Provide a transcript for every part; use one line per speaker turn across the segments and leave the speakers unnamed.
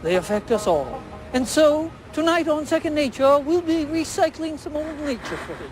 They affect us all. And so, tonight on Second Nature, we'll be recycling some old nature footage.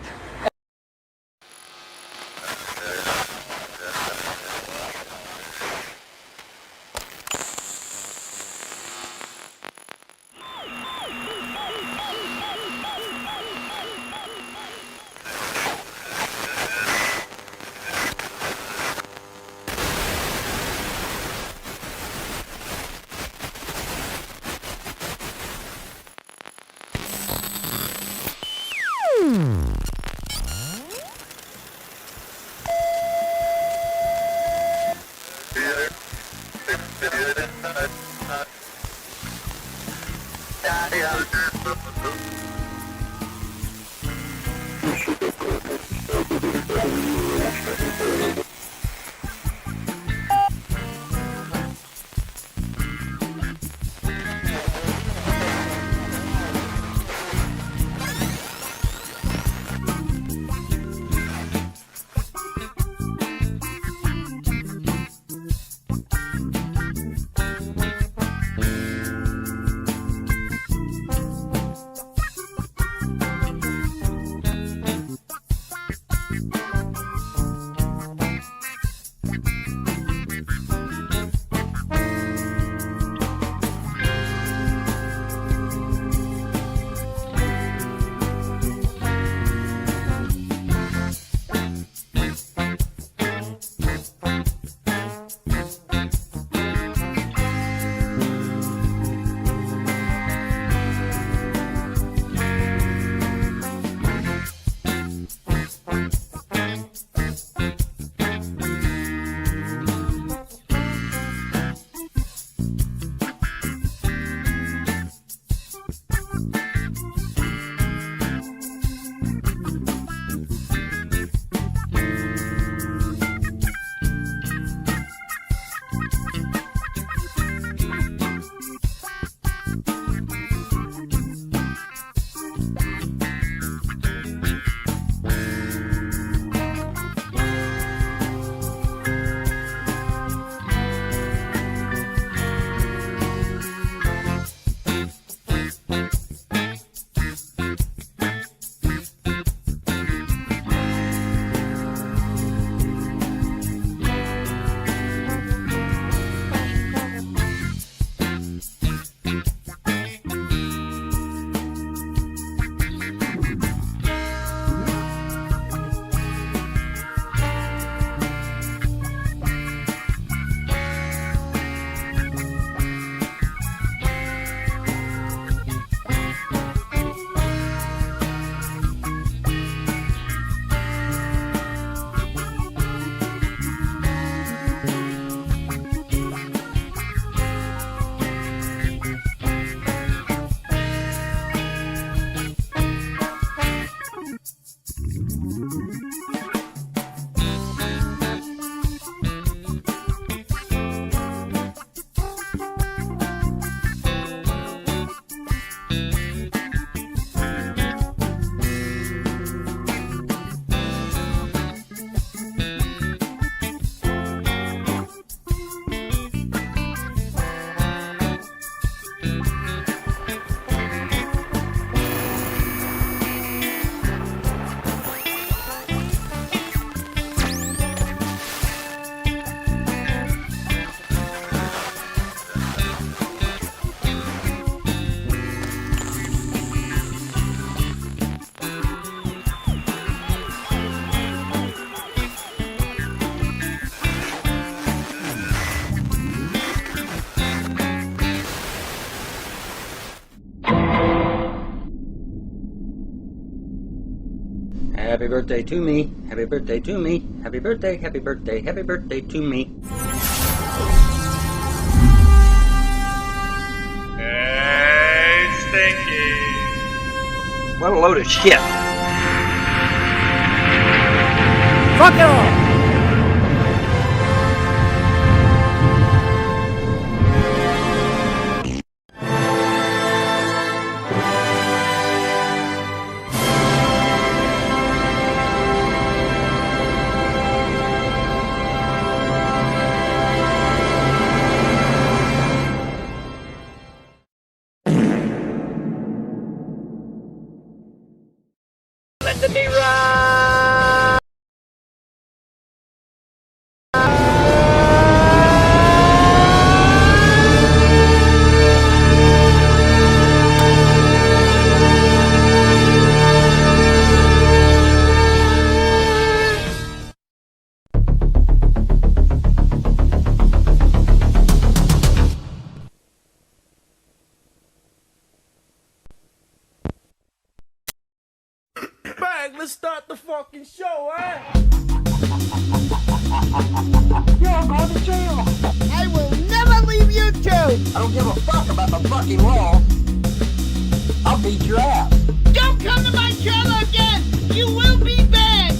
Happy birthday to me. Happy birthday to me. Happy birthday, happy birthday, happy birthday to me.
Hey, Stinky.
What a load of shit.
Fuck it all!
Anthony Ryan!
Bang, let's start the fucking show, eh?
You're going to jail.
I will never leave YouTube!
I don't give a fuck about the fucking law. I'll beat your ass.
Don't come to my channel again! You will be banned!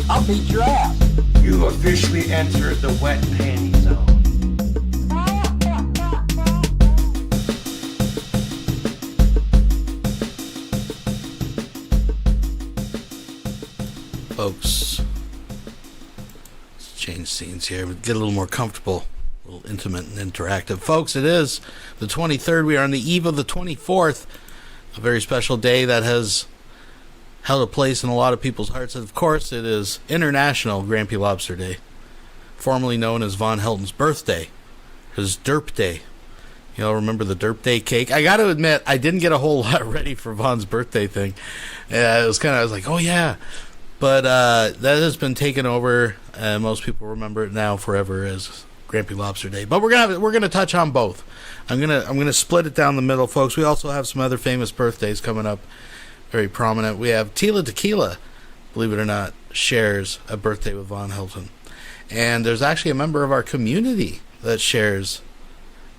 I'll beat your ass.
You officially entered the wet panty zone.
Folks, let's change scenes here, get a little more comfortable, a little intimate and interactive. Folks, it is the 23rd. We are on the eve of the 24th, a very special day that has held a place in a lot of people's hearts. And of course, it is International Grampy Lobster Day, formerly known as Von Helton's birthday, his Derp Day. You all remember the Derp Day cake? I got to admit, I didn't get a whole lot ready for Von's birthday thing. It was kind of, I was like, oh yeah. But that has been taken over, and most people remember it now forever as Grampy Lobster Day. But we're gonna touch on both. I'm gonna split it down the middle, folks. We also have some other famous birthdays coming up, very prominent. We have Tila Tequila, believe it or not, shares a birthday with Von Helton, and there's actually a member of our community that shares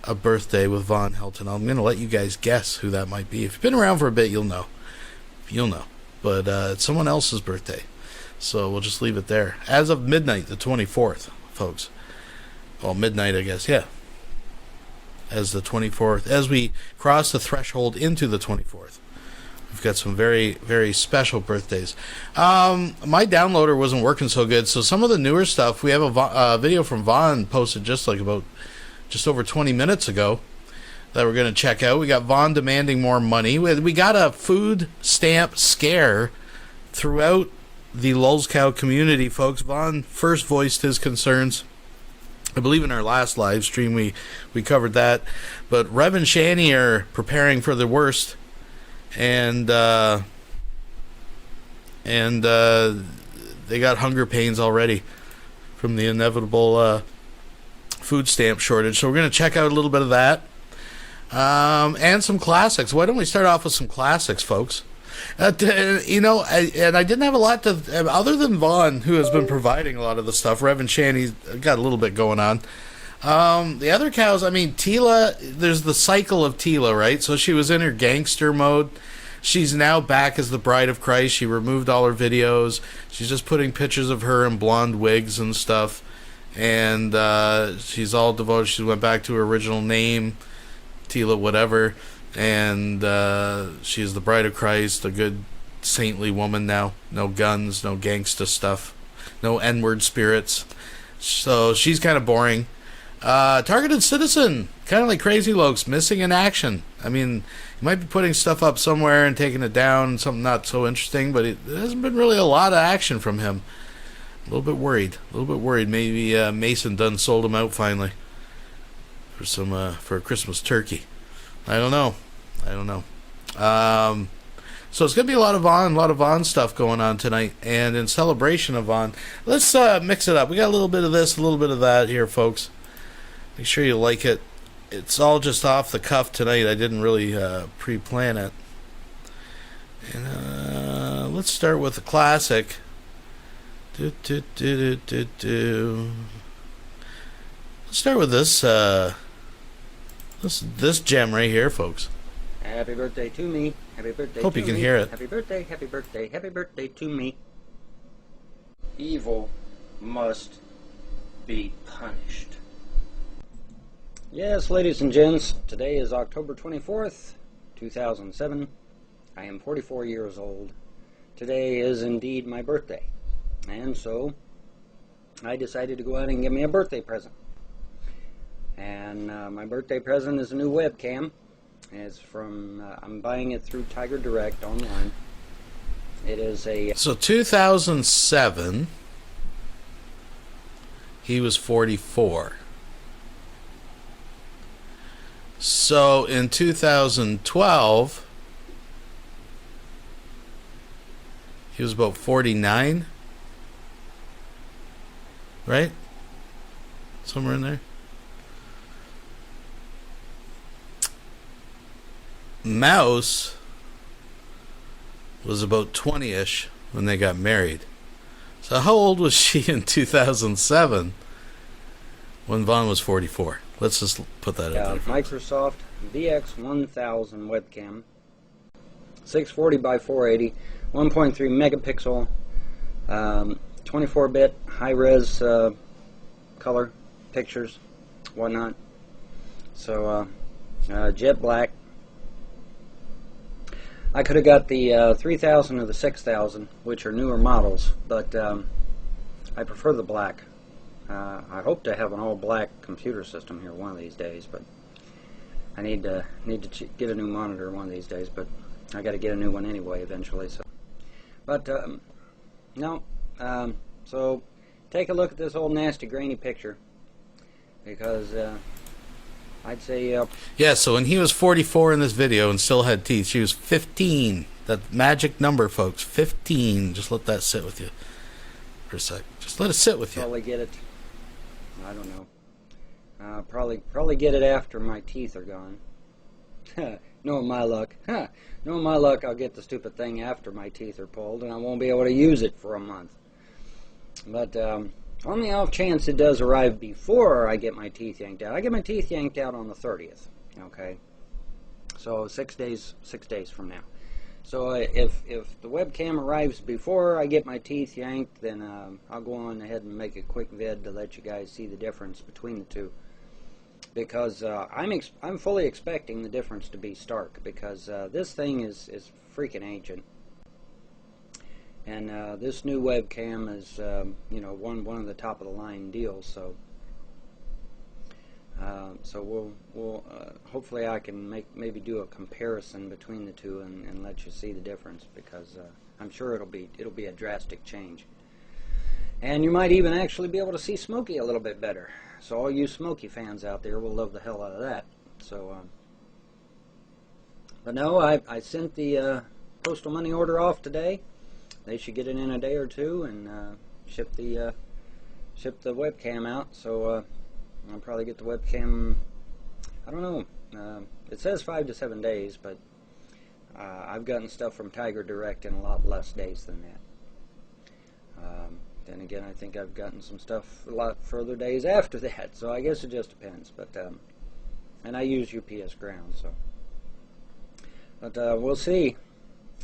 a birthday with Von Helton. I'm gonna let you guys guess who that might be. If you've been around for a bit, you'll know. But it's someone else's birthday. So we'll just leave it there. As of midnight, the 24th, folks. Well, midnight, I guess, yeah. As the 24th, as we cross the threshold into the 24th. We've got some very, very special birthdays. My downloader wasn't working so good, so some of the newer stuff, we have a video from Von posted just over 20 minutes ago that we're going to check out. We got Von demanding more money. We got a food stamp scare throughout the Lulzcow community, folks. Von first voiced his concerns, I believe in our last live stream we covered that, but Rev and Shani are preparing for the worst, and they got hunger pains already from the inevitable food stamp shortage. So we're going to check out a little bit of that, and some classics. Why don't we start off with some classics, folks? I didn't have a lot to, other than Vaughn, who has been providing a lot of the stuff. Rev and Shani's got a little bit going on. The other cows, I mean, Tila, there's the cycle of Tila, right? So she was in her gangster mode. She's now back as the Bride of Christ. She removed all her videos. She's just putting pictures of her in blonde wigs and stuff. And she's all devoted. She went back to her original name, Tila whatever. And she's the Bride of Christ, a good saintly woman now. No guns, no gangsta stuff, no N-word spirits. So she's kind of boring. Targeted Citizen, kind of like Crazy Lokes, missing in action. I mean, he might be putting stuff up somewhere and taking it down, something not so interesting, but it hasn't been really a lot of action from him. A little bit worried. Maybe Mason done sold him out finally for a Christmas turkey. I don't know. So it's going to be a lot of Vaughn stuff going on tonight. And in celebration of Vaughn, let's mix it up. We got a little bit of this, a little bit of that here, folks. Make sure you like it. It's all just off the cuff tonight. I didn't really pre-plan it. And let's start with the classic. Let's start with this this gem right here, folks.
Happy birthday to me. Happy birthday
Hope
to
you
me.
can hear it.
Happy birthday, happy birthday, happy birthday to me.
Evil must be punished.
Yes, ladies and gents, today is October 24th, 2007. I am 44 years old. Today is indeed my birthday. And so, I decided to go out and get me a birthday present. And my birthday present is a new webcam. It's from, I'm buying it through Tiger Direct online. It is a...
So 2007, he was 44. So in 2012, he was about 49, right? Somewhere in there. Mouse was about 20-ish when they got married. So how old was she in 2007 when Vaughn was 44? Let's just put that out there.
Microsoft VX1000 webcam, 640 by 480, 1.3 megapixel, 24-bit high-res color pictures, whatnot. So jet black. I could have got the 3000 or the 6000, which are newer models, but I prefer the black. I hope to have an all-black computer system here one of these days, but I need to get a new monitor one of these days. But I got to get a new one anyway eventually. So, but no. So take a look at this old nasty grainy picture, because I'd say...
yeah, so when he was 44 in this video and still had teeth, she was 15. That magic number, folks, 15. Just let that sit with you for a sec. Just let it sit with you.
Probably get it, I don't know. Probably get it after my teeth are gone. Knowing my luck. Knowing my luck, I'll get the stupid thing after my teeth are pulled, and I won't be able to use it for a month. But on the off chance it does arrive before I get my teeth yanked out, I get my teeth yanked out on the 30th. Okay, so 6 days from now. So if the webcam arrives before I get my teeth yanked, then I'll go on ahead and make a quick vid to let you guys see the difference between the two. Because I'm fully expecting the difference to be stark, because this thing is freaking ancient. And this new webcam is, you know, one of the top of the line deals. So, we'll hopefully I can maybe do a comparison between the two and let you see the difference, because I'm sure it'll be a drastic change. And you might even actually be able to see Smokey a little bit better. So all you Smokey fans out there will love the hell out of that. So, but no, I sent the postal money order off today. They should get it in a day or two and ship the webcam out. So I'll probably get the webcam. I don't know. It says 5 to 7 days, but I've gotten stuff from Tiger Direct in a lot less days than that. Then again, I think I've gotten some stuff a lot further days after that. So I guess it just depends. But and I use UPS Ground, so. But we'll see.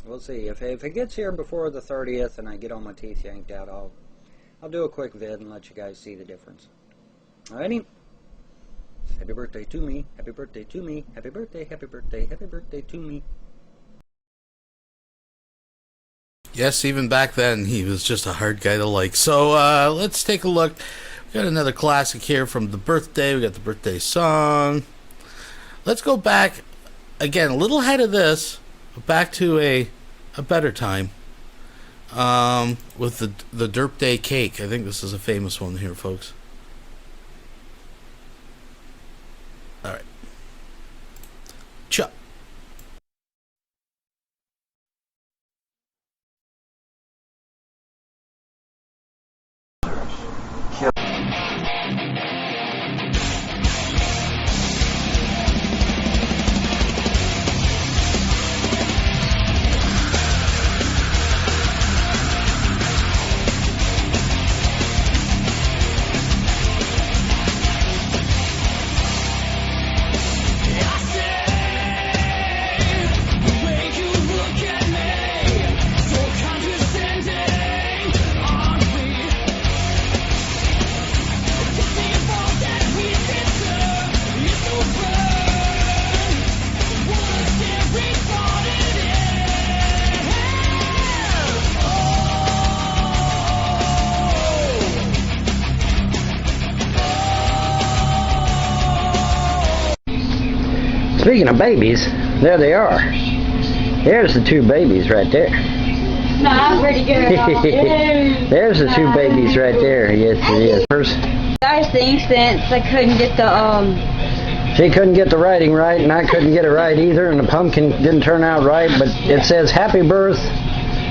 We'll see. If it gets here before the 30th and I get all my teeth yanked out, I'll do a quick vid and let you guys see the difference. Alrighty? Happy birthday to me. Happy birthday to me. Happy birthday, happy birthday, happy birthday to me.
Yes, even back then, he was just a hard guy to like. So let's take a look. We got another classic here from the birthday. We got the birthday song. Let's go back, again, a little ahead of this, back to a better time with the Derp Day cake. I think this is a famous one here, folks. All right. Chuck.
Speaking of babies, there they are. There's the two babies right there.
Nah, pretty good.
There's the two babies right there. Yes, it is.
I think since I couldn't get the
She couldn't get the writing right, and I couldn't get it right either, and the pumpkin didn't turn out right, but it says happy birth.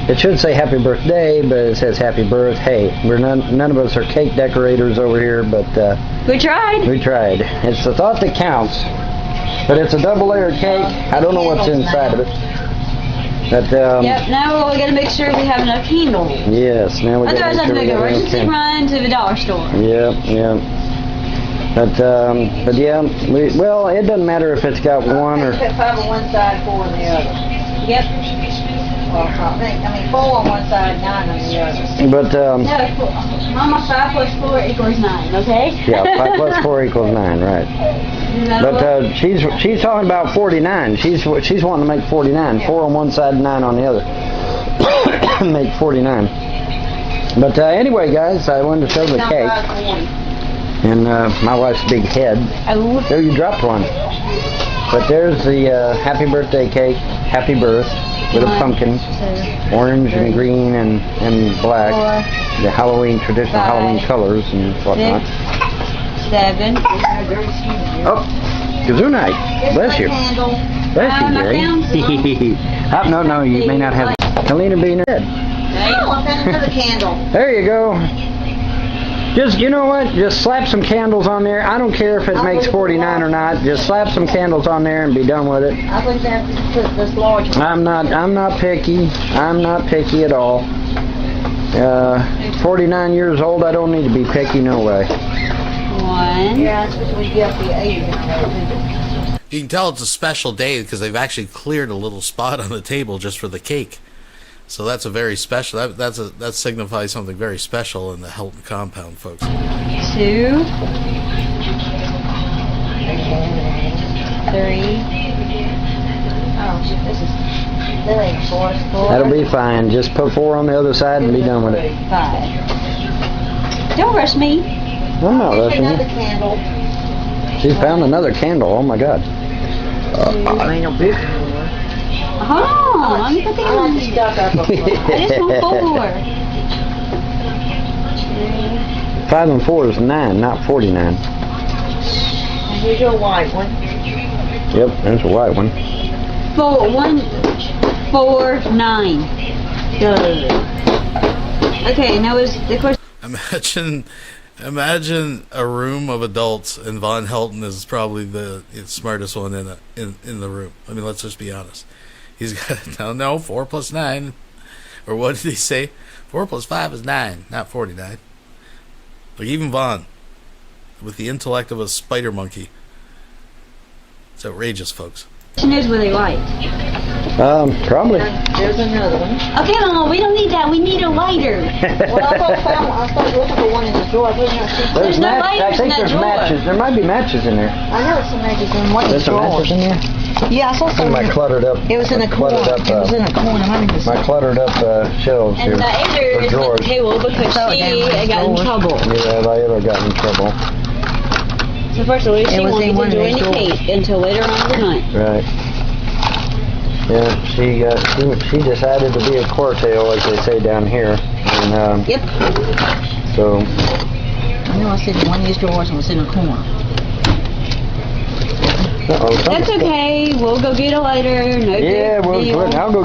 It should say happy birthday, but it says happy birth. Hey, we're none of us are cake decorators over here, but
we tried.
We tried. It's the thought that counts. But it's a double-layered cake. I don't know what's inside of it. But
yep. Now we got to make sure we have enough candles.
Yes. Now we got to
make sure we have emergency run to the dollar store.
Yep. Yep. But yeah, well, it doesn't matter if it's got one or...
5 on one side, 4 on the other.
Yep.
Well, I mean, 4 on one side, 9 on the other.
But,
no, Mama, 5 plus 4 equals 9, okay?
Yeah, 5 plus 4 equals 9, right. But she's talking about 49. She's wanting to make 49. 4 on one side, 9 on the other. Make 49. But anyway, guys, I wanted to show the cake. And my wife's big head. There, you dropped one. But there's the happy birthday cake, happy birth, with a pumpkin, orange and green and black, the Halloween, traditional Halloween colors and whatnot.
7.
Oh, Gesundheit. Bless you. Bless you, Gary. No, you may not have Helena being red.
Another candle.
There you go. Just, you know what? Just slap some candles on there. I don't care if it makes 49 or not. Just slap some candles on there and be done with it.
I think they have to put this large one.
I'm not picky. I'm not picky at all. 49 years old, I don't need to be picky, no way.
1.
Yeah, especially get up to 80.
You can tell it's a special day because they've actually cleared a little spot on the table just for the cake. So that's a very special. That signifies something very special in the Helton compound, folks.
2. 3.
Oh, this is... There ain't 4.
That'll be fine. Just put 4 on the other side and be done with it.
5. Don't rush me.
I'm not rushing
Another
you.
candle.
She found another candle. Oh my God.
Ain't no big.
Hold on. Let me put the
I like to stuff up.
I just want 4.
5 and 4 is 9, not 49.
Here's your white one.
Yep, there's a white one.
4. 1, 4, 9. Good. Okay, now is the question.
Imagine a room of adults, and Von Helton is probably the smartest one in the room. I mean, let's just be honest. He's got no 4 plus 9, or what did he say? 4 plus 5 is 9, not 49. Like even Von, with the intellect of a spider monkey. It's outrageous, folks.
Knows what they like.
Probably.
There's another one.
Okay, no, we don't need that. We need a lighter.
Well, I thought looking for one in the drawer. I
There's
no
I
lighters
think
in that
there's
drawer.
matches. There might be matches in there.
I know some matches in one of the
There's some
drawers.
matches in there?
Yeah, I saw some.
My cluttered up.
It was in a corner.
cluttered up,
It was in a corner.
My cluttered up shelves here.
And the Eder
Or
is on
drawers.
the table because
Throw it
she
down.
got in trouble.
Yeah, have I ever gotten in trouble?
So first of all, she
was in
wanted to
one of
enjoy
those
the cake until later on in the night.
Right. Yeah, she decided to be a cortail, as they say down here. And,
Yep.
So,
I know I said in one of these drawers and was in a corner.
That's okay. We'll go get a lighter. No
yeah,
big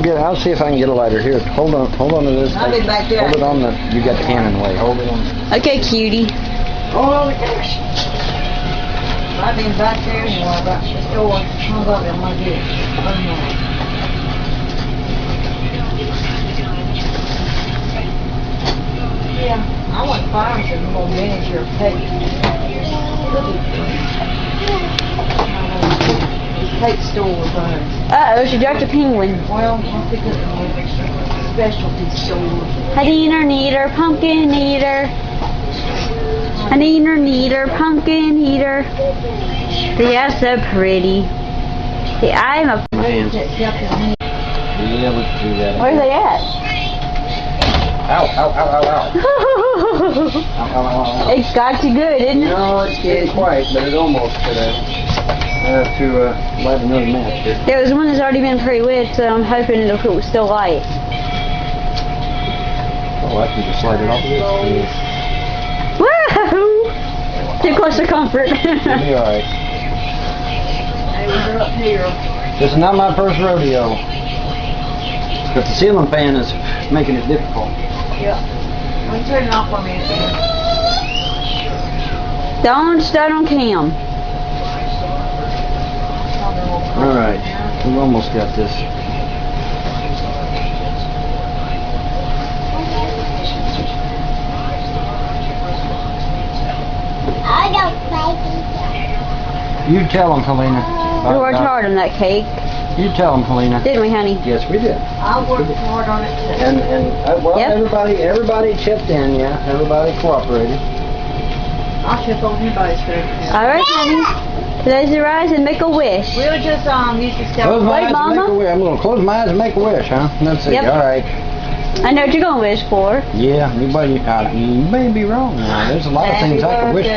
deal.
I'll see if I can get a lighter here. Hold on to this.
I'll be back there.
Hold it on you got the can in the way. Hold it on.
Okay, cutie.
Oh, gosh. I've been back there and I got the door hung up in my gear. Yeah, I want to find some more miniature cake. Cake store was
Uh-oh, she dropped a penguin.
well, I'll pick up a specialty store.
I need her pumpkin eater. I need her pumpkin eater. They are so pretty. See, I'm a...
Man. Yeah, we can do that.
Where's they at?
Ow, ow, ow, ow, ow. Ow, ow, ow, ow.
It's got you good, isn't it?
No, it didn't quite, but it almost could have. I have to light another match here.
There was one that's already been pre-lit, so I'm hoping it'll still light.
Oh, I can just slide it off of this.
Woo! Too close to comfort.
You'll be alright.
Hey, we're up here.
This is not my first rodeo. But the ceiling fan is making it difficult.
Yeah. Let me turn it off for me.
Don't start on cam.
Alright, we've almost got this. You tell them, Helena.
We worked hard on that cake,
You tell them, Helena.
didn't we, honey?
Yes, we did.
I worked hard on it too.
And well,
Yep.
everybody chipped in, yeah. Everybody cooperated.
I'll chip on anybody's food.
All right, honey. Close your eyes and make a wish.
We'll just use the stuff.
Close my
Wait,
eyes and
Mama.
make a wish. I'm going to close my eyes and make a wish, huh? Let's see.
Yep.
All right.
I know what you're gonna wish for.
Yeah, you may be wrong now. There's a lot of things I could wish for.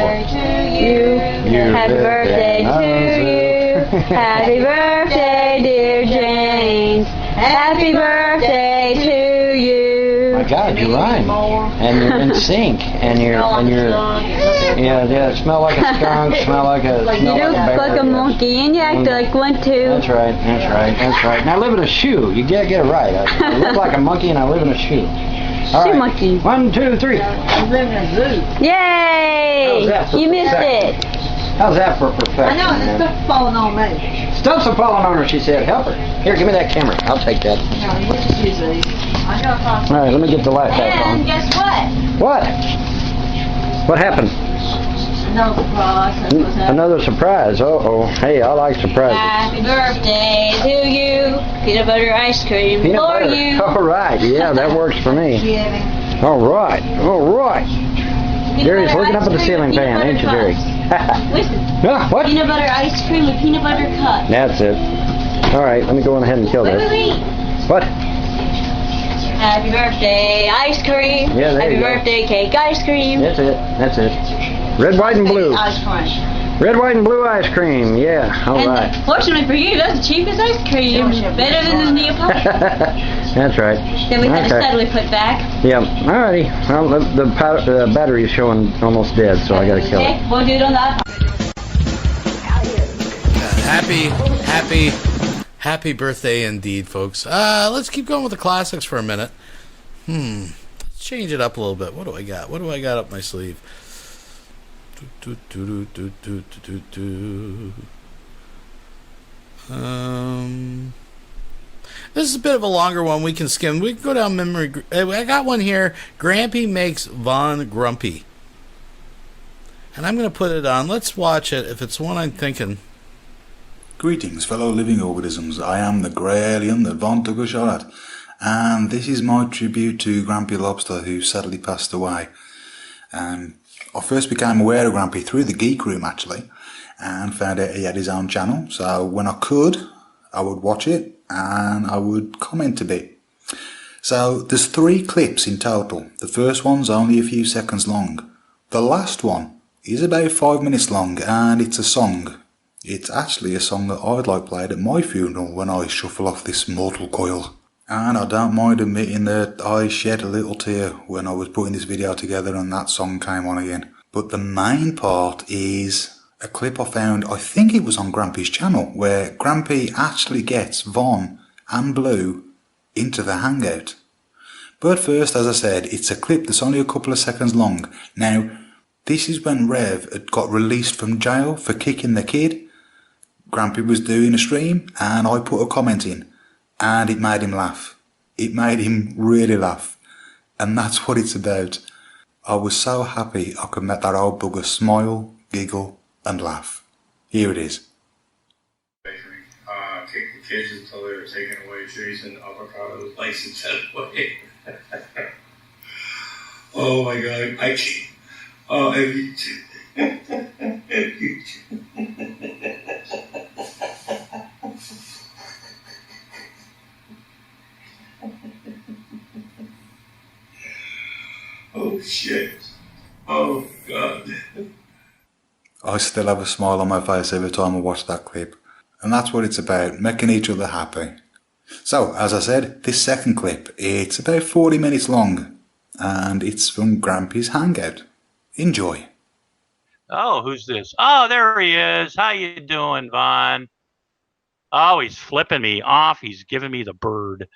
Happy birthday to you. Happy birthday, dear James. Happy birthday to you.
My God, you rhyme. And you're in sync. And you're yeah, smell like a skunk, smell like a
You look like a monkey and you act like one too.
That's right. Now I live in a shoe. You gotta get it right. I look like a monkey and I live in a shoe. All
Shoe
right.
monkey.
1, 2, 3.
I live in a zoo.
Yay!
How's that for
You missed
perfection?
it.
How's that for
I
perfection?
know, and
man?
this stuff's falling on me.
Stuff's falling on her, she said. Help her. Here, give me that camera. I'll take that.
No, you just use these. I know if I...
All right, let me get the light back
And
on.
guess what?
What? What happened?
Another surprise. That's what's happening.
Another surprise. Uh-oh. Hey, I like surprises.
Happy birthday to you. Peanut butter ice cream
Peanut
for
butter.
you.
All right. Yeah, that works for me.
Giving.
All right. Jerry's looking up at the ceiling fan, ain't you, Jerry?
Listen.
What?
Peanut butter ice cream with peanut butter cups.
That's it. All right, let me go on ahead and kill
Wait.
this. What?
Happy birthday ice cream.
Yeah, there
Happy
you go.
birthday cake ice cream.
That's it. Red, white, and blue.
Ice cream.
Red, white, and blue ice cream. Yeah, all
And
right.
fortunately for you, that's the cheapest ice cream. Better than the Neapolitan.
That's right.
Then we had to
Okay.
suddenly put back.
Yep. Alrighty. Well, the battery is showing almost dead, so I gotta kill it.
Okay, we'll do it on that.
Happy birthday indeed, folks. Let's keep going with the classics for a minute. Let's change it up a little bit. What do I got? What do I got up my sleeve? This is a bit of a longer one. We can skim. We can go down memory. I got one here. Grampy makes Von grumpy. And I'm going to put it on. Let's watch it if it's one I'm thinking.
Greetings, fellow living organisms. I am the grey alien that Von took a shot at. And this is my tribute to Grampy Lobster, who sadly passed away. I first became aware of Grampy through the Geek Room, actually, and found out he had his own channel. So when I could, I would watch it and I would comment a bit. So there's 3 clips in total. The first one's only a few seconds long. The last one is about 5 minutes long, and it's a song. It's actually a song that I'd like played at my funeral when I shuffle off this mortal coil. And I don't mind admitting that I shed a little tear when I was putting this video together and that song came on again. But the main part is a clip I found, I think it was on Grampy's channel, where Grampy actually gets Von and Blue into the hangout. But first, as I said, it's a clip that's only a couple of seconds long. Now, this is when Rev had got released from jail for kicking the kid. Grampy was doing a stream and I put a comment in and it made him laugh. It made him really laugh. And that's what it's about. I was so happy I could make that old bugger smile, giggle and laugh. Here it is.
Kick the kids until they were taken away. Jason avocado license that way. Oh my God! I can't. Oh, if you Oh shit! Oh God!
I still have a smile on my face every time I watch that clip. And that's what it's about, making each other happy. So, as I said, this second clip, it's about 40 minutes long. and it's from Grampy's Hangout. Enjoy.
Oh, who's this? Oh, there he is. How you doing, Vaughn? Oh, he's flipping me off. He's giving me the bird.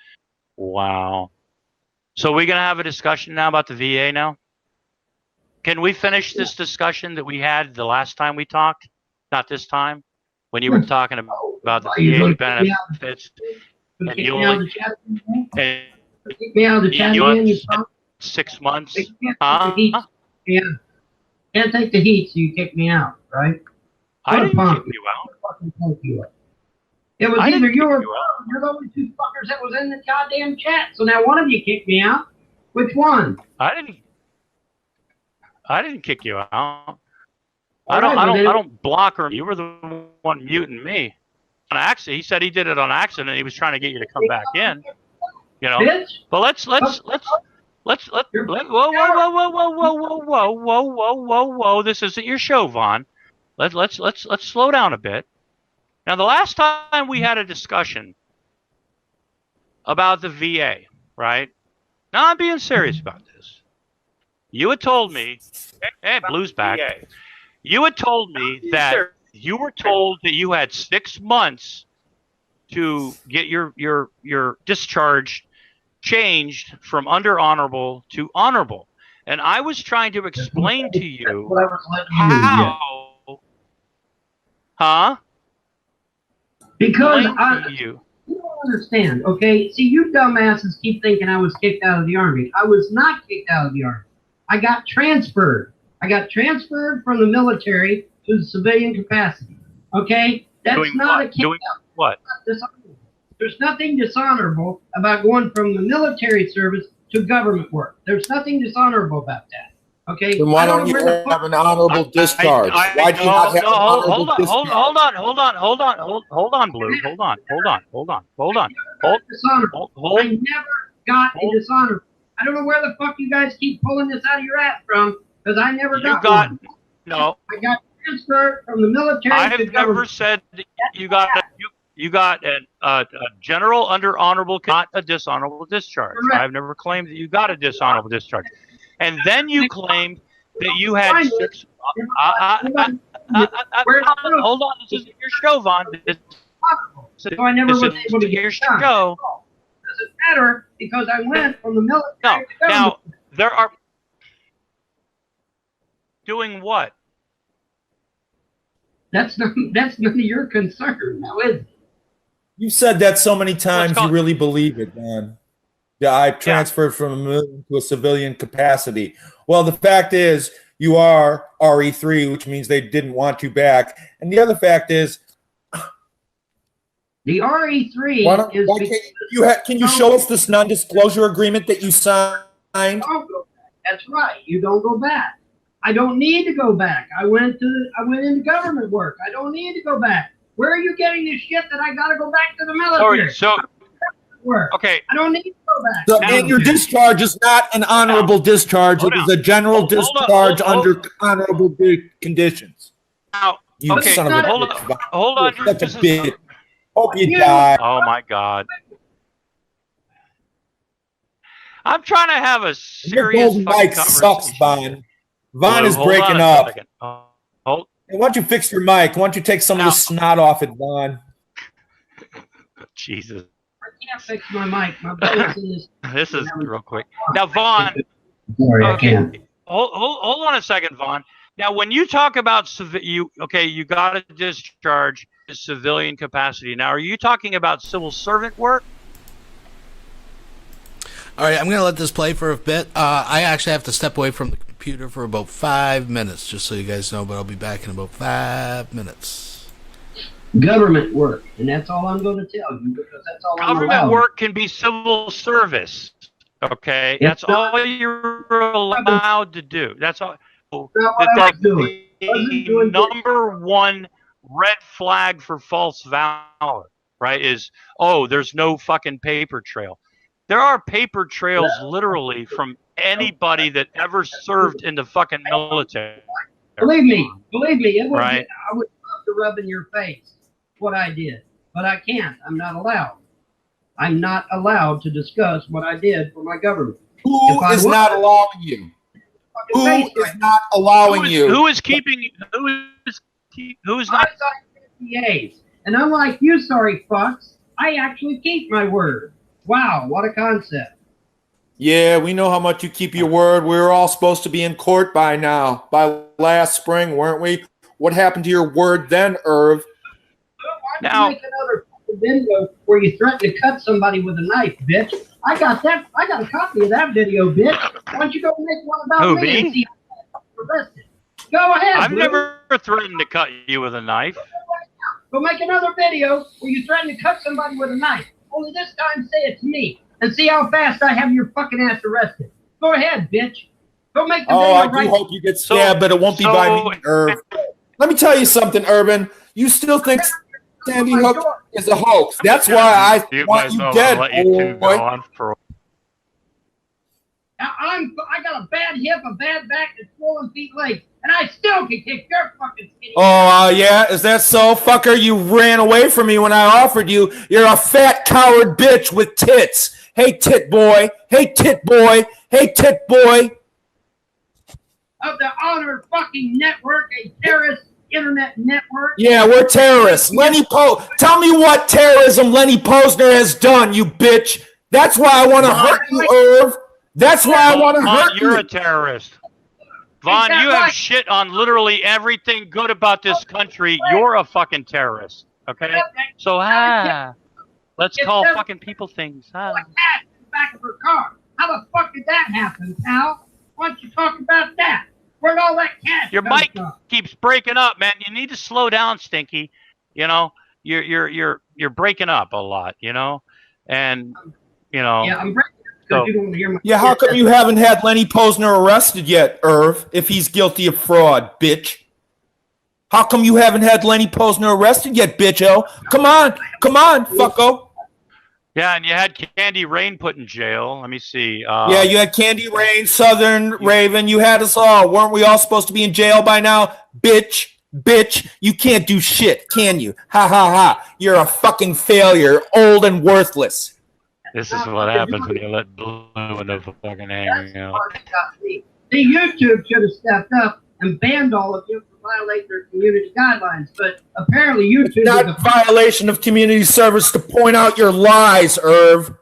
Wow. So we're going to have a discussion now about the VA now? Can we finish this discussion that we had the last time we talked? Not this time? When you were talking about the VA benefits. And you only...
Kick me out of the chat again, you punk.
6 months?
Huh? Yeah. Can't take the heat, so you kick me out, right?
I didn't kick you out.
It was either you or you're the only two fuckers that was in the goddamn chat. So now one of you kicked me out. Which one?
I didn't kick you out. I don't block her. You were the one muting me. On accident. He said he did it on accident. He was trying to get you to come back in. You know. But let's whoa. This isn't your show, Vaughn. Let's slow down a bit. Now, the last time we had a discussion about the VA, right? Now, I'm being serious about this. You had told me, hey, Blue's back. You had told me that you were told that you had 6 months to get your discharge changed from under honorable to honorable. And I was trying to explain to you how... Huh?
Because you don't understand, okay? See, you dumbasses keep thinking I was kicked out of the Army. I was not kicked out of the Army. I got transferred. I got transferred from the military to the civilian capacity, okay? That's not a kick out.
What?
There's nothing dishonorable about going from the military service to government work. There's nothing dishonorable about that. Okay.
Then why don't you have an honorable discharge? Why do you not have an honorable discharge?
Hold on, Blue. Hold on.
I never got a dishonorable. I don't know where the fuck you guys keep pulling this out of your ass from, because I never got one.
No.
I got transferred from the military.
I have never said that you got a general under honorable, not a dishonorable discharge.
Correct.
I've never claimed that you got a dishonorable discharge. And then you claimed that you had 6. Hold on, this isn't your show, Vaughn.
So I never was able to get your show. Doesn't matter because I went from the military.
No. Now there are doing what?
That's none of your concern, now is it?
You said that so many times, you really believe it, man. Yeah, I transferred from a military to a civilian capacity. Well, the fact is, you are RE3, which means they didn't want you back. And the other fact is,
the RE3 is.
Can you show us this non-disclosure agreement that you signed?
That's right. You don't go back. I don't need to go back. I went into government work. I don't need to go back. Where are you getting this shit that I got to go back to the military?
Okay.
I don't need to go back.
So, and your discharge is not an honorable discharge. It is a general discharge under honorable conditions.
Now,
you son of a bitch.
Hold on.
Such a bitch. Hope you die.
Oh my God. I'm trying to have a serious
Your mic sucks, Vaughn. Vaun is breaking up. Hey, why don't you fix your mic? Why don't you take some of the snot off it, Vaughn?
Jesus.
I can't fix my mic. My brother's in this.
This is real quick. Now, Vaughn.
Sorry, I can't.
Hold on a second, Vaughn. Now, when you talk about you got a discharge in civilian capacity. Now, are you talking about civil servant work?
All right, I'm going to let this play for a bit. I actually have to step away from the computer for about 5 minutes, just so you guys know, but I'll be back in about 5 minutes.
Government work, and that's all I'm going to tell you, because that's all
Government work can be civil service, okay? That's all you're allowed to do. That's all. That's the number one red flag for false valor, right, is, oh, there's no fucking paper trail. There are paper trails literally from anybody that ever served in the fucking military.
Believe me, it would
right?
I would love to rub in your face what I did, but I can't. I'm not allowed. I'm not allowed to discuss what I did for my government.
Who is not allowing you? Who is not allowing you?
Who is keeping? Who is not?
And unlike you, sorry fucks, I actually keep my word. Wow, what a concept.
Yeah, we know how much you keep your word. We were all supposed to be in court by now, by last spring, weren't we? What happened to your word then, Irv?
Now, make another video where you threaten to cut somebody with a knife, bitch. I got that. I got a copy of that video, bitch. Why don't you go make one about me and see how I'm arrested? Go ahead.
I've never threatened to cut you with a knife.
Go make another video where you threaten to cut somebody with a knife. Only this time say it to me and see how fast I have your fucking ass arrested. Go ahead, bitch. Go make the video.
I do hope you get stabbed, but it won't be by me, Irv. Let me tell you something, Urban. You still think Sandy Hook is a hoax. That's why I want you dead, boy.
I got a bad hip, a bad back, and swollen feet, legs, and I still can kick your fucking skinny.
Oh, yeah? Is that so, fucker? You ran away from me when I offered you. You're a fat coward bitch with tits. Hey, tit boy. Hey, tit boy. Hey, tit boy.
Of the Honor fucking network, a terrorist internet network.
Yeah, we're terrorists. Tell me what terrorism Lenny Posner has done, you bitch. That's why I want to hurt you, Irv. That's why I want to hurt you.
You're a terrorist. Vaughn, you have shit on literally everything good about this country. You're a fucking terrorist. Okay? So, let's call fucking people things.
Cat in the back of her car. How the fuck did that happen, pal? Why don't you talk about that? Where'd all that cash
Your mic keeps breaking up, man. You need to slow down, Stinky. You know, you're breaking up a lot, you know? And, you know.
Yeah, I'm breaking up because you don't want to hear my
Yeah, how come you haven't had Lenny Posner arrested yet, Irv, if he's guilty of fraud, bitch? How come you haven't had Lenny Posner arrested yet, bitch-o? Come on, fucko.
Yeah, and you had Candy Rain put in jail. Let me see.
Yeah, you had Candy Rain, Southern Raven. You had us all. Weren't we all supposed to be in jail by now? Bitch, you can't do shit, can you? Ha, ha, ha. You're a fucking failure, old and worthless.
This is what happens when you let Blue into the fucking hang out.
See, YouTube should have stepped up and banned all of you for violating their community guidelines, but apparently YouTube is
not a violation of community service to point out your lies, Irv.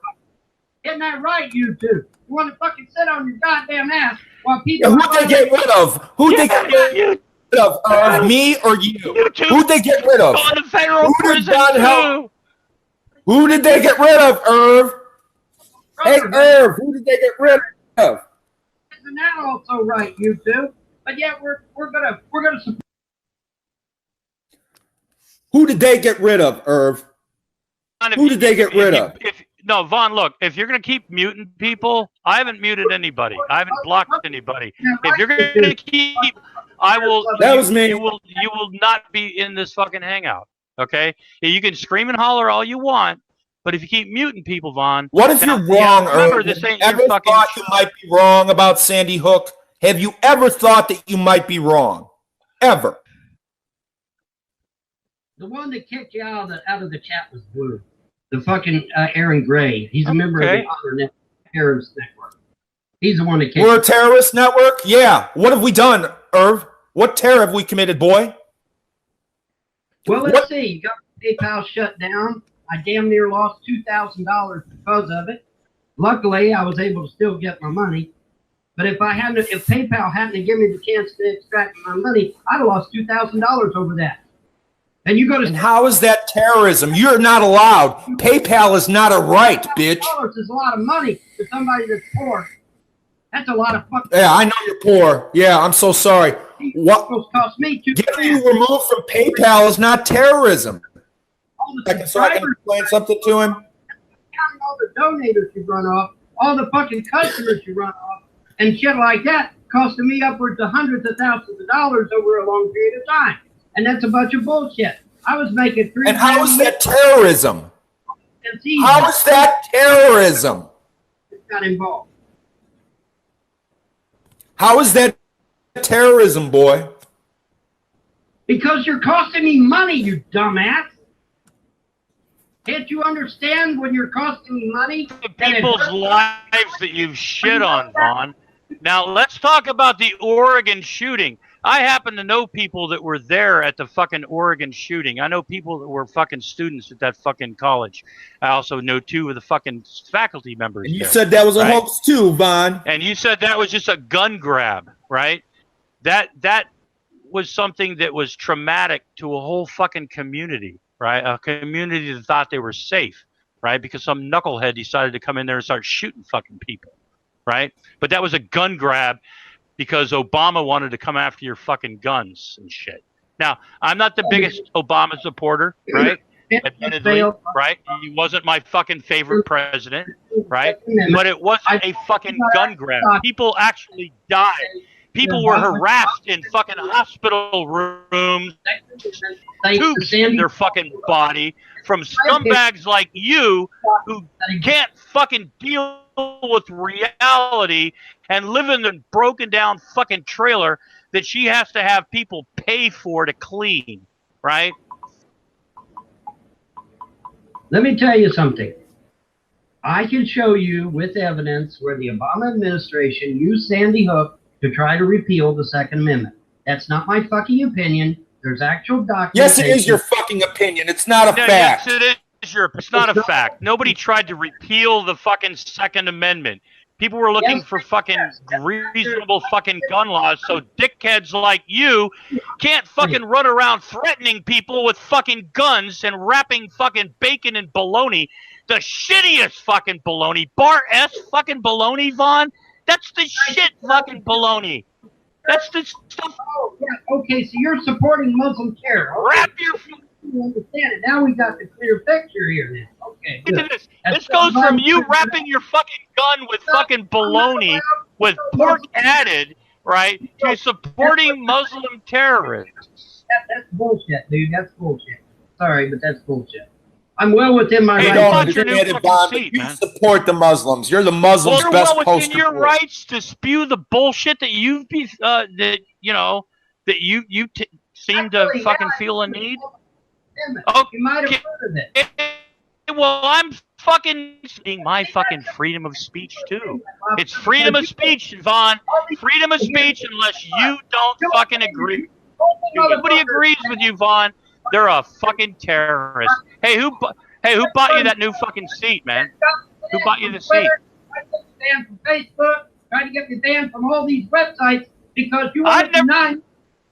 Isn't that right, YouTube? You want to fucking sit on your goddamn ass while people...
Who'd they get rid of? Who'd they get rid of, Irv? Me or you? Who'd they get rid of?
Go to federal prison too.
Who did they get rid of, Irv? Hey, Irv, who did they get rid of?
Isn't that also right, YouTube? But yeah, we're gonna support.
Who did they get rid of, Irv? Who did they get rid of?
No, Vaughn, look, if you're going to keep muting people, I haven't muted anybody. I haven't blocked anybody. If you're going to keep, I will.
That was me.
You will not be in this fucking hangout. Okay? You can scream and holler all you want, but if you keep muting people, Vaughn.
What if you're wrong, Irv? Have you ever thought you might be wrong about Sandy Hook? Have you ever thought that you might be wrong? Ever?
The one that kicked you out of the chat was Blue. The fucking Aaron Gray. He's a member of the other terrorist network. He's the one that kicked.
We're a terrorist network? Yeah. What have we done, Irv? What terror have we committed, boy?
Well, let's see. You got PayPal shut down. I damn near lost $2,000 because of it. Luckily, I was able to still get my money. But if PayPal hadn't given me the chance to extract my money, I'd have lost $2,000 over that. And you go to.
And how is that terrorism? You're not allowed. PayPal is not a right, bitch.
$2,000 is a lot of money to somebody that's poor. That's a lot of fucking.
Yeah, I know you're poor. Yeah, I'm so sorry. What
cost me
getting you removed from PayPal is not terrorism. So I can explain something to him.
Counting all the donators you run off, all the fucking customers you run off, and shit like that, costing me upwards of hundreds of thousands of dollars over a long period of time. And that's a bunch of bullshit. I was making $3.
And how is that terrorism? How is that terrorism?
It's not involved.
How is that terrorism, boy?
Because you're costing me money, you dumbass. Can't you understand when you're costing me money?
The people's lives that you've shit on, Vaughn. Now, let's talk about the Oregon shooting. I happen to know people that were there at the fucking Oregon shooting. I know people that were fucking students at that fucking college. I also know 2 of the fucking faculty members.
And you
there,
said that was a
right?
hoax too, Vaughn.
And you said that was just a gun grab, right? That was something that was traumatic to a whole fucking community, right? A community that thought they were safe, right? Because some knucklehead decided to come in there and start shooting fucking people, right? But that was a gun grab because Obama wanted to come after your fucking guns and shit. Now, I'm not the biggest Obama supporter, right? Admittedly, right? He wasn't my fucking favorite president, right? But it wasn't a fucking gun grab. People actually died. People were harassed in fucking hospital rooms, tubes in their fucking body from scumbags like you who can't fucking deal with reality and live in a broken down fucking trailer that she has to have people pay for to clean, right?
Let me tell you something. I can show you with evidence where the Obama administration used Sandy Hook to try to repeal the Second Amendment. That's not my fucking opinion. There's actual documentation.
Yes, it is your fucking opinion. It's not a fact.
Yes, it is your. It's not a fact. Nobody tried to repeal the fucking Second Amendment. People were looking for fucking reasonable fucking gun laws, so dickheads like you can't fucking run around threatening people with fucking guns and wrapping fucking bacon and bologna. The shittiest fucking bologna. Bar S fucking bologna, Vaughn? That's the shit fucking baloney. That's the stuff.
Oh, yeah. Okay, so you're supporting Muslim terror. Okay.
Wrap your.
You understand it. Now we got the clear picture here now. Okay.
Look at this. This goes from you wrapping your fucking gun with fucking baloney with pork added, right, to supporting Muslim terrorists.
That's bullshit, dude. That's bullshit. Sorry, but that's bullshit. I'm well within my
Hey,
rights.
don't understand it, Bob. You support the Muslims. You're the Muslims'
Well,
best
you're well
poster
within your
boy.
rights to spew the bullshit that you seem to fucking feel a need.
Okay. You might have heard of it.
Well, I'm fucking speaking my fucking freedom of speech too. It's freedom of speech, Vaughn. Freedom of speech unless you don't fucking agree. If nobody agrees with you, Vaughn, they're a fucking terrorist. Hey, who bought you that new fucking seat, man? Who bought you the seat?
Tried to get me banned from Facebook. Tried to get me banned from all these websites because you want to deny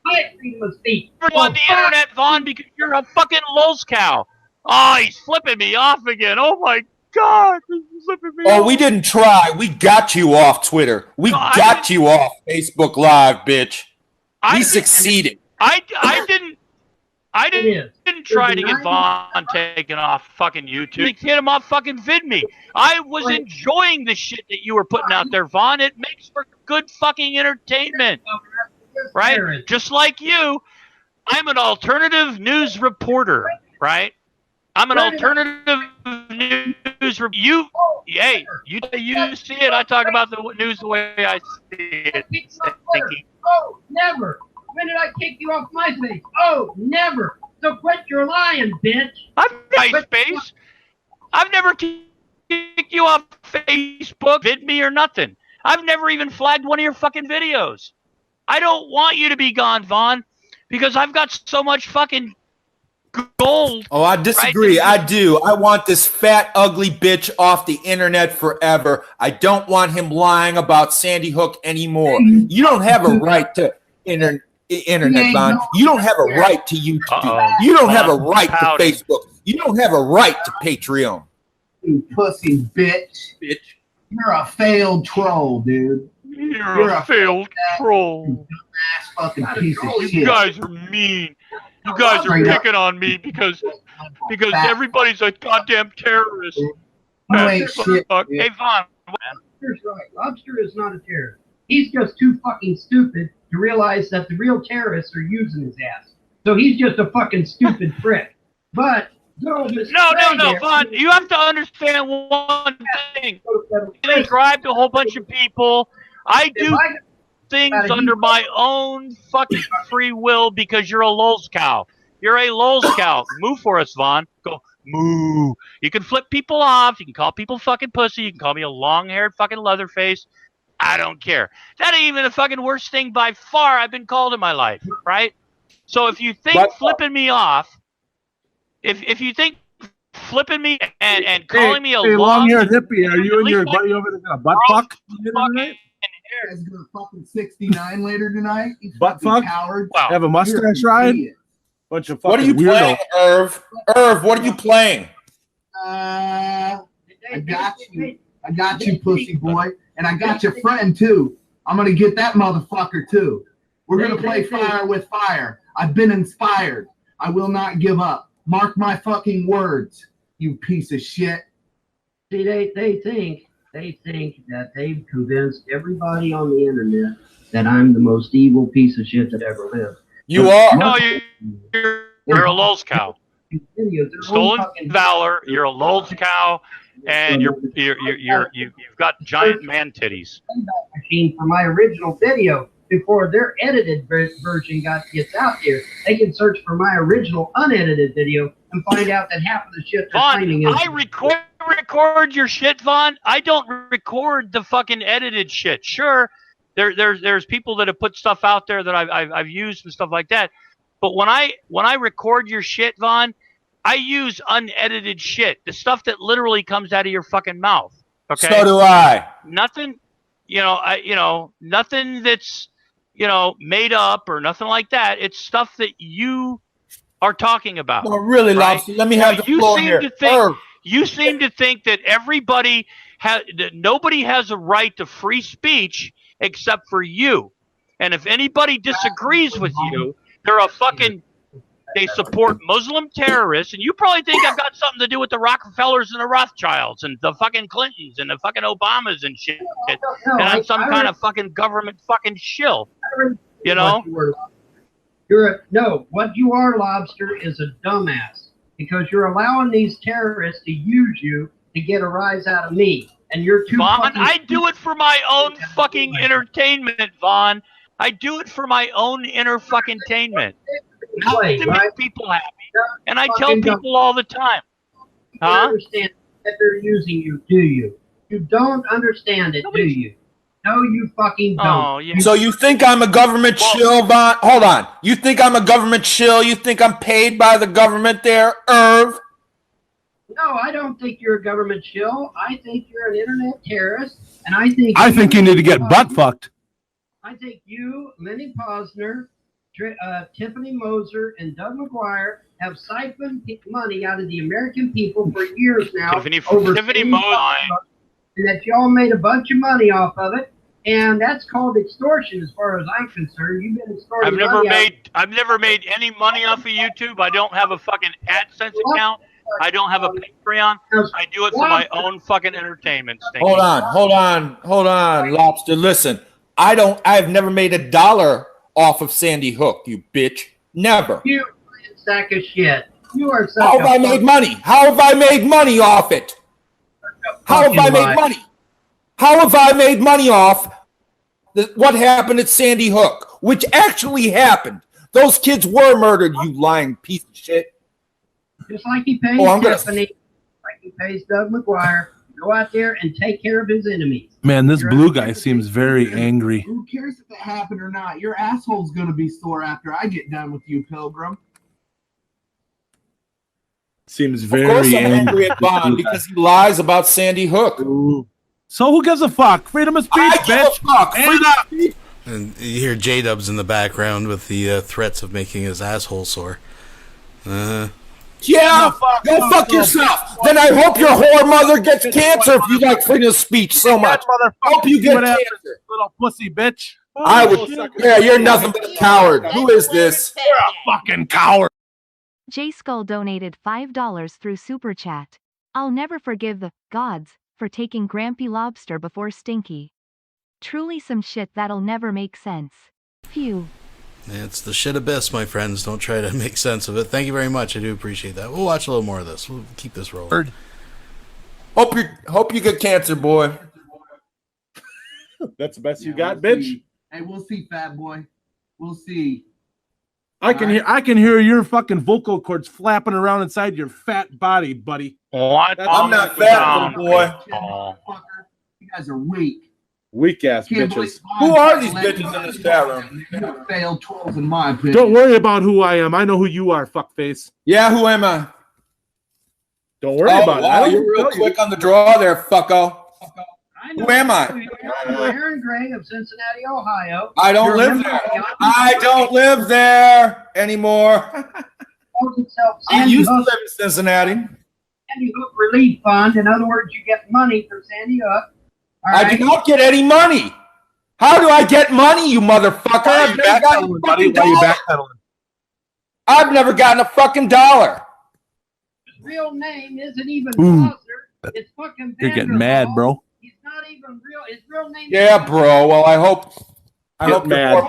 my freedom of speech.
You're on the internet, Vaughn, because you're a fucking lulz cow. Oh, he's flipping me off again. Oh my God, he's flipping me off.
Oh, we didn't try. We got you off Twitter. We got you off Facebook Live, bitch. We succeeded.
I didn't try to get Vaughn taken off fucking YouTube. Get him off fucking VidMe. I was enjoying the shit that you were putting out there, Vaughn. It makes for good fucking entertainment. Right? Just like you, I'm an alternative news reporter, right? I'm an alternative news reporter. Hey, you see it. I talk about the news the way I see it.
Oh, never. When did I kick you off MySpace? Oh, never. So quit your lying, bitch.
I'm MySpace. I've never kicked you off Facebook, VidMe, or nothing. I've never even flagged one of your fucking videos. I don't want you to be gone, Vaughn, because I've got so much fucking gold.
Oh, I disagree. I do. I want this fat, ugly bitch off the internet forever. I don't want him lying about Sandy Hook anymore. You don't have a right to internet, Vaughn. You don't have a right to YouTube. You don't have a right to Facebook. You don't have a right to Patreon.
You pussy bitch. You're a failed troll, dude.
You're a failed troll.
Ass fucking piece of shit.
You guys are mean. You guys are picking on me because everybody's a goddamn terrorist.
Hey, Vaughn.
Lobster's
right. Lobster is not a terrorist. He's just too fucking stupid to realize that the real terrorists are using his ass. So he's just a fucking stupid prick. But no,
Vaughn, you have to understand one thing. You described a whole bunch of people. I do things under my own fucking free will because you're a lulz cow. You're a lolscout. Moo for us, Vaughn. Go moo. You can flip people off. You can call people fucking pussy. You can call me a long-haired fucking leatherface. I don't care. That ain't even the fucking worst thing by far I've been called in my life, right? So if you think flipping me off, if you think flipping me and calling me a
long-haired hippie, are you and your buddy over there gonna butt fuck later tonight?
You guys gonna fucking 69 later tonight? You
Butt
fucking
fuck?
coward.
Wow.
Have a mustache ride? Bunch of fucking
What are you
weirdo.
playing, Irv? Irv, what are you playing?
I got you. I got you, pussy boy. And I got your friend, too. I'm going to get that motherfucker, too. We're going to play fire with fire. I've been inspired. I will not give up. Mark my fucking words, you piece of shit.
See, they think that they've convinced everybody on the internet that I'm the most evil piece of shit that ever lived.
You are.
No, you're a lolscout. Stolen valor. You're a lolscout, and you've got giant man titties.
Machine for my original video before their edited version gets out there. They can search for my original unedited video and find out that half of the shit they're claiming is.
I record your shit, Vaughn. I don't record the fucking edited shit. Sure, there's people that have put stuff out there that I've used and stuff like that. But when I record your shit, Vaughn, I use unedited shit, the stuff that literally comes out of your fucking mouth. Okay.
So do I.
Nothing, nothing that's, made up or nothing like that. It's stuff that you are talking about.
No, really, right? Lobster. Let me have the floor here.
You seem to think that that nobody has a right to free speech except for you. And if anybody disagrees with you, they're they support Muslim terrorists, and you probably think I've got something to do with the Rockefellers and the Rothschilds and the fucking Clintons and the fucking Obamas and shit. And I'm some kind of fucking government fucking shill.
What you are, Lobster, is a dumbass because you're allowing these terrorists to use you to get a rise out of me. And you're too
Vaughn, I do it for my own fucking entertainment, Vaughn. I do it for my own inner fucking entertainment. Not to make people happy. And I tell people all the time.
You understand that they're using you, do you? You don't understand it, do you? No, you fucking don't.
Oh, yeah.
So you think I'm a government shill, Vaughn? Hold on. You think I'm a government shill? You think I'm paid by the government there, Irv?
No, I don't think you're a government shill. I think you're an internet terrorist, and I think
you need to get butt fucked.
I think you, Lenny Posner, Tiffany Moser, and Doug McGuire have siphoned money out of the American people for years now.
Tiffany Moser.
And that y'all made a bunch of money off of it, and that's called extortion as far as I'm concerned. You've been extorting
I've never made any money off of YouTube. I don't have a fucking AdSense account. I don't have a Patreon. I do it for my own fucking entertainment.
Hold on, Lobster. Listen, I've never made $1 off of Sandy Hook, you bitch. Never.
You sack of shit. You are such
How have I made money? How have I made money off it? How have I made money? How have I made money off what happened at Sandy Hook? Which actually happened. Those kids were murdered, you lying piece of shit.
Just like he pays Tiffany, like he pays Doug McGuire, go out there and take care of his enemies.
Man, this blue guy seems very angry.
Who cares if it happened or not? Your asshole's going to be sore after I get done with you, Pilgrim.
Seems very
Of course I'm angry at Bond because he lies about Sandy Hook.
Ooh. So who gives a fuck? Freedom of speech,
I
bitch.
give a fuck. Freedom of speech.
And you hear J-Dubs in the background with the threats of making his asshole sore.
Yeah, go fuck yourself. Then I hope your whore mother gets cancer if you like freedom of speech so much. Hope you get cancer.
Little pussy bitch.
I would. Yeah, you're nothing but a coward. Who is this?
You're a fucking coward.
J Skull donated $5 through Super Chat. I'll never forgive the gods for taking Grampy Lobster before Stinky. Truly some shit that'll never make sense. Phew.
It's the shit abyss, my friends. Don't try to make sense of it. Thank you very much. I do appreciate that. We'll watch a little more of this. We'll keep this rolling.
Hope you get cancer, boy.
That's the best you got, bitch.
See. Hey, we'll see, fat boy. We'll see.
I can hear your fucking vocal cords flapping around inside your fat body, buddy.
What?
I'm not fat, little boy.
You guys are weak.
Weak ass
Can't
bitches.
believe
Who are these bitches in this chat room?
You failed trolls in my opinion.
Don't worry about who I am. I know who you are, fuckface.
Yeah, who am I?
Don't worry about
wow,
it.
You're real quick on the draw there, fucko. Who am I?
Aaron Gray of Cincinnati, Ohio.
I don't live there. I don't live there anymore. I used to live in Cincinnati.
Sandy Hook Relief Fund. In other words, you get money from Sandy Hook.
I do not get any money. How do I get money, you motherfucker? I've never gotten a fucking dollar. I've never gotten a fucking dollar.
His real name isn't even Gloucester. It's fucking
You're getting mad, bro.
He's not even real. His real name.
Yeah, bro. Well, I hope
mad.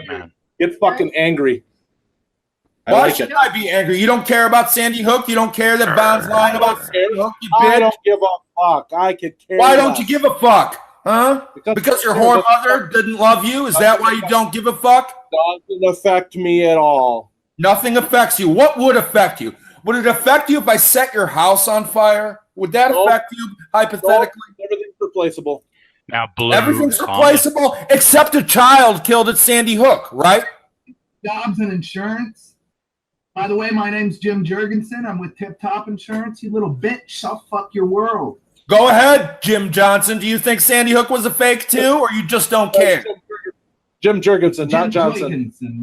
Man.
Get fucking angry.
Why should I be angry? You don't care about Sandy Hook? You don't care that Bond's lying about Sandy Hook? You bitch?
I don't give a fuck. I could care.
Why don't you give a fuck? Huh? Because your whore mother didn't love you? Is that why you don't give a fuck?
Doesn't affect me at all.
Nothing affects you. What would affect you? Would it affect you if I set your house on fire? Would that affect you, hypothetically?
Everything's replaceable.
Now, Blue,
everything's replaceable except a child killed at Sandy Hook, right?
Jobs and insurance. By the way, my name's Jim Jurgensen. I'm with Tip Top Insurance. You little bitch, I'll fuck your world.
Go ahead, Jim Johnson. Do you think Sandy Hook was a fake too, or you just don't care?
Jim Jurgensen, not Johnson.
Jurgensen,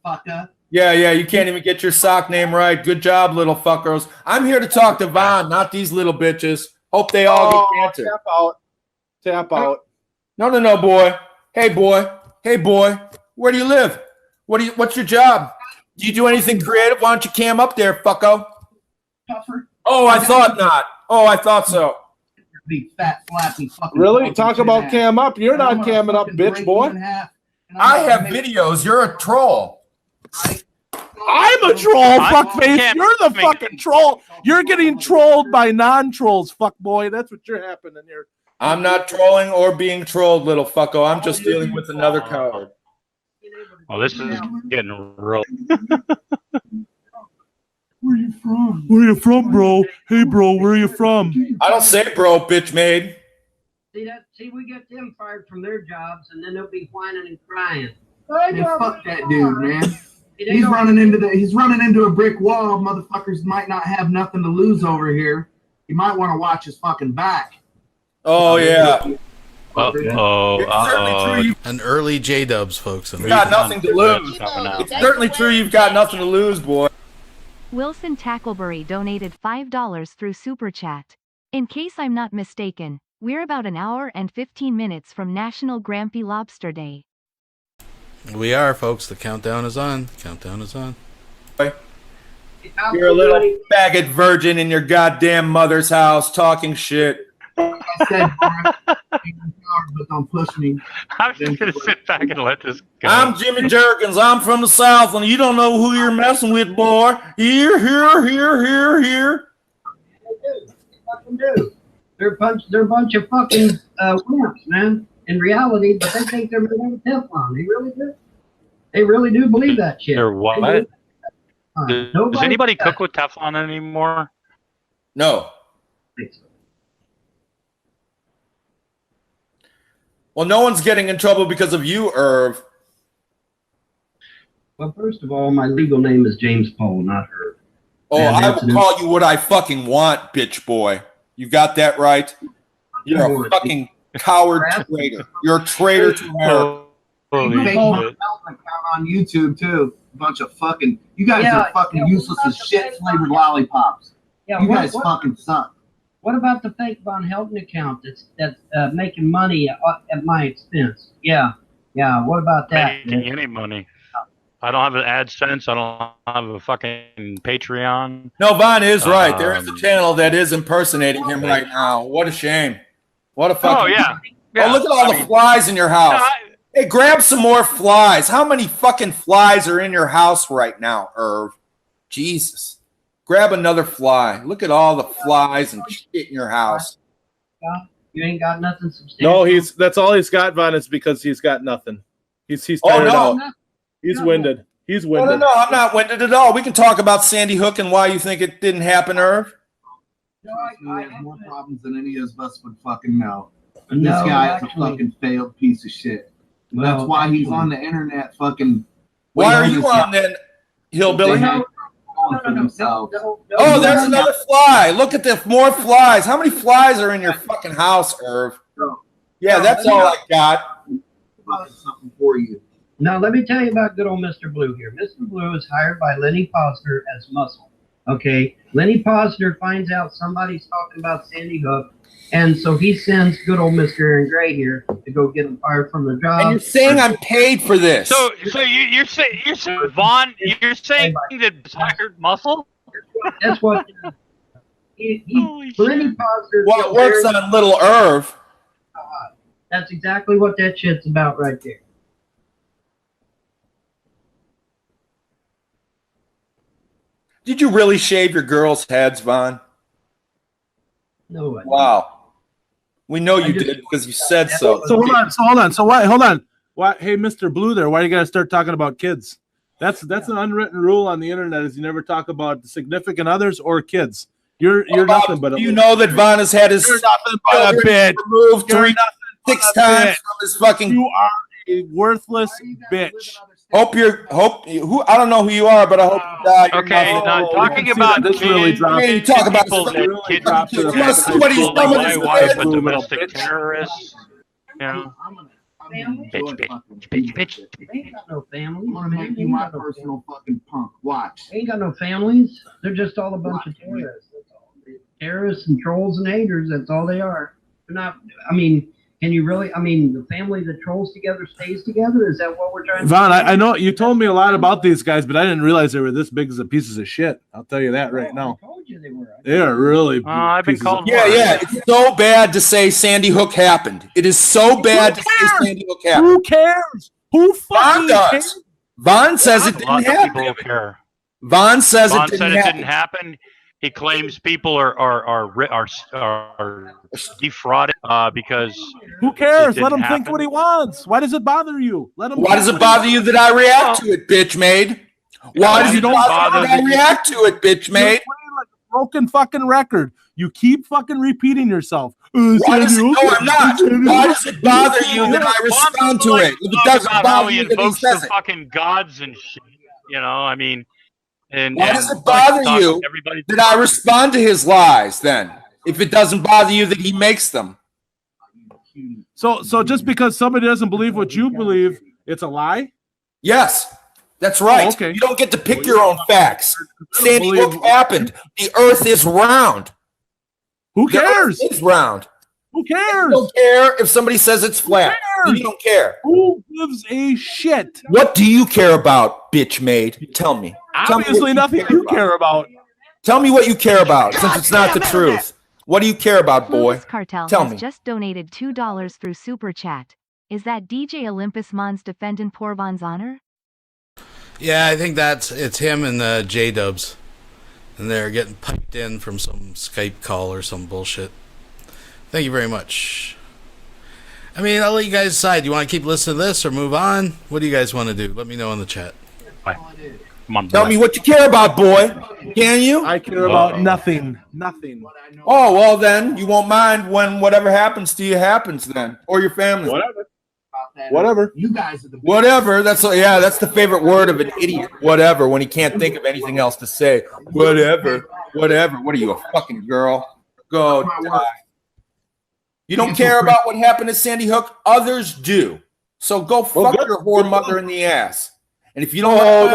motherfucker.
Yeah, you can't even get your sock name right. Good job, little fuckers. I'm here to talk to Vaughn, not these little bitches. Hope they all get cancer.
Tap out.
No, boy. Hey, boy. Where do you live? What's your job? Do you do anything creative? Why don't you cam up there, fucko?
Tougher.
Oh, I thought not. Oh, I thought so.
Big fat flappy fucking.
Really? Talk about cam up. You're not camming up, bitch boy.
I have videos. You're a troll.
I'm a troll, fuckface. You're the fucking troll. You're getting trolled by non-trolls, fuckboy. That's what you're happening here.
I'm not trolling or being trolled, little fucko. I'm just dealing with another coward.
Oh, this is getting real.
Where you from?
Where you from, bro? Hey, bro, where you from?
I don't say bro, bitch made.
See, we get them fired from their jobs, and then they'll be whining and crying.
Man, fuck that dude, man. He's running into a brick wall. Motherfuckers might not have nothing to lose over here. You might want to watch his fucking back.
Oh yeah.
An early J-dubs, folks.
You've got nothing to lose. It's certainly true you've got nothing to lose, boy.
Wilson Tackleberry donated $5 through Super Chat. In case I'm not mistaken, we're about an hour and 15 minutes from National Grampy Lobster Day.
We are, folks. The countdown is on.
You're a little faggot virgin in your goddamn mother's house talking shit.
I said, but don't push me.
I'm just going to sit back and let this go.
I'm Jimmy Jerkins. I'm from the South, and you don't know who you're messing with, boy. Here.
They're a bunch of fucking wimps, man. In reality, but they think they're made out of Teflon. They really do. They really do believe that shit.
They're what? Does anybody cook with Teflon anymore?
No. Well, no one's getting in trouble because of you, Irv.
Well, first of all, my legal name is James Poe, not Irv.
Oh, I will call you what I fucking want, bitch boy. You got that right? You're a fucking coward traitor. You're a traitor to America.
Fake account on YouTube too. Bunch of fucking. You guys are fucking useless as shit flavored lollipops.
Yeah,
you guys fucking suck.
What about the fake Von Helton account that's making money at my expense? Yeah. What about that?
Making any money? I don't have an AdSense. I don't have a fucking Patreon.
No, Von is right. There is a channel that is impersonating him right now. What a shame. What a fucking.
Oh yeah.
Oh, look at all the flies in your house. Hey, grab some more flies. How many fucking flies are in your house right now, Irv? Jesus. Grab another fly. Look at all the flies and shit in your house.
You ain't got nothing substantial.
No, that's all he's got, Von, is because he's got nothing. He's tired out. He's winded. He's
No,
winded.
no, I'm not winded at all. We can talk about Sandy Hook and why you think it didn't happen, Irv.
I have more problems than any of us would fucking know. And this guy is a fucking failed piece of shit. That's why he's on the internet fucking.
Why are you on then, hillbilly?
No.
Oh, there's another fly. Look at the more flies. How many flies are in your fucking house, Irv? Yeah, that's all I got.
Something for you.
Now, let me tell you about good old Mr. Blue here. Mr. Blue is hired by Lenny Posner as muscle. Okay? Lenny Posner finds out somebody's talking about Sandy Hook, and so he sends good old Mr. Aaron Gray here to go get him fired from the job.
And you're saying I'm paid for this.
So you're saying Vaughn, you're saying that hired muscle?
That's what Lenny Posner.
Well, it works on little Irv.
That's exactly what that shit's about right there.
Did you really shave your girls' heads, Vaughn?
No way.
Wow. We know you did because you said so.
So hold on. So why? Hold on. Why? Hey, Mr. Blue, there. Why you gotta start talking about kids? That's an unwritten rule on the internet. Is you never talk about significant others or kids. You're nothing but a.
You know that Vaughn has had his.
You're nothing but a bitch.
Removed 6 times from his fucking.
You are a worthless bitch.
I don't know who you are, but I hope you die.
Okay, now talking about
this really dropped.
You talk about
people that kidnap
You must see what he's done with
my
his
wife,
kid.
a domestic terrorist. You know, bitch.
They ain't got no families.
I'm gonna make you my personal fucking punk. Watch.
They ain't got no families. They're just all a bunch of terrorists. That's all. Terrorists and trolls and haters. That's all they are. They're not. I mean, can you really? I mean, the family that trolls together stays together. Is that what we're trying to?
Vaughn, I know you told me a lot about these guys, but I didn't realize they were this big as a pieces of shit. I'll tell you that right now.
I told you they were.
They are really.
I've been called.
Yeah. It's so bad to say Sandy Hook happened. It is so bad to say Sandy Hook happened.
Who cares? Who fucking cares?
Vaughn says it didn't happen. Vaughn says it didn't
happen. He claims people are defrauded because.
Who cares? Let him think what he wants. Why does it bother you? Let him.
Why does it bother you that I react to it, bitch maid? Why does it bother you that I react to it, bitch maid?
Like a broken fucking record. You keep fucking repeating yourself.
Why does it, no, I'm not. Why does it bother you that I respond to it? If it doesn't bother you that he says it.
Fucking gods and shit. You know, I mean.
Why does it bother you that I respond to his lies then? If it doesn't bother you that he makes them.
So just because somebody doesn't believe what you believe, it's a lie?
Yes, that's right.
Oh, okay.
You don't get to pick your own facts. Sandy Hook happened. The earth is round.
Who cares?
It's round.
Who cares?
You don't care if somebody says it's flat. You don't care.
Who gives a shit?
What do you care about, bitch maid? Tell me.
Obviously nothing you care about.
Tell me what you care about, since it's not the truth. What do you care about, boy?
Cartel
Tell
has
me.
just donated $2 through Super Chat. Is that DJ Olympus Mons defending poor Von's honor?
Yeah, I think it's him and J-Dubs. And they're getting piped in from some Skype call or some bullshit. Thank you very much. I mean, I'll let you guys decide. Do you want to keep listening to this or move on? What do you guys want to do? Let me know in the chat.
Bye. Come on,
Tell me what you care about, boy. Can you?
I care about nothing. Nothing.
Oh, well then, you won't mind when whatever happens to you happens then. Or your family.
Whatever.
You guys are the
Whatever. That's the favorite word of an idiot. Whatever. When he can't think of anything else to say. Whatever. What are you, a fucking girl? Go die. You don't care about what happened to Sandy Hook? Others do. So go fuck your whore mother in the ass. And if you don't
Hey,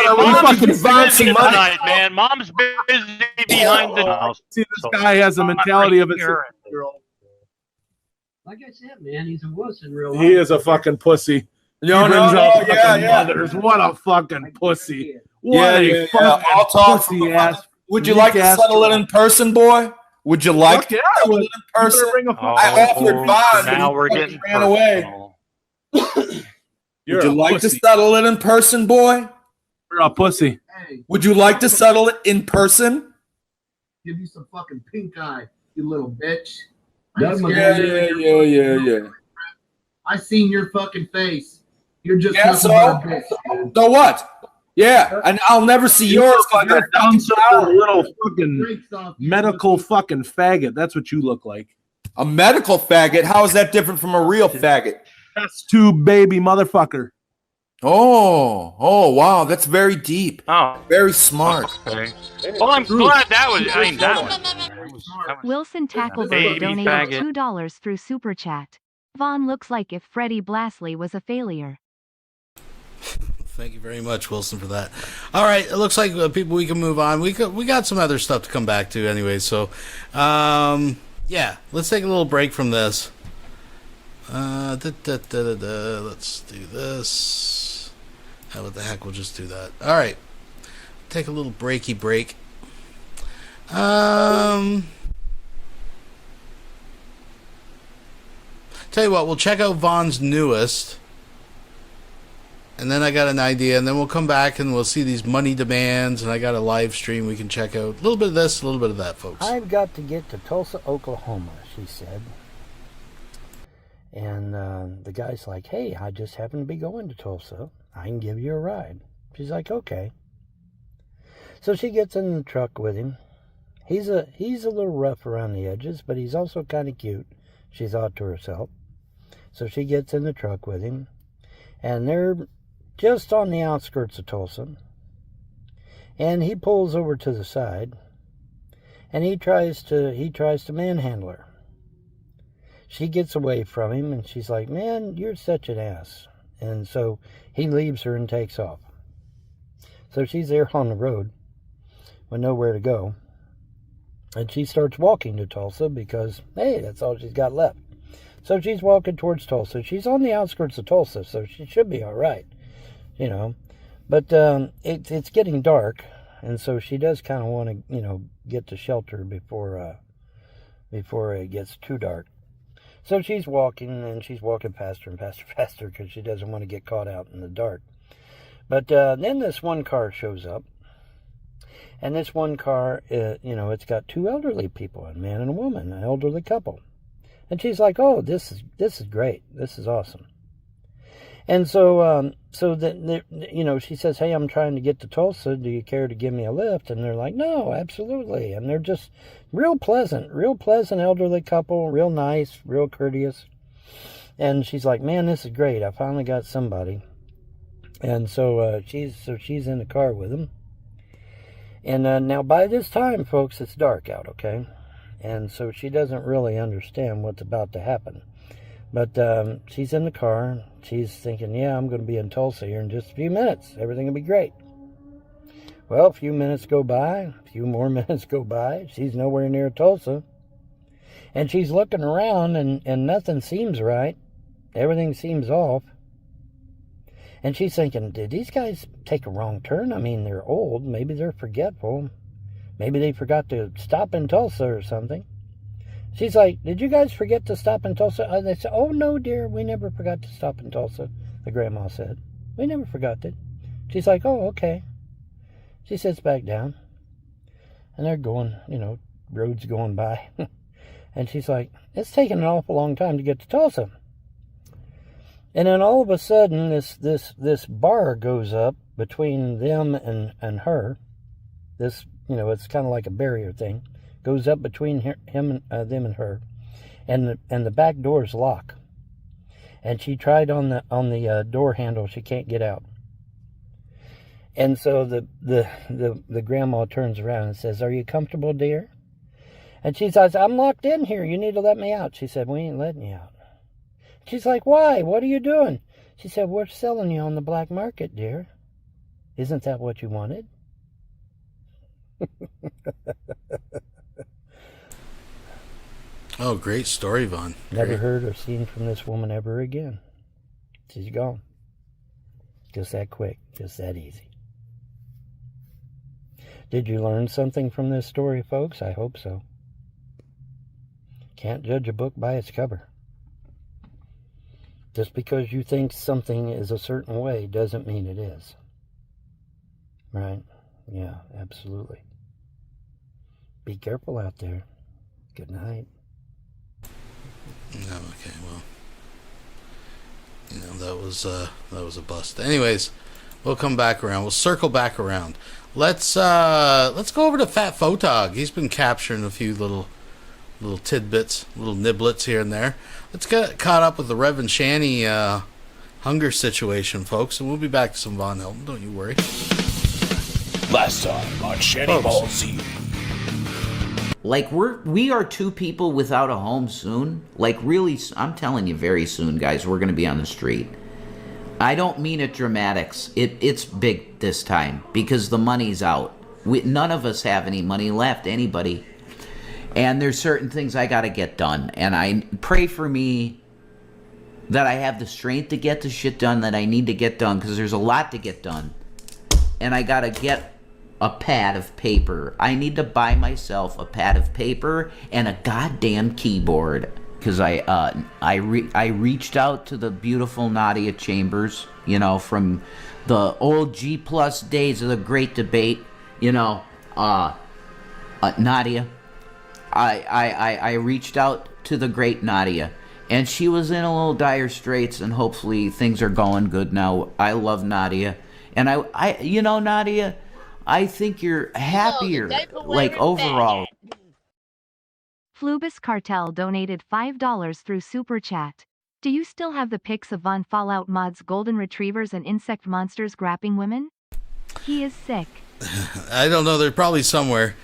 Mom's busy tonight, man. Mom's busy behind the house.
See, this guy has a mentality of a girl.
Like I said, man, he's a wuss in real life.
He is a fucking pussy.
No,
mothers. What a fucking pussy. What a fucking
I'll talk
pussy ass.
Would you like to settle it in person, boy? Would you like to settle it in person? I offered Vaughn,
now we're
but he
getting
ran away. Would you like to settle it in person, boy?
You're a pussy.
Would you like to settle it in person?
Give you some fucking pink eye, you little bitch.
Yeah.
I seen your fucking face. You're just
Yeah,
nothing but a bitch, dude.
So what? Yeah, and I'll never see yours.
You're a down sour little fucking medical fucking faggot. That's what you look like.
A medical faggot? How is that different from a real faggot?
Test tube baby motherfucker.
Oh, wow, that's very deep.
Oh,
very smart.
Okay. Well, I'm glad that was. I mean, that was.
Wilson Tackleberg
Baby
donated
faggot.
$2 through Super Chat. Vaughn looks like if Freddie Blassley was a failure.
Thank you very much, Wilson, for that. All right, it looks like people, we can move on. We got some other stuff to come back to anyway. So, yeah, let's take a little break from this. Let's do this. What the heck? We'll just do that. All right, take a little breaky break. Tell you what, we'll check out Vaughn's newest. And then I got an idea, and then we'll come back and we'll see these money demands, and I got a live stream we can check out. A little bit of this, a little bit of that, folks.
I've got to get to Tulsa, Oklahoma, she said. And the guy's like, hey, I just happen to be going to Tulsa. I can give you a ride. She's like, okay. So she gets in the truck with him. He's a little rough around the edges, but he's also kind of cute, she thought to herself. So she gets in the truck with him, and they're just on the outskirts of Tulsa. And he pulls over to the side, and he tries to manhandle her. She gets away from him, and she's like, man, you're such an ass. And so he leaves her and takes off. So she's there on the road with nowhere to go. And she starts walking to Tulsa because, hey, that's all she's got left. So she's walking towards Tulsa. She's on the outskirts of Tulsa, so she should be all right, you know. But it's getting dark, and so she does kind of want to, you know, get to shelter before it gets too dark. So she's walking, and she's walking faster and faster, faster, because she doesn't want to get caught out in the dark. But then this one car shows up, and this one car, you know, it's got two elderly people, a man and a woman, an elderly couple. And she's like, oh, this is great. This is awesome. And so, you know, she says, hey, I'm trying to get to Tulsa. Do you care to give me a lift? And they're like, no, absolutely. And they're just real pleasant elderly couple, real nice, real courteous. And she's like, man, this is great. I finally got somebody. And so she's in the car with him. And now by this time, folks, it's dark out, okay? And so she doesn't really understand what's about to happen. But she's in the car. She's thinking, yeah, I'm going to be in Tulsa here in just a few minutes. Everything will be great. Well, a few minutes go by. A few more minutes go by. She's nowhere near Tulsa. And she's looking around, and nothing seems right. Everything seems off. And she's thinking, did these guys take a wrong turn? I mean, they're old. Maybe they're forgetful. Maybe they forgot to stop in Tulsa or something. She's like, did you guys forget to stop in Tulsa? They said, oh, no, dear, we never forgot to stop in Tulsa, the grandma said. We never forgot it. She's like, oh, okay. She sits back down, and they're going, you know, roads going by. And she's like, it's taking an awful long time to get to Tulsa. And then all of a sudden, this bar goes up between them and her. This, you know, it's kind of like a barrier thing. Goes up between them and her, and the back door's locked. And she tried on the door handle. She can't get out. And so the grandma turns around and says, "Are you comfortable, dear?" And she says, "I'm locked in here. You need to let me out." She said, "We ain't letting you out." She's like, "Why? What are you doing?" She said, "We're selling you on the black market, dear. Isn't that what you wanted?"
Oh, great story, Vaughn.
Never heard or seen from this woman ever again. She's gone. Just that quick. Just that easy. Did you learn something from this story, folks? I hope so. Can't judge a book by its cover. Just because you think something is a certain way doesn't mean it is. Right? Yeah, absolutely. Be careful out there. Good night.
No, okay, well. You know, that was a bust. Anyways, we'll come back around. We'll circle back around. Let's go over to Fat Photog. He's been capturing a few little tidbits, little niblets here and there. Let's get caught up with the Rev and Shanny hunger situation, folks, and we'll be back to some Von Helton. Don't you worry.
Last time on Shanny Ball Z.
Like, we are two people without a home soon. Like, really, I'm telling you, very soon, guys, we're going to be on the street. I don't mean it dramatics. It's big this time because the money's out. None of us have any money left, anybody. And there's certain things I got to get done. And I pray for me that I have the strength to get the shit done that I need to get done, because there's a lot to get done. And I got to get a pad of paper. I need to buy myself a pad of paper and a goddamn keyboard, because I reached out to the beautiful Nadia Chambers, you know, from the old G+ days of the Great Debate, you know, Nadia. I reached out to the great Nadia, and she was in a little dire straits, and hopefully things are going good now. I love Nadia, and I you know, Nadia, I think you're happier, like, overall.
Flubus Cartel donated $5 through Super Chat. Do you still have the pics of Von Fallout Mod's golden retrievers and insect monsters grabbing women? He is sick.
I don't know. They're probably somewhere.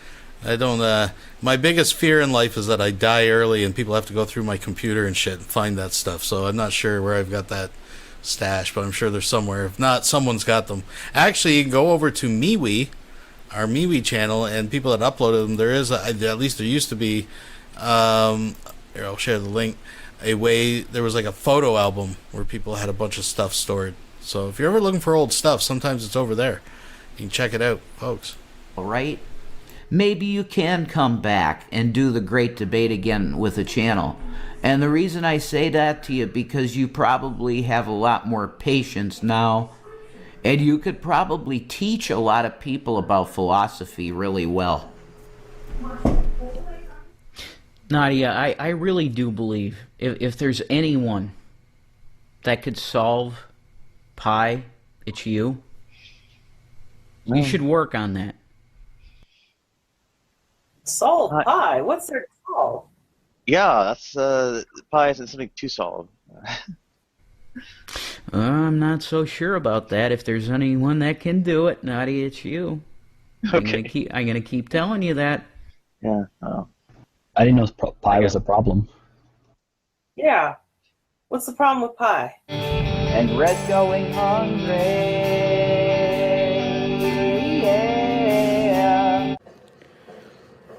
I don't, my biggest fear in life is that I die early and people have to go through my computer and shit and find that stuff. So I'm not sure where I've got that stash, but I'm sure they're somewhere. If not, someone's got them. Actually, you can go over to MeWe, our MeWe channel, and people that uploaded them, there is, at least there used to be, here, I'll share the link, there was like a photo album where people had a bunch of stuff stored. So if you're ever looking for old stuff, sometimes it's over there. You can check it out, folks.
All right. Maybe you can come back and do the Great Debate again with the channel. And the reason I say that to you, because you probably have a lot more patience now, and you could probably teach a lot of people about philosophy really well. Nadia, I really do believe if there's anyone that could solve pi, it's you. You should work on that.
Solve pi? What's there to solve?
Yeah, that's pi isn't something to solve.
I'm not so sure about that. If there's anyone that can do it, Nadia, it's you.
Okay.
I'm gonna keep telling you that.
Yeah. Oh.
I didn't know pi was a problem.
Yeah. What's the problem with pi?
And Red going hungry. Yeah.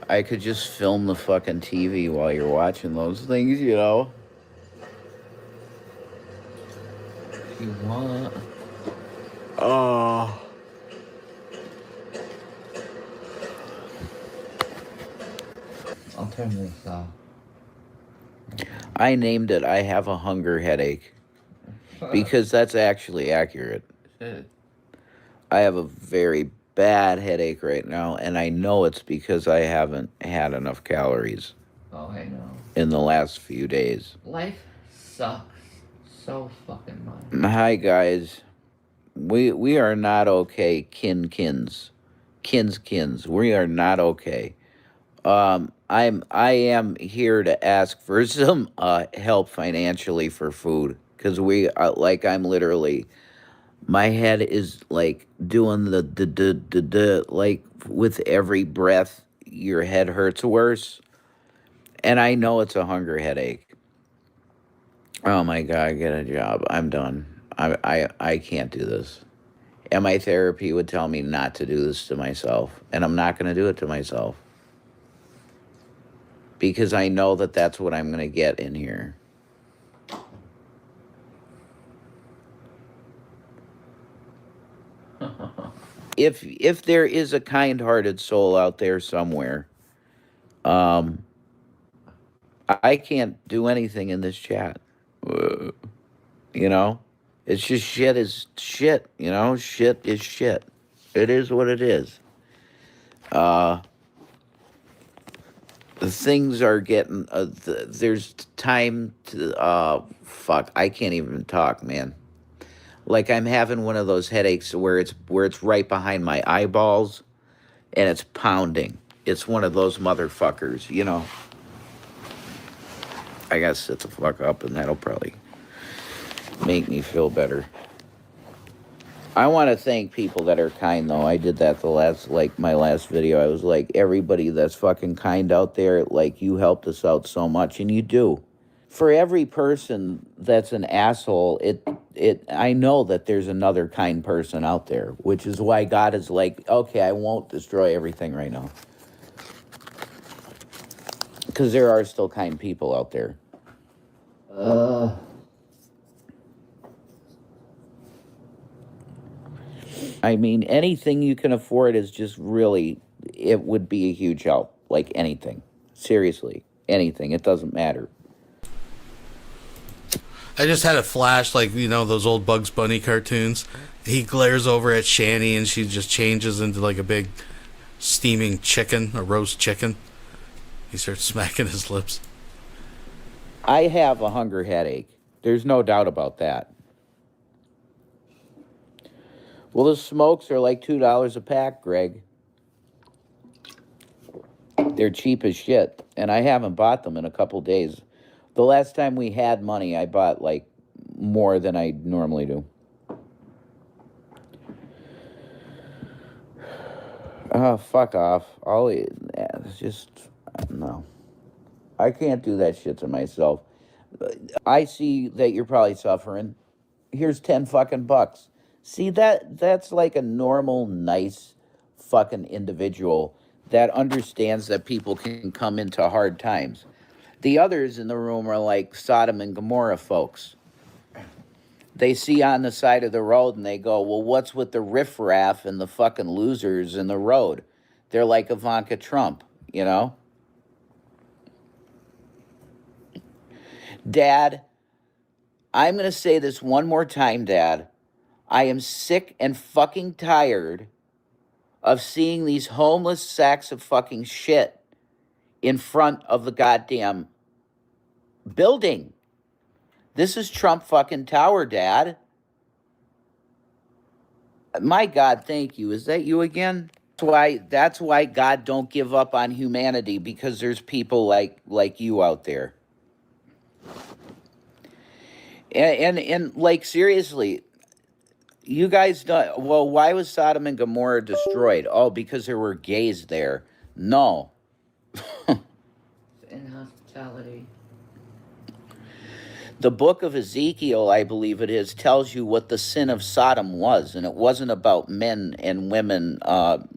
I could just film the fucking TV while you're watching those things, you know. If you want. Oh. I'll turn this off. I named it I Have a Hunger Headache because that's actually accurate. I have a very bad headache right now, and I know it's because I haven't had enough calories.
Oh, I know.
In the last few days.
Life sucks so fucking much.
Hi, guys. We are not okay, kins. We are not okay. I am here to ask for some help financially for food, because I'm literally, my head is like doing the like with every breath your head hurts worse, and I know it's a hunger headache. Oh my God, get a job. I'm done. I can't do this. And my therapy would tell me not to do this to myself, and I'm not going to do it to myself. Because I know that that's what I'm going to get in here. If there is a kind-hearted soul out there somewhere, I can't do anything in this chat. You know? It's just shit is shit, you know? Shit is shit. It is what it is. things are getting, there's time to, fuck, I can't even talk, man. Like I'm having one of those headaches where it's right behind my eyeballs and it's pounding. It's one of those motherfuckers, you know. I gotta sit the fuck up and that'll probably make me feel better. I want to thank people that are kind, though. I did that my last video. I was like, everybody that's fucking kind out there, like, you helped us out so much, and you do. For every person that's an asshole, I know that there's another kind person out there, which is why God is like, okay, I won't destroy everything right now. Because there are still kind people out there. I mean, anything you can afford is just really, it would be a huge help. Like anything. Seriously. Anything. It doesn't matter.
I just had a flash, like, you know, those old Bugs Bunny cartoons. He glares over at Shani and she just changes into like a big steaming chicken, a roast chicken. He starts smacking his lips.
I have a hunger headache. There's no doubt about that. Well, the smokes are like $2 a pack, Greg. They're cheap as shit, and I haven't bought them in a couple days. The last time we had money, I bought, like, more than I normally do. Oh, fuck off. No. I can't do that shit to myself. I see that you're probably suffering. Here's 10 fucking bucks. See, that's like a normal, nice fucking individual that understands that people can come into hard times. The others in the room are like Sodom and Gomorrah folks. They see on the side of the road and they go, well, what's with the riffraff and the fucking losers in the road? They're like Ivanka Trump, you know? Dad, I'm going to say this one more time, Dad. I am sick and fucking tired of seeing these homeless sacks of fucking shit in front of the goddamn building. This is Trump fucking Tower, Dad. My God, thank you. Is that you again? That's why God don't give up on humanity, because there's people like you out there. And like, seriously, you guys don't, well, why was Sodom and Gomorrah destroyed? Oh, because there were gays there. No.
Inhospitality.
The book of Ezekiel, I believe it is, tells you what the sin of Sodom was, and it wasn't about men and women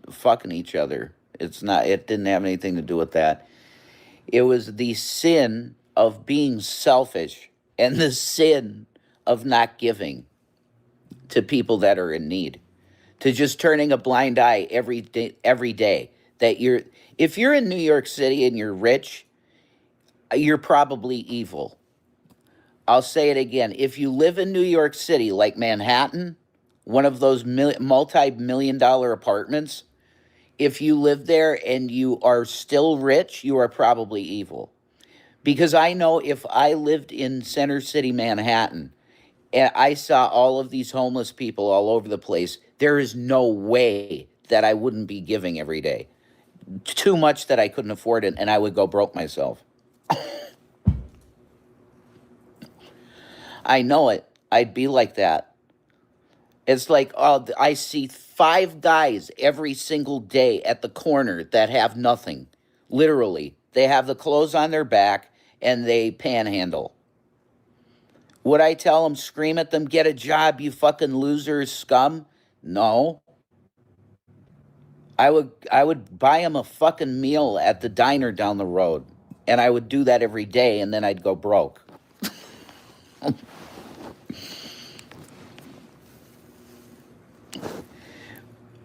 fucking each other. It didn't have anything to do with that. It was the sin of being selfish and the sin of not giving to people that are in need, to just turning a blind eye every day. If you're in New York City and you're rich, you're probably evil. I'll say it again. If you live in New York City, like Manhattan, one of those multi-million-dollar apartments, if you live there and you are still rich, you are probably evil. Because I know if I lived in Center City, Manhattan, and I saw all of these homeless people all over the place, there is no way that I wouldn't be giving every day. Too much that I couldn't afford it, and I would go broke myself. I know it. I'd be like that. It's like, oh, I see 5 guys every single day at the corner that have nothing. Literally. They have the clothes on their back, and they panhandle. Would I tell them, scream at them, get a job, you fucking losers, scum? No. I would buy them a fucking meal at the diner down the road, and I would do that every day, and then I'd go broke.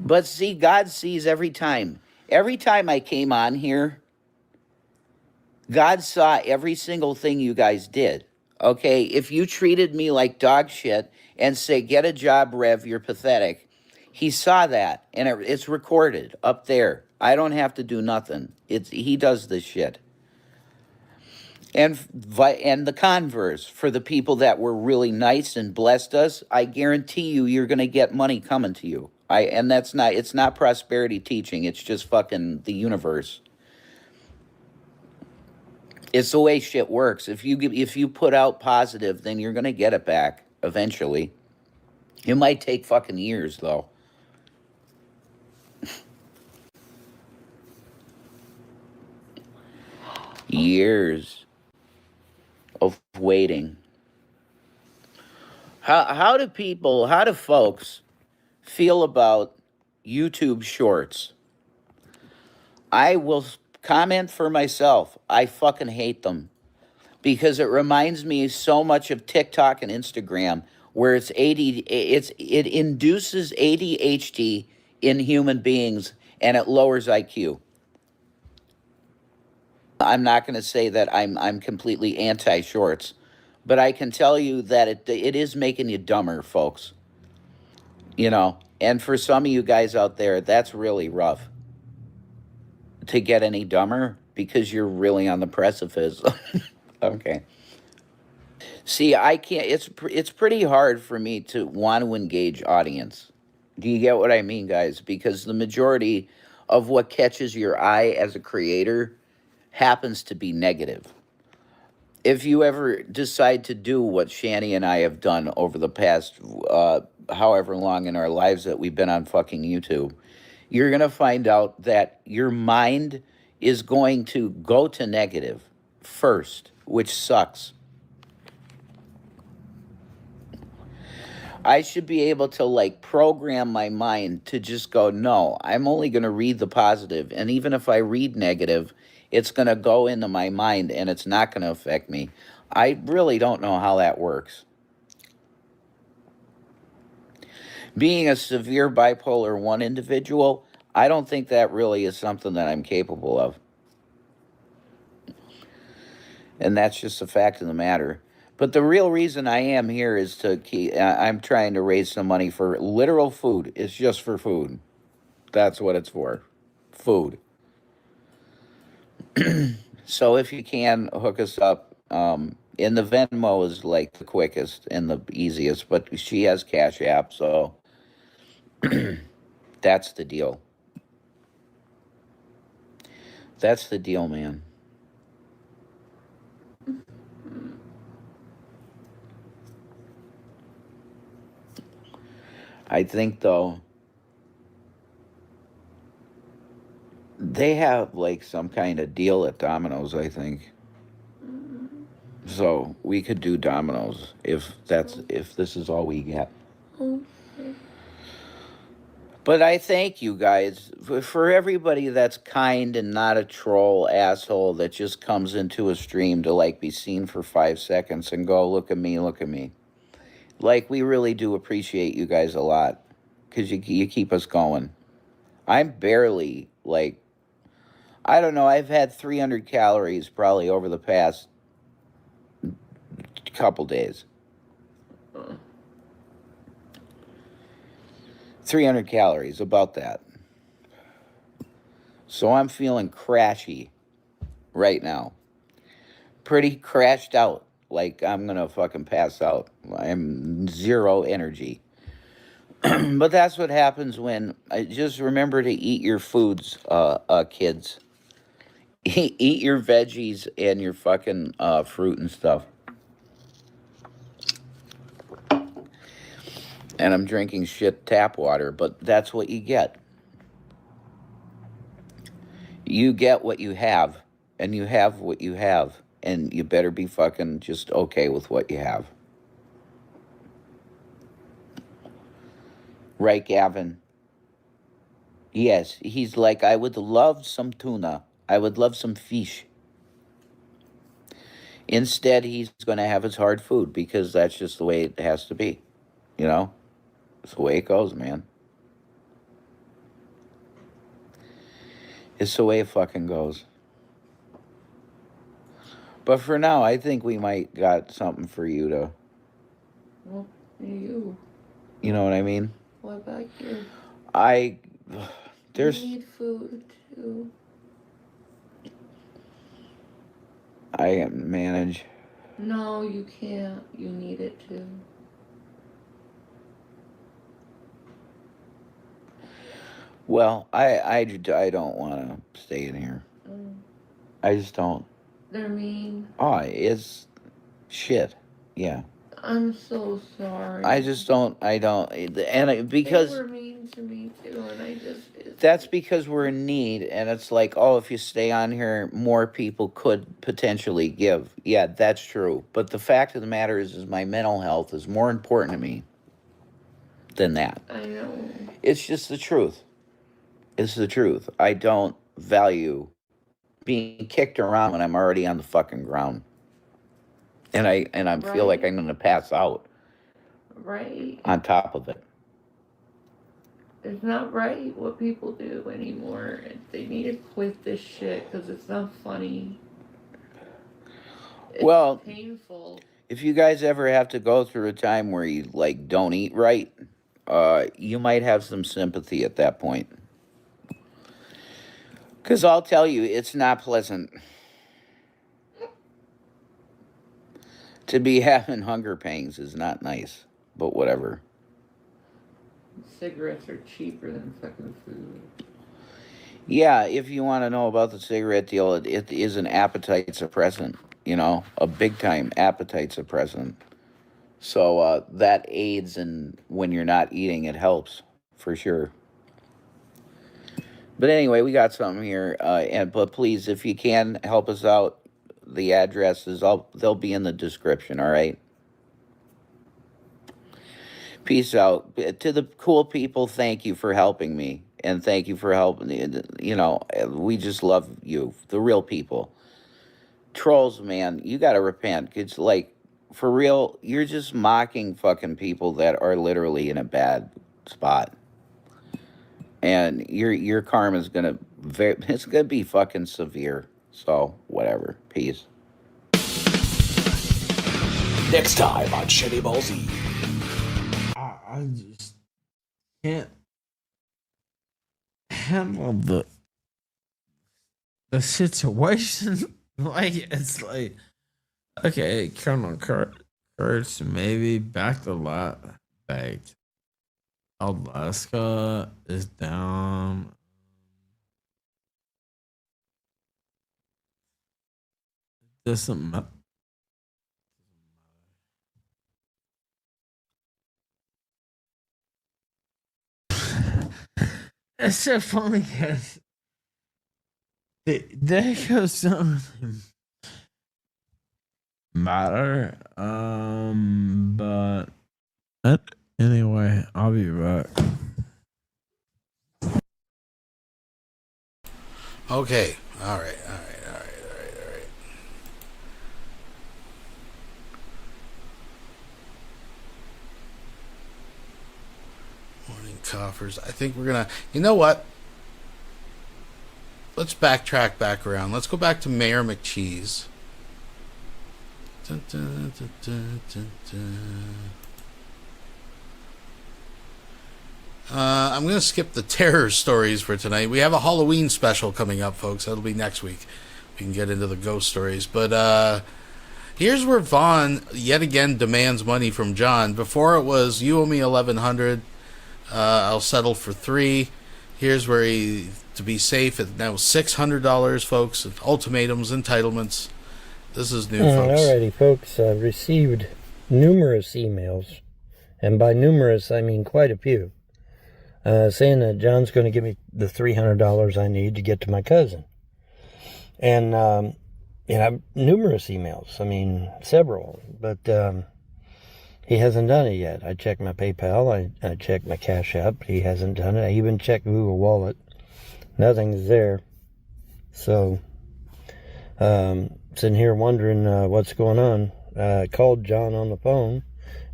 But see, God sees every time. Every time I came on here, God saw every single thing you guys did. Okay, if you treated me like dog shit and say, get a job, Rev, you're pathetic, he saw that, and it's recorded up there. I don't have to do nothing. He does this shit. And and the converse, for the people that were really nice and blessed us, I guarantee you're going to get money coming to you. And it's not prosperity teaching. It's just fucking the universe. It's the way shit works. If you put out positive, then you're going to get it back eventually. It might take fucking years though. Years of waiting. How do folks feel about YouTube shorts? I will comment for myself. I fucking hate them because it reminds me so much of TikTok and Instagram, where it induces ADHD in human beings and it lowers IQ. I'm not going to say that I'm completely anti shorts, but I can tell you that it is making you dumber, folks. You know, and for some of you guys out there, that's really rough to get any dumber because you're really on the precipice. Okay. See, I can't. It's pretty hard for me to want to engage audience. Do you get what I mean, guys? Because the majority of what catches your eye as a creator happens to be negative. If you ever decide to do what Shani and I have done over the past however long in our lives that we've been on fucking YouTube, you're going to find out that your mind is going to go to negative first, which sucks. I should be able to like program my mind to just go, no, I'm only going to read the positive. And even if I read negative, it's going to go into my mind and it's not going to affect me. I really don't know how that works. Being a severe bipolar 1 individual, I don't think that really is something that I'm capable of. And that's just a fact of the matter. But the real reason I am here is I'm trying to raise some money for literal food. It's just for food. That's what it's for. Food. So if you can, hook us up. And the Venmo is like the quickest and the easiest, but she has Cash App, so that's the deal. That's the deal, man. I think, though, they have like some kind of deal at Domino's, I think. So we could do Domino's if this is all we get. But I thank you guys for everybody that's kind and not a troll asshole that just comes into a stream to like be seen for 5 seconds and go, look at me, look at me. Like, we really do appreciate you guys a lot because you keep us going. I'm barely, like, I don't know, I've had 300 calories probably over the past couple days. 300 calories, about that. So I'm feeling crashy right now. Pretty crashed out. Like I'm going to fucking pass out. I'm zero energy. But that's what happens when just remember to eat your foods, kids. Eat your veggies and your fucking fruit and stuff. And I'm drinking shit tap water, but that's what you get. You get what you have, and you have what you have, and you better be fucking just okay with what you have. Right, Gavin? Yes, he's like, I would love some tuna. I would love some fish. Instead, he's going to have his hard food because that's just the way it has to be. You know? It's the way it goes, man. It's the way it fucking goes. But for now, I think we might got something for you to...
Well, you.
You know what I mean?
What about you?
There's...
You need food, too.
I can manage.
No, you can't. You need it to.
Well, I don't want to stay in here. I just don't.
They're mean.
Oh, it's shit. Yeah.
I'm so sorry.
I just don't. Because
they were mean to me too, and I just.
That's because we're in need, and it's like, oh, if you stay on here, more people could potentially give. Yeah, that's true. But the fact of the matter is my mental health is more important to me than that.
I know.
It's just the truth. It's the truth. I don't value being kicked around when I'm already on the fucking ground. And I feel like I'm going to pass out.
Right.
On top of it.
It's not right what people do anymore. They need to quit this shit because it's not funny. It's painful.
If you guys ever have to go through a time where you like don't eat right, you might have some sympathy at that point. Because I'll tell you, it's not pleasant to be having hunger pangs. Is not nice, but whatever.
Cigarettes are cheaper than fucking food.
Yeah, if you want to know about the cigarette deal, it is an appetite suppressant, a big time appetite suppressant. So that aids in when you're not eating, it helps for sure. But anyway, we got something here, but please, if you can help us out, the addresses they'll be in the description. All right. Peace out. To the cool people, thank you for helping me, and thank you for helping. We just love you, the real people. Trolls, man, you gotta repent. It's like, for real, you're just mocking fucking people that are literally in a bad spot. And your karma's it's gonna be fucking severe. So whatever. Peace.
Next time on Shitty Ball Z.
I just can't handle the situation. Like, it's like, okay, Colonel Kurtz, maybe back a lot. Like, Alaska is down. Doesn't matter. It's so funny because there goes something matter. But anyway, I'll be back.
Okay. All right. Morning coffers. I think we're gonna. You know what? Let's backtrack back around. Let's go back to Mayor McCheese. Dun, dun, dun, dun, dun, dun. I'm going to skip the terror stories for tonight. We have a Halloween special coming up, folks. That'll be next week. We can get into the ghost stories. But here's where Vaughn yet again demands money from John. Before it was, you owe me $1,100. I'll settle for $3. Here's where he, to be safe, it's now $600, folks. Ultimatums, entitlements. This is new, folks.
Alrighty, folks. I've received numerous emails, and by numerous, I mean quite a few, saying that John's going to give me the $300 I need to get to my cousin. And, numerous emails. I mean, several. But he hasn't done it yet. I checked my PayPal. I checked my Cash App. He hasn't done it. I even checked Google Wallet. Nothing's there. So, sitting here wondering what's going on. I called John on the phone.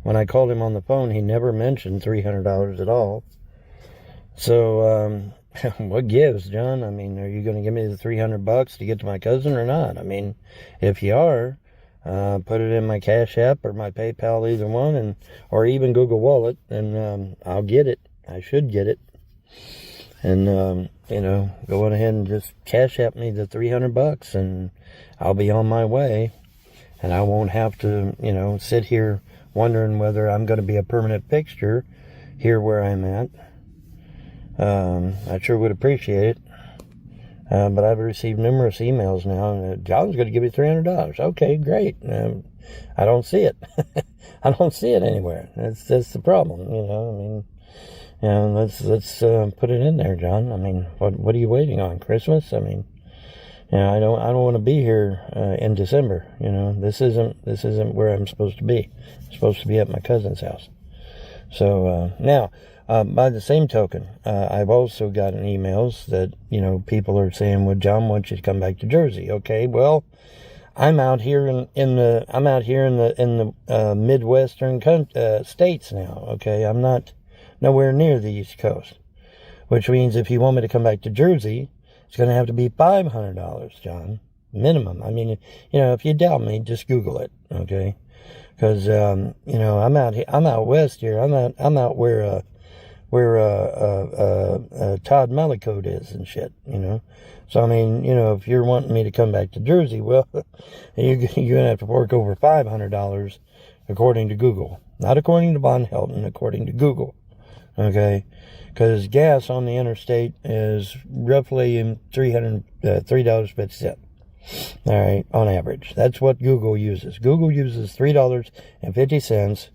When I called him on the phone, he never mentioned $300 at all. So, what gives, John? I mean, are you going to give me the $300 to get to my cousin or not? I mean, if you are, put it in my Cash App or my PayPal, either one, or even Google Wallet, and I'll get it. I should get it. And, go on ahead and just cash at me the $300 and I'll be on my way. And I won't have to, sit here wondering whether I'm going to be a permanent fixture here where I'm at. I sure would appreciate it. But I've received numerous emails now. John's going to give you $300. Okay, great. I don't see it. I don't see it anywhere. That's the problem. Let's put it in there, John. I mean, what are you waiting on? Christmas? I mean, I don't want to be here in December. This isn't where I'm supposed to be. I'm supposed to be at my cousin's house. So now. By the same token, I've also gotten emails that, people are saying, well, John wants you to come back to Jersey. Okay, well, I'm out here in the Midwestern states now. Okay, I'm not nowhere near the East Coast, which means if you want me to come back to Jersey, it's going to have to be $500, John, minimum. I mean, if you doubt me, just Google it. Okay, because I'm out west here. I'm out where Todd Mallicote is and shit, So, I mean, if you're wanting me to come back to Jersey, well, you're going to have to fork over $500 according to Google. Not according to Von Helton, according to Google. Okay? Because gas on the interstate is roughly $3.50. All right, on average. That's what Google uses. Google uses $3.50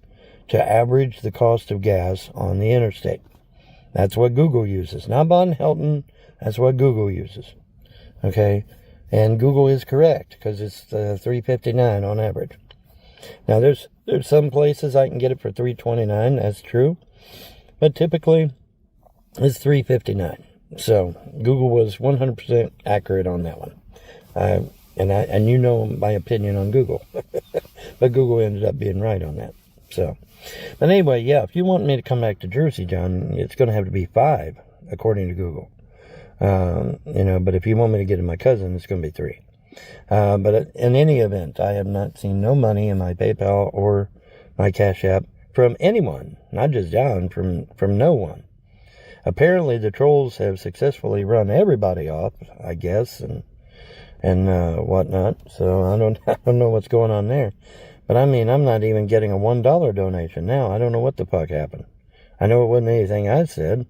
to average the cost of gas on the interstate. That's what Google uses. Not Von Helton. That's what Google uses. Okay? And Google is correct because it's $3.59 on average. Now, there's some places I can get it for $3.29. That's true. But typically, it's $3.59. So, Google was 100% accurate on that one. And you know my opinion on Google. But Google ended up being right on that. So, but anyway, yeah, if you want me to come back to Jersey, John, it's going to have to be $5, according to Google. But if you want me to get to my cousin, it's going to be $3. But in any event, I have not seen no money in my PayPal or my Cash App from anyone, not just John, from no one. Apparently, the trolls have successfully run everybody off, I guess, and whatnot. So I don't know what's going on there. But I mean, I'm not even getting a $1 donation now. I don't know what the fuck happened. I know it wasn't anything I said.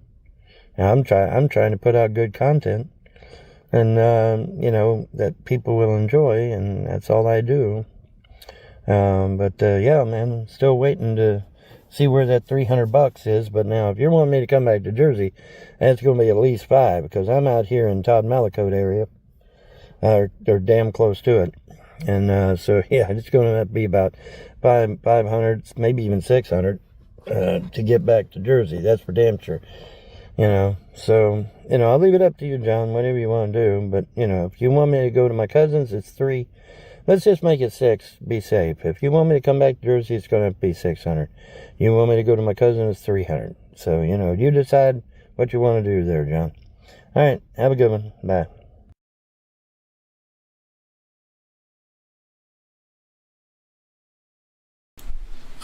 I'm trying to put out good content, and that people will enjoy, and that's all I do. Yeah, man, I'm still waiting to see where that $300 is. But now, if you want me to come back to Jersey, that's going to be at least $5 because I'm out here in Todd Mallicote area. They're damn close to it. And so, yeah, it's going to be about 500, maybe even 600 to get back to Jersey. That's for damn sure. So, I'll leave it up to you, John, whatever you want to do. But, if you want me to go to my cousin's, it's $3. Let's just make it $6. Be safe. If you want me to come back to Jersey, it's going to have to be $600. You want me to go to my cousin, it's $300. So, you decide what you want to do there, John. All right. Have a good one. Bye.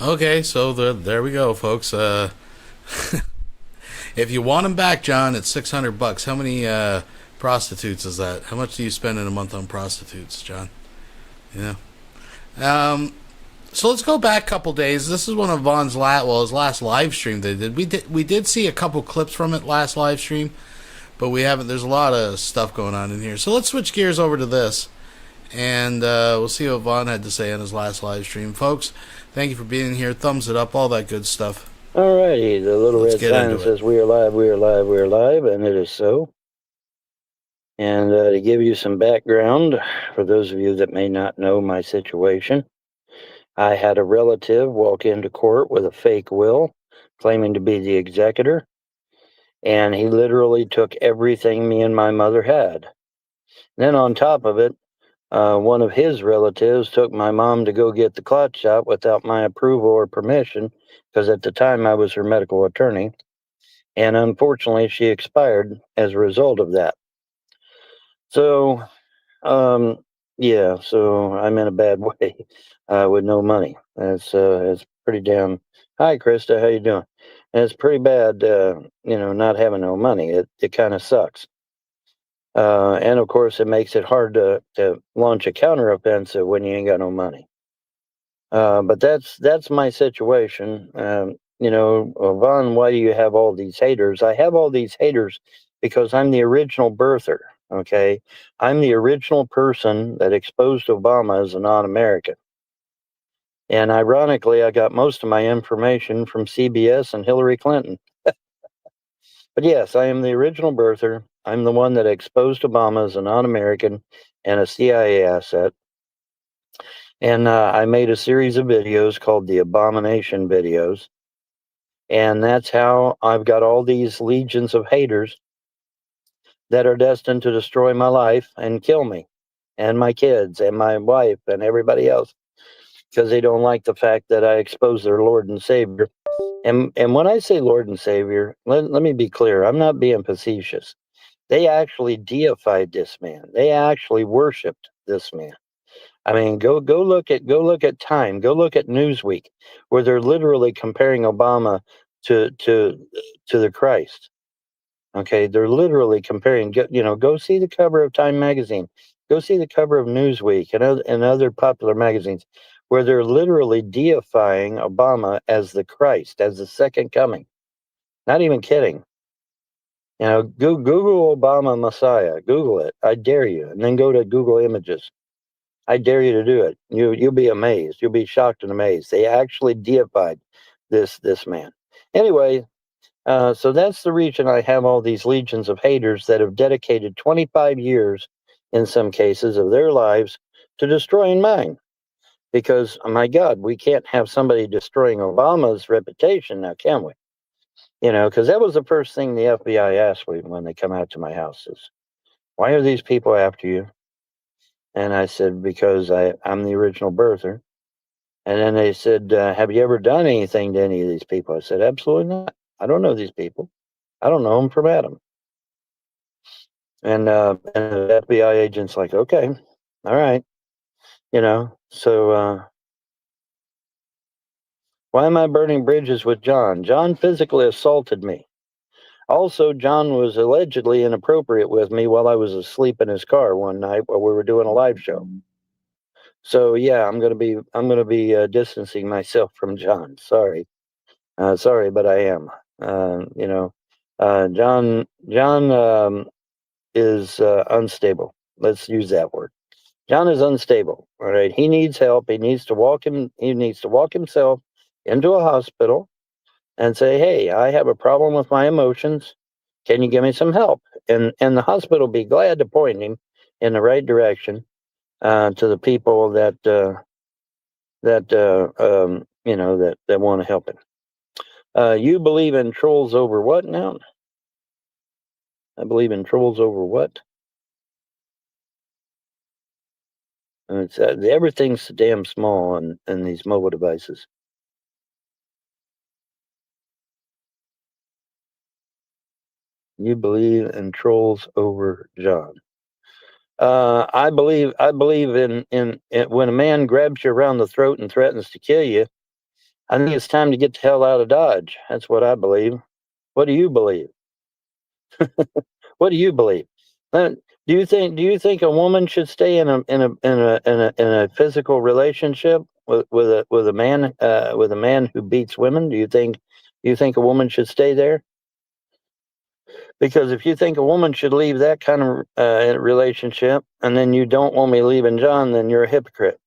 Okay, so there we go, folks. If you want them back, John, it's $600. How many prostitutes is that? How much do you spend in a month on prostitutes, John? So let's go back a couple days. This is one of Von's his last live stream they did. We did see a couple clips from it last live stream, but we haven't. There's a lot of stuff going on in here. So let's switch gears over to this, and we'll see what Von had to say on his last live stream, folks. Thank you for being here. Thumbs it up, all that good stuff.
Alrighty, the little red sign says we are live, we are live, we are live, and it is so. And to give you some background, for those of you that may not know my situation, I had a relative walk into court with a fake will, claiming to be the executor, and he literally took everything me and my mother had. Then on top of it, one of his relatives took my mom to go get the clot shot without my approval or permission, because at the time I was her medical attorney, and unfortunately she expired as a result of that. So, so I'm in a bad way with no money. That's pretty damn. Hi, Krista. How you doing? And it's pretty bad, not having no money. It kind of sucks. And of course, it makes it hard to launch a counteroffensive when you ain't got no money. But that's my situation. Vaughn, why do you have all these haters? I have all these haters because I'm the original birther. Okay, I'm the original person that exposed Obama as a non-American. And ironically, I got most of my information from CBS and Hillary Clinton. But yes, I am the original birther. I'm the one that exposed Obama as a non-American and a CIA asset. And I made a series of videos called the Abomination videos. And that's how I've got all these legions of haters that are destined to destroy my life and kill me and my kids and my wife and everybody else because they don't like the fact that I expose their Lord and Savior. And when I say Lord and Savior, let me be clear. I'm not being facetious. They actually deified this man. They actually worshipped this man. I mean, go look at Time. Go look at Newsweek, where they're literally comparing Obama to the Christ. Okay, they're literally comparing. Go see the cover of Time magazine. Go see the cover of Newsweek and other popular magazines, where they're literally deifying Obama as the Christ, as the second coming. Not even kidding. Google Obama Messiah. Google it. I dare you. And then go to Google Images. I dare you to do it. You'll be amazed. You'll be shocked and amazed. They actually deified this man. Anyway, so that's the reason I have all these legions of haters that have dedicated 25 years, in some cases, of their lives to destroying mine. Because, oh my God, we can't have somebody destroying Obama's reputation now, can we? Because that was the first thing the FBI asked me when they come out to my house is, why are these people after you? And I said, because I'm the original birther. And then they said, have you ever done anything to any of these people? I said, absolutely not. I don't know these people. I don't know them from Adam. And the FBI agent's like, okay, all right. So why am I burning bridges with John? John physically assaulted me. Also, John was allegedly inappropriate with me while I was asleep in his car one night while we were doing a live show. So yeah, I'm gonna be distancing myself from John. Sorry, but I am. John is unstable. Let's use that word. John is unstable. All right, he needs help. He needs to walk himself into a hospital and say, "Hey, I have a problem with my emotions. Can you give me some help?" And the hospital will be glad to point him in the right direction to the people that want to help him. You believe in trolls over what now? I believe in trolls over what? And it's everything's damn small in these mobile devices. You believe in trolls over John. I believe in when a man grabs you around the throat and threatens to kill you. I think it's time to get the hell out of Dodge. That's what I believe. What do you believe? What do you believe? Do you think a woman should stay in a physical relationship with a man who beats women? Do you think a woman should stay there? Because if you think a woman should leave that kind of relationship, and then you don't want me leaving John, then you're a hypocrite,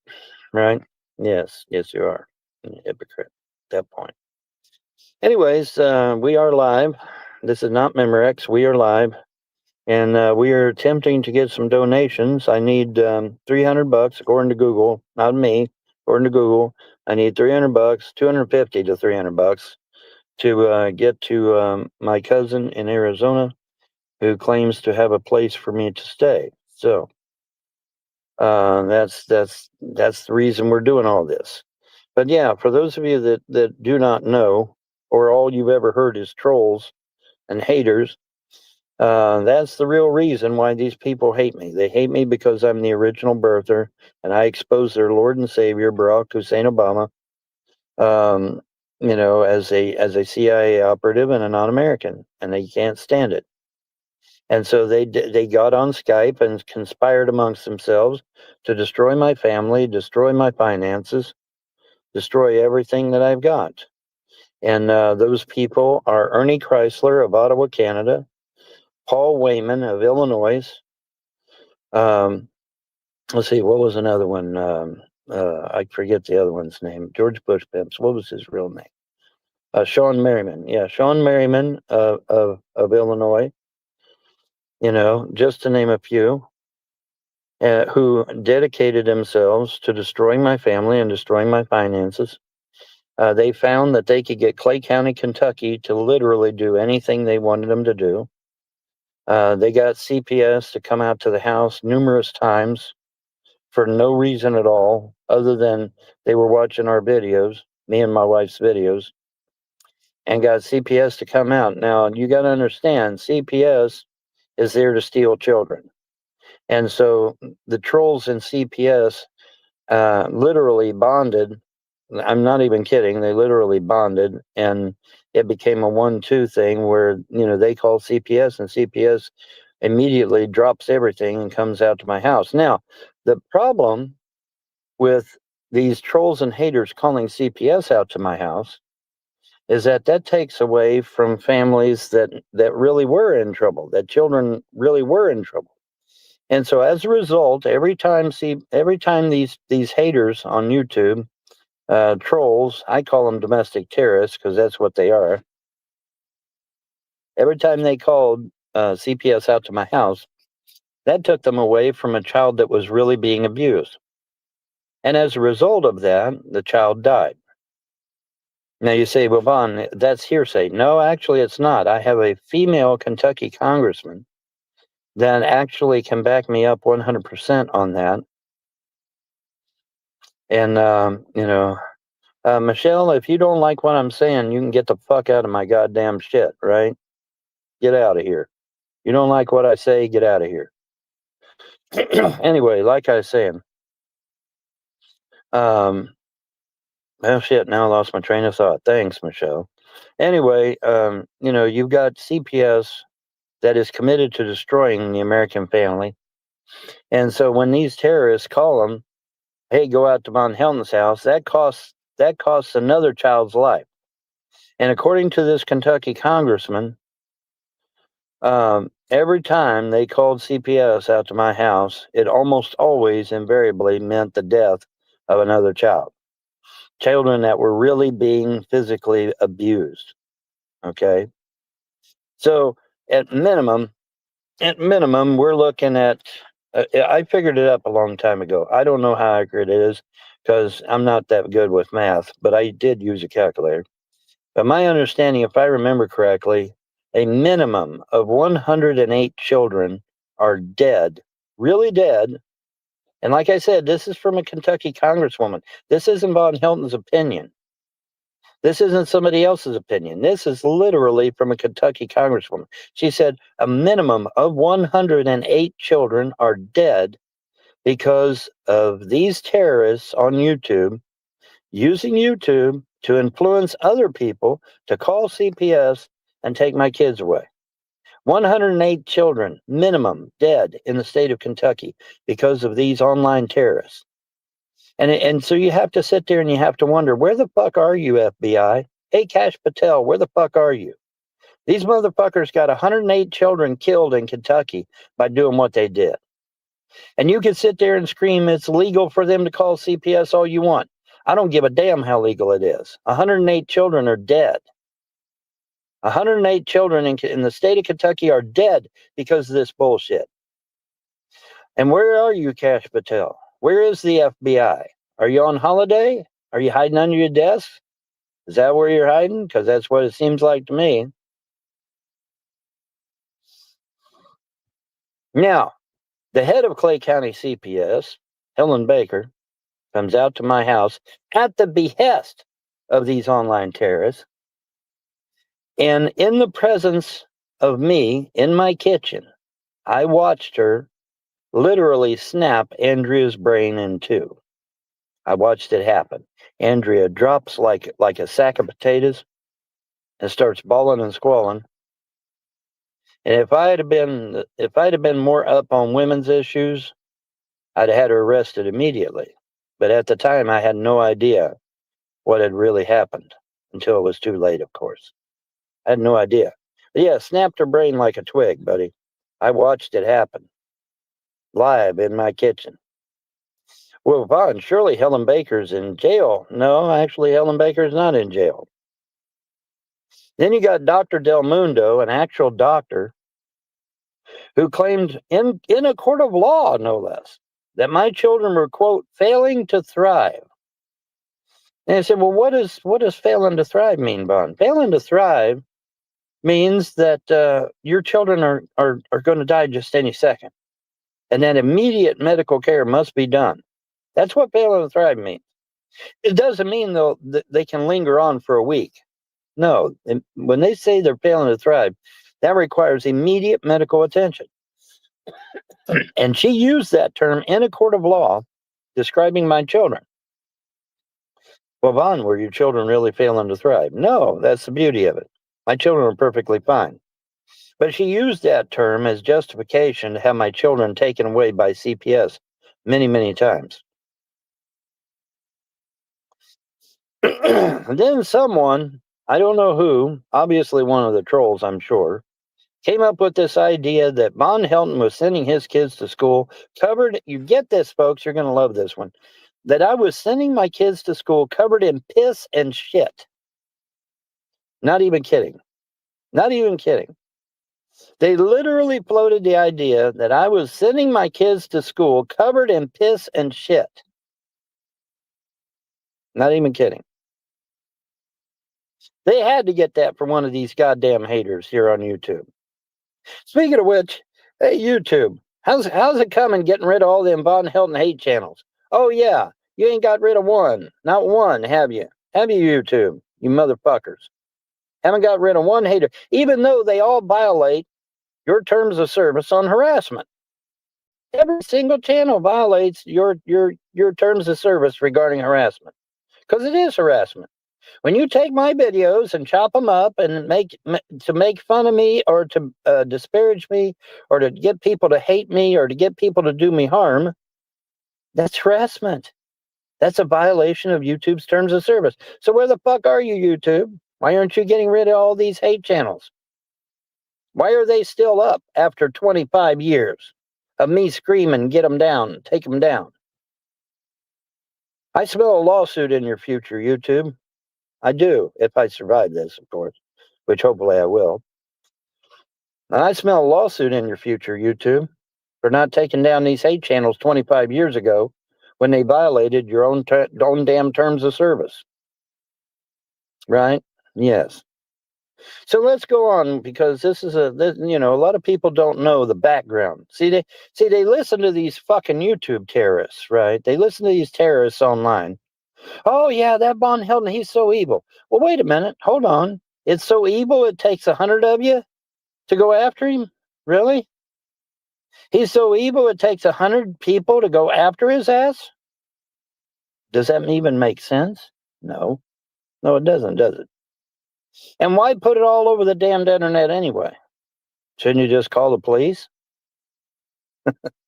right? Yes, you are a hypocrite at that point. Anyways, we are live. This is not Memorex. We are live, and we are attempting to get some donations. I need $300 according to Google, not me. According to Google, I need $300, $250 to $300 to get to my cousin in Arizona, who claims to have a place for me to stay. So that's the reason we're doing all this. But yeah, for those of you that do not know, or all you've ever heard is trolls and haters, that's the real reason why these people hate me. They hate me because I'm the original birther, and I expose their Lord and Savior, Barack Hussein Obama, as a CIA operative and a non-American, and they can't stand it. And so they got on Skype and conspired amongst themselves to destroy my family, destroy my finances, destroy everything that I've got. And those people are Ernie Chrysler of Ottawa, Canada, Paul Wayman of Illinois. Let's see, what was another one? I forget the other one's name. George Bush Pimps. What was his real name? Sean Merriman. Yeah, Sean Merriman of Illinois. Just to name a few, who dedicated themselves to destroying my family and destroying my finances. They found that they could get Clay County, Kentucky to literally do anything they wanted them to do. They got CPS to come out to the house numerous times for no reason at all, other than they were watching our videos, me and my wife's videos, and got CPS to come out. Now, you got to understand, CPS is there to steal children. And so the trolls in CPS literally bonded. I'm not even kidding. They literally bonded, and it became a 1-2 thing where, they call CPS, and CPS immediately drops everything and comes out to my house. Now, the problem with these trolls and haters calling CPS out to my house is that takes away from families that really were in trouble, that children really were in trouble. And so as a result, every time these haters on YouTube, trolls, I call them domestic terrorists because that's what they are. Every time they called CPS out to my house, that took them away from a child that was really being abused. And as a result of that, the child died. Now you say, well, Vaughn, that's hearsay. No, actually it's not. I have a female Kentucky congressman that actually can back me up 100% on that. And, Michelle, if you don't like what I'm saying, you can get the fuck out of my goddamn shit, right? Get out of here. You don't like what I say, get out of here. Anyway, like I was saying, oh shit, now I lost my train of thought. Thanks, Michelle. Anyway, you've got CPS that is committed to destroying the American family. And so when these terrorists call them, hey, go out to Von Helton's house, that costs another child's life. And according to this Kentucky congressman, every time they called CPS out to my house, it almost always invariably meant the death of another child. Children that were really being physically abused. Okay. So at minimum, we're looking at, I figured it up a long time ago. I don't know how accurate it is because I'm not that good with math, but I did use a calculator. But my understanding, if I remember correctly, a minimum of 108 children are dead, really dead. And like I said, this is from a Kentucky congresswoman. This isn't Von Helton's opinion. This isn't somebody else's opinion. This is literally from a Kentucky congresswoman. She said a minimum of 108 children are dead because of these terrorists on YouTube using YouTube to influence other people to call CPS and take my kids away. 108 children, minimum, dead in the state of Kentucky because of these online terrorists. And so you have to sit there and you have to wonder, where the fuck are you, FBI? Hey, Kash Patel, where the fuck are you? These motherfuckers got 108 children killed in Kentucky by doing what they did. And you can sit there and scream it's legal for them to call CPS all you want. I don't give a damn how legal it is. 108 children are dead. 108 children in the state of Kentucky are dead because of this bullshit. And where are you, Kash Patel? Where is the FBI? Are you on holiday? Are you hiding under your desk? Is that where you're hiding? Because that's what it seems like to me. Now, the head of Clay County CPS, Helen Baker, comes out to my house at the behest of these online terrorists. And in the presence of me in my kitchen, I watched her literally snap Andrea's brain in two. I watched it happen. Andrea drops like a sack of potatoes and starts bawling and squalling. And if I'd have been more up on women's issues, I'd have had her arrested immediately. But at the time, I had no idea what had really happened until it was too late, of course. I had no idea. But yeah, snapped her brain like a twig, buddy. I watched it happen live in my kitchen. Well, Vaughn, surely Helen Baker's in jail. No, actually, Helen Baker's not in jail. Then you got Dr. Del Mundo, an actual doctor, who claimed in a court of law, no less, that my children were, quote, failing to thrive. And I said, well, what does failing to thrive mean, Vaughn? Failing to thrive means that your children are going to die just any second, and that immediate medical care must be done. That's what failing to thrive means. It doesn't mean, though, that they can linger on for a week. No, when they say they're failing to thrive, that requires immediate medical attention. And she used that term in a court of law describing my children. Well, Vaughn, were your children really failing to thrive? No, that's the beauty of it. My children are perfectly fine. But she used that term as justification to have my children taken away by CPS many, many times. And then someone, I don't know who, obviously one of the trolls, I'm sure, came up with this idea that Von Helton was sending his kids to school covered, you get this, folks, you're going to love this one, that I was sending my kids to school covered in piss and shit. Not even kidding. Not even kidding. They literally floated the idea that I was sending my kids to school covered in piss and shit. Not even kidding. They had to get that from one of these goddamn haters here on YouTube. Speaking of which, hey, YouTube, how's it coming getting rid of all them Von Helton hate channels? Oh, yeah, you ain't got rid of one. Not one, have you? Have you, YouTube, you motherfuckers? Haven't got rid of one hater, even though they all violate your terms of service on harassment. Every single channel violates your terms of service regarding harassment, because it is harassment. When you take my videos and chop them up and make fun of me or to disparage me or to get people to hate me or to get people to do me harm, that's harassment. That's a violation of YouTube's terms of service. So where the fuck are you, YouTube? Why aren't you getting rid of all these hate channels? Why are they still up after 25 years of me screaming, get them down, take them down? I smell a lawsuit in your future, YouTube. I do, if I survive this, of course, which hopefully I will. And I smell a lawsuit in your future, YouTube, for not taking down these hate channels 25 years ago when they violated your own damn terms of service. Right? Yes. So let's go on, because this is a lot of people don't know the background. See, they listen to these fucking YouTube terrorists, right? They listen to these terrorists online. Oh, yeah, that Von Helton, he's so evil. Well, wait a minute. Hold on. It's so evil it takes 100 of you to go after him? Really? He's so evil it takes 100 people to go after his ass? Does that even make sense? No. No, it doesn't, does it? And why put it all over the damned internet anyway? Shouldn't you just call the police?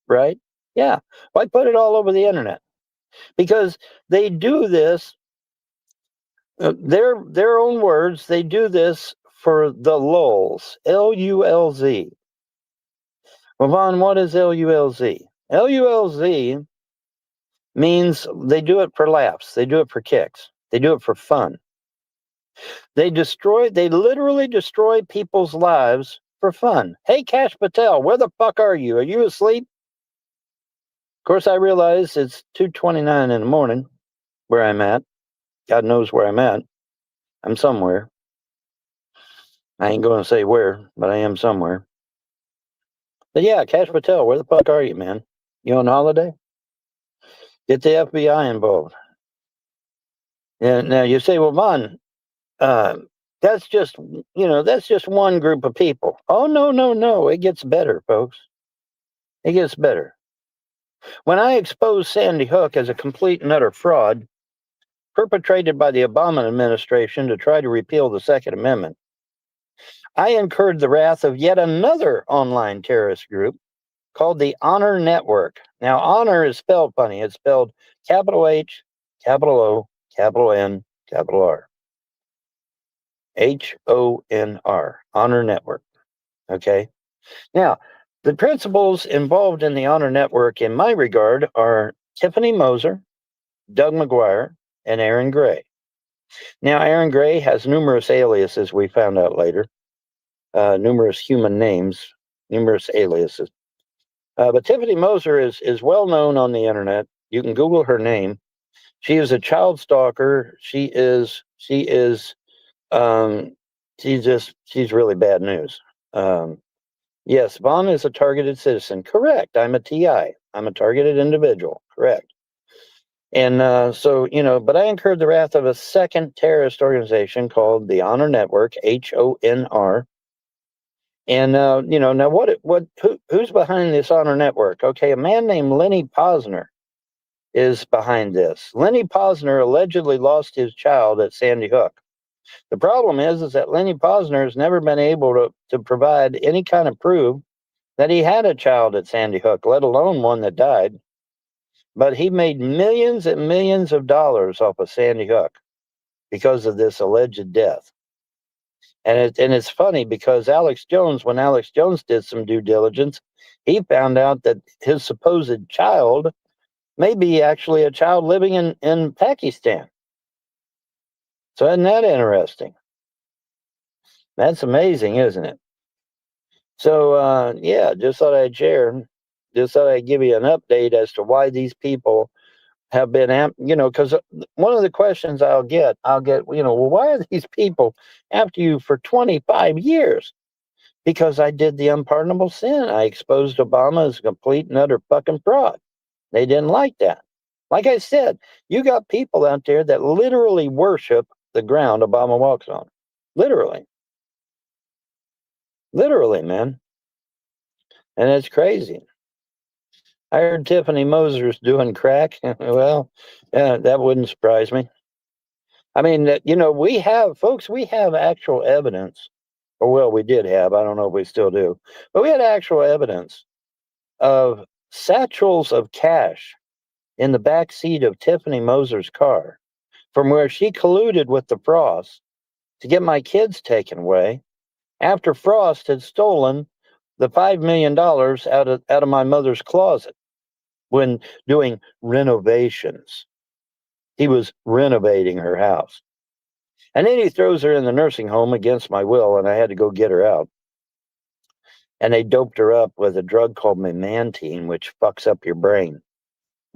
Right? Yeah. Why put it all over the internet? Because they do this, their own words, they do this for the lulz, L-U-L-Z. Well, Vaughn, what is L-U-L-Z? L-U-L-Z means they do it for laughs. They do it for kicks. They do it for fun. They literally destroy people's lives for fun. Hey, Cash Patel, where the fuck are you? Are you asleep? Of course, I realize it's 2:29 in the morning where I'm at. God knows where I'm at. I'm somewhere. I ain't going to say where, but I am somewhere. But yeah, Cash Patel, where the fuck are you, man? You on holiday? Get the FBI involved. Yeah, now you say, well, Vaughn, that's just one group of people. Oh, no. It gets better, folks. It gets better. When I exposed Sandy Hook as a complete and utter fraud perpetrated by the Obama administration to try to repeal the Second Amendment, I incurred the wrath of yet another online terrorist group called the Honor Network. Now, honor is spelled funny. It's spelled capital H, capital O, capital N, capital R. HONR, Honor Network. Okay? Now, the principals involved in the Honor Network, in my regard, are Tiffany Moser, Doug McGuire, and Aaron Gray. Now, Aaron Gray has numerous aliases, we found out later, numerous human names, numerous aliases. But Tiffany Moser is well known on the internet. You can Google her name. She is a child stalker. She's really bad news. Yes, Vaughn is a targeted citizen. Correct. I'm a TI. I'm a targeted individual. Correct. And but I incurred the wrath of a second terrorist organization called the Honor Network, HONR. And now who's behind this Honor Network? Okay, a man named Lenny Posner is behind this. Lenny Posner allegedly lost his child at Sandy Hook. The problem is that Lenny Posner has never been able to provide any kind of proof that he had a child at Sandy Hook, let alone one that died. But he made millions and millions of dollars off of Sandy Hook because of this alleged death. And it's funny because when Alex Jones did some due diligence, he found out that his supposed child may be actually a child living in Pakistan. So isn't that interesting? That's amazing, isn't it? So, just thought I'd share. Just thought I'd give you an update as to why these people have been, because one of the questions I'll get, why are these people after you for 25 years? Because I did the unpardonable sin. I exposed Obama as a complete and utter fucking fraud. They didn't like that. Like I said, you got people out there that literally worship the ground Obama walks on. Literally. Literally, man. And it's crazy. I heard Tiffany Moser's doing crack. Well, that wouldn't surprise me. I mean, we have actual evidence. Or, well, we did have. I don't know if we still do. But we had actual evidence of satchels of cash in the back seat of Tiffany Moser's car from where she colluded with the Frost to get my kids taken away after Frost had stolen the $5 million out of my mother's closet when doing renovations. He was renovating her house. And then he throws her in the nursing home against my will, and I had to go get her out. And they doped her up with a drug called memantine, which fucks up your brain.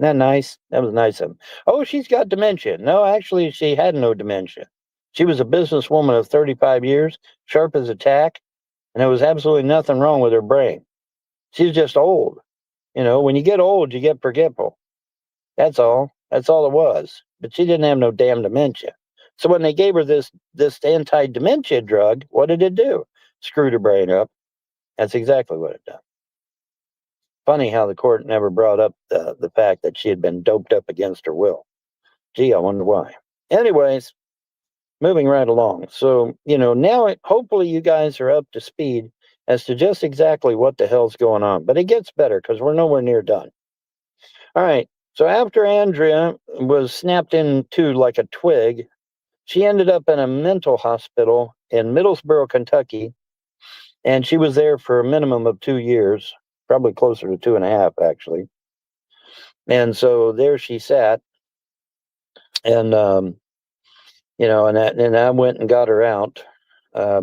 Isn't that nice? That was nice of him. Oh, she's got dementia. No, actually, she had no dementia. She was a businesswoman of 35 years, sharp as a tack, and there was absolutely nothing wrong with her brain. She's just old. When you get old, you get forgetful. That's all. That's all it was. But she didn't have no damn dementia. So when they gave her this anti-dementia drug, what did it do? Screwed her brain up. That's exactly what it done. Funny how the court never brought up the fact that she had been doped up against her will. Gee, I wonder why. Anyways, moving right along. So, now hopefully you guys are up to speed as to just exactly what the hell's going on. But it gets better because we're nowhere near done. All right. So after Andrea was snapped into like a twig, she ended up in a mental hospital in Middlesboro, Kentucky. And she was there for a minimum of 2 years, probably closer to 2.5, actually. And so there she sat. And, and I went and got her out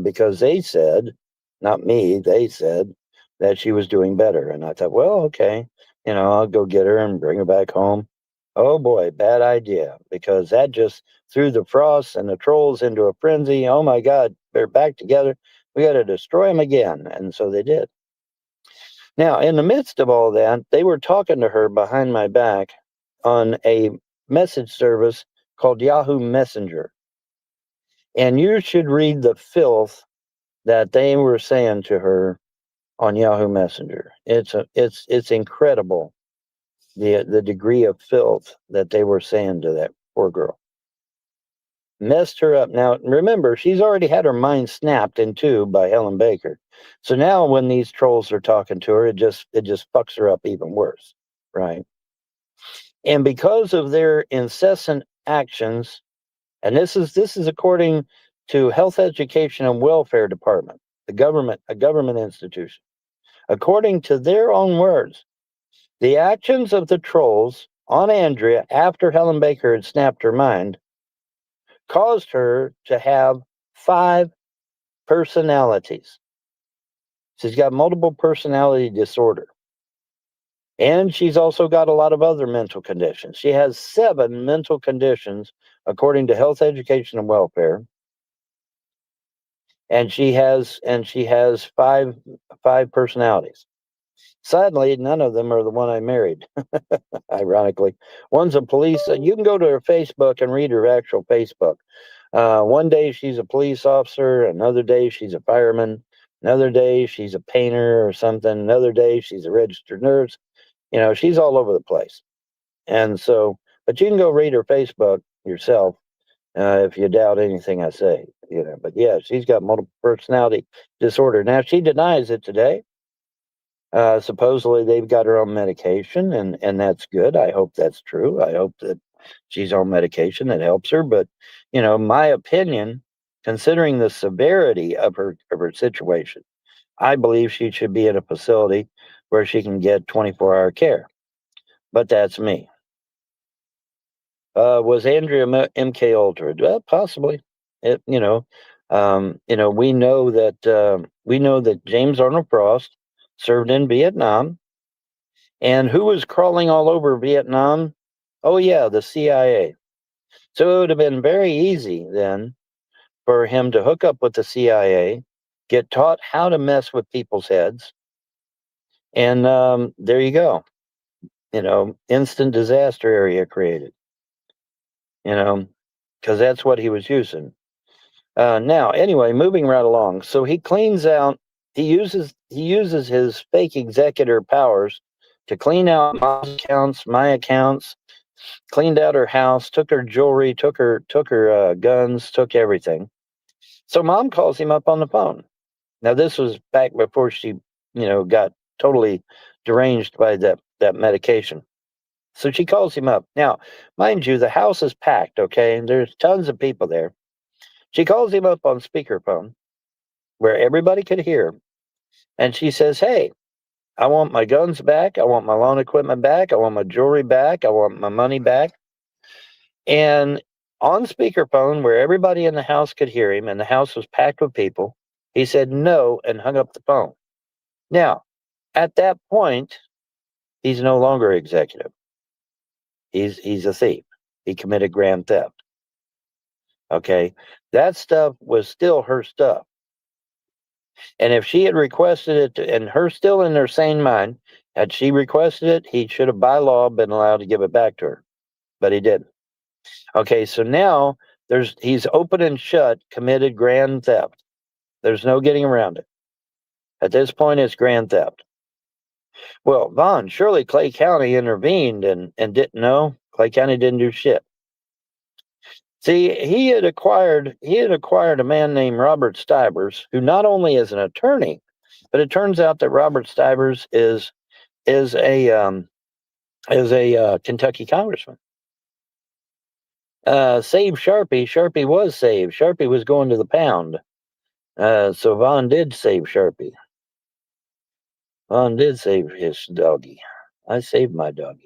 because they said, not me, they said that she was doing better. And I thought, well, okay, I'll go get her and bring her back home. Oh boy, bad idea, because that just threw the Frosts and the trolls into a frenzy. Oh my God, they're back together. We got to destroy them again. And so they did. Now, in the midst of all that, they were talking to her behind my back on a message service called Yahoo Messenger. And you should read the filth that they were saying to her on Yahoo Messenger. It's incredible the degree of filth that they were saying to that poor girl. Messed her up. Now, remember, she's already had her mind snapped in two by Helen Baker. So now when these trolls are talking to her, it just fucks her up even worse, right? And because of their incessant actions, and this is according to Health, Education, and Welfare Department, a government institution. According to their own words, the actions of the trolls on Andrea after Helen Baker had snapped her mind caused her to have 5 personalities. She's got multiple personality disorder. And she's also got a lot of other mental conditions. She has 7 mental conditions, according to Health, Education, and Welfare. And she has 5 personalities. Sadly, none of them are the one I married, ironically. One's a police. You can go to her Facebook and read her actual Facebook. One day she's a police officer. Another day she's a fireman. Another day she's a painter or something. Another day she's a registered nurse. You know, she's all over the place. And so, but you can go read her Facebook yourself if you doubt anything I say. You know, but yeah, she's got multiple personality disorder. Now, she denies it today. Supposedly they've got her on medication, and that's good. I hope that's true. I hope that she's on medication that helps her. But, you know, my opinion, considering the severity of her situation, I believe she should be in a facility where she can get 24-hour care. But that's me. Was Andrea MK altered? Well, possibly. We know that James Arnold Frost served in Vietnam. And who was crawling all over Vietnam? Oh, yeah, the CIA. So it would have been very easy then for him to hook up with the CIA, get taught how to mess with people's heads, and there you go. You know, instant disaster area created. You know, because that's what he was using. Now, anyway, moving right along. So he cleans out. He uses his fake executor powers to clean out my accounts, cleaned out her house, took her jewelry, took her guns, took everything. So Mom calls him up on the phone. Now this was back before she, got totally deranged by that medication. So she calls him up. Now, mind you, the house is packed, okay? There's tons of people there. She calls him up on speakerphone where everybody could hear. And she says, hey, I want my guns back. I want my lawn equipment back. I want my jewelry back. I want my money back. And on speakerphone, where everybody in the house could hear him, and the house was packed with people, he said no and hung up the phone. Now, at that point, he's no longer executive. He's a thief. He committed grand theft. Okay, that stuff was still her stuff. And if she had requested it, and her still in her sane mind, had she requested it, he should have by law been allowed to give it back to her. But he didn't. Okay, so now he's open and shut, committed grand theft. There's no getting around it. At this point, it's grand theft. Well, Vaughn, surely Clay County intervened and didn't know. Clay County didn't do shit. See, he had acquired a man named Robert Stivers, who not only is an attorney, but it turns out that Robert Stivers is a Kentucky congressman. Save Sharpie. Sharpie was saved. Sharpie was going to the pound. So Vaughn did save Sharpie. Vaughn did save his doggy. I saved my doggy.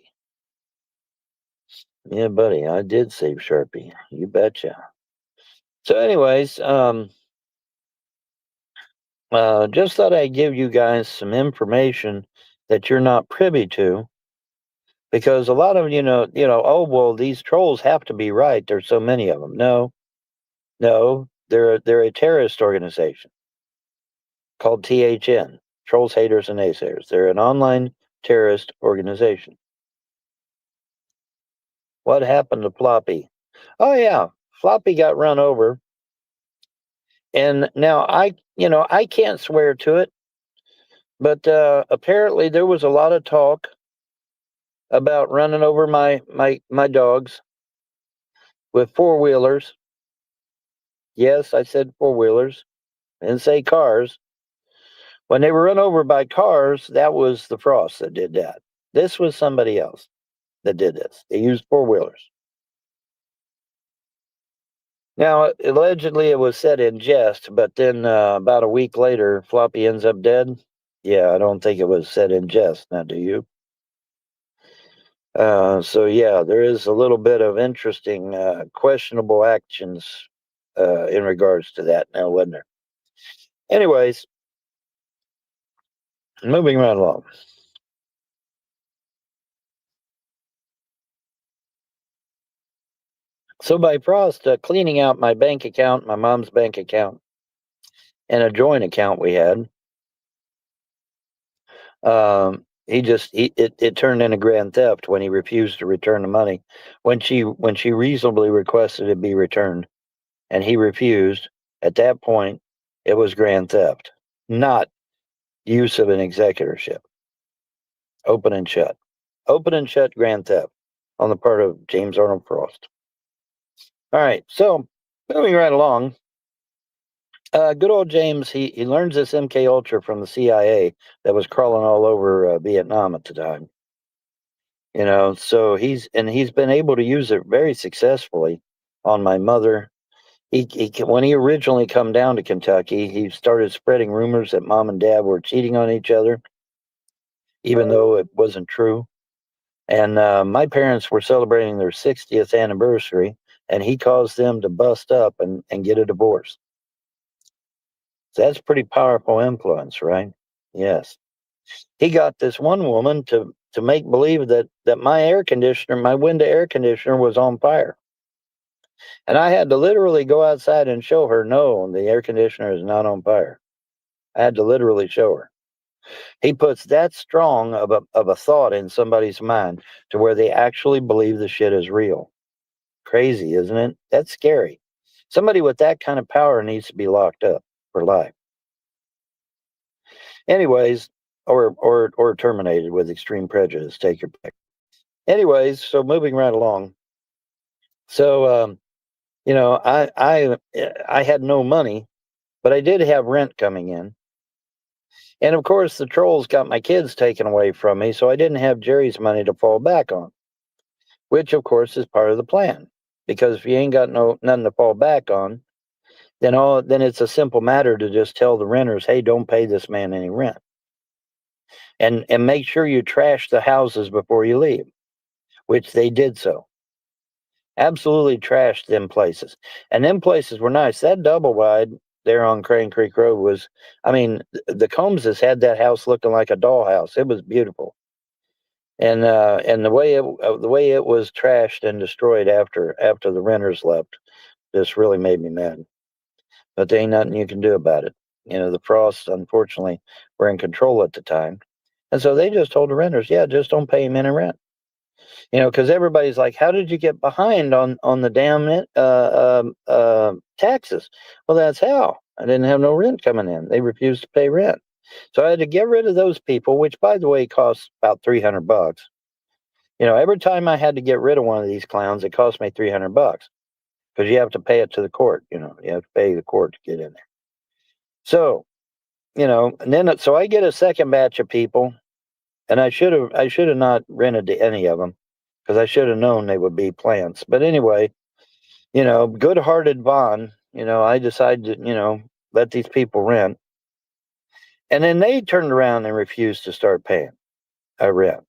Yeah, buddy, I did save Sharpie. You betcha. So anyways, just thought I'd give you guys some information that you're not privy to, because a lot of oh, well, these trolls have to be right. There's so many of them. No, they're a terrorist organization called THN, Trolls, Haters, and Naysayers. They're an online terrorist organization. What happened to Floppy? Oh yeah, Floppy got run over. And now I can't swear to it, but apparently there was a lot of talk about running over my dogs with four-wheelers. Yes, I said four-wheelers. I didn't say cars. When they were run over by cars, that was the Frost that did that. This was somebody else that did this. They used four-wheelers. Now, allegedly it was said in jest, but then about a week later, Floppy ends up dead. Yeah, I don't think it was said in jest. Now, do you? So, yeah, there is a little bit of interesting, questionable actions in regards to that now, wasn't there? Anyways, moving right along. So by Frost cleaning out my bank account, my mom's bank account, and a joint account we had, it turned into grand theft when he refused to return the money. When she reasonably requested it be returned, and he refused, at that point, it was grand theft, not use of an executorship. Open and shut grand theft on the part of James Arnold Frost. All right, so moving right along. Good old James, he learns this MK Ultra from the CIA that was crawling all over Vietnam at the time. You know, so he's been able to use it very successfully on my mother. When he originally come down to Kentucky, he started spreading rumors that mom and dad were cheating on each other, even though it wasn't true. And my parents were celebrating their 60th anniversary, and he caused them to bust up and get a divorce. So that's pretty powerful influence, right? Yes. He got this one woman to make believe that my air conditioner, my window air conditioner was on fire. And I had to literally go outside and show her, no, the air conditioner is not on fire. I had to literally show her. He puts that strong of a thought in somebody's mind to where they actually believe the shit is real. Crazy, isn't it? That's scary. Somebody with that kind of power needs to be locked up for life. Anyways, or terminated with extreme prejudice. Take your pick. Anyways, so moving right along. So, you know, I had no money, but I did have rent coming in. And of course, the trolls got my kids taken away from me, so I didn't have Jerry's money to fall back on, which of course is part of the plan. Because if you ain't got nothing to fall back on, then it's a simple matter to just tell the renters, hey, don't pay this man any rent. And make sure you trash the houses before you leave, which they did so. Absolutely trashed them places. And them places were nice. That double wide there on Crane Creek Road was, I mean, the Combses had that house looking like a dollhouse. It was beautiful. And the way it was trashed and destroyed after the renters left just really made me mad. But there ain't nothing you can do about it. You know, the Frosts, unfortunately, were in control at the time. And so they just told the renters, yeah, just don't pay him any rent. You know, because everybody's like, how did you get behind on the damn taxes? Well, that's how. I didn't have no rent coming in. They refused to pay rent. So I had to get rid of those people, which, by the way, costs about $300. You know, every time I had to get rid of one of these clowns, it cost me $300 because you have to pay it to the court. You know, you have to pay the court to get in there. So, you know, and then so I get a second batch of people, and I should have not rented to any of them because I should have known they would be plants. But anyway, you know, good-hearted Vaughn, you know, I decided to, you know, let these people rent. And then they turned around and refused to start paying a rent.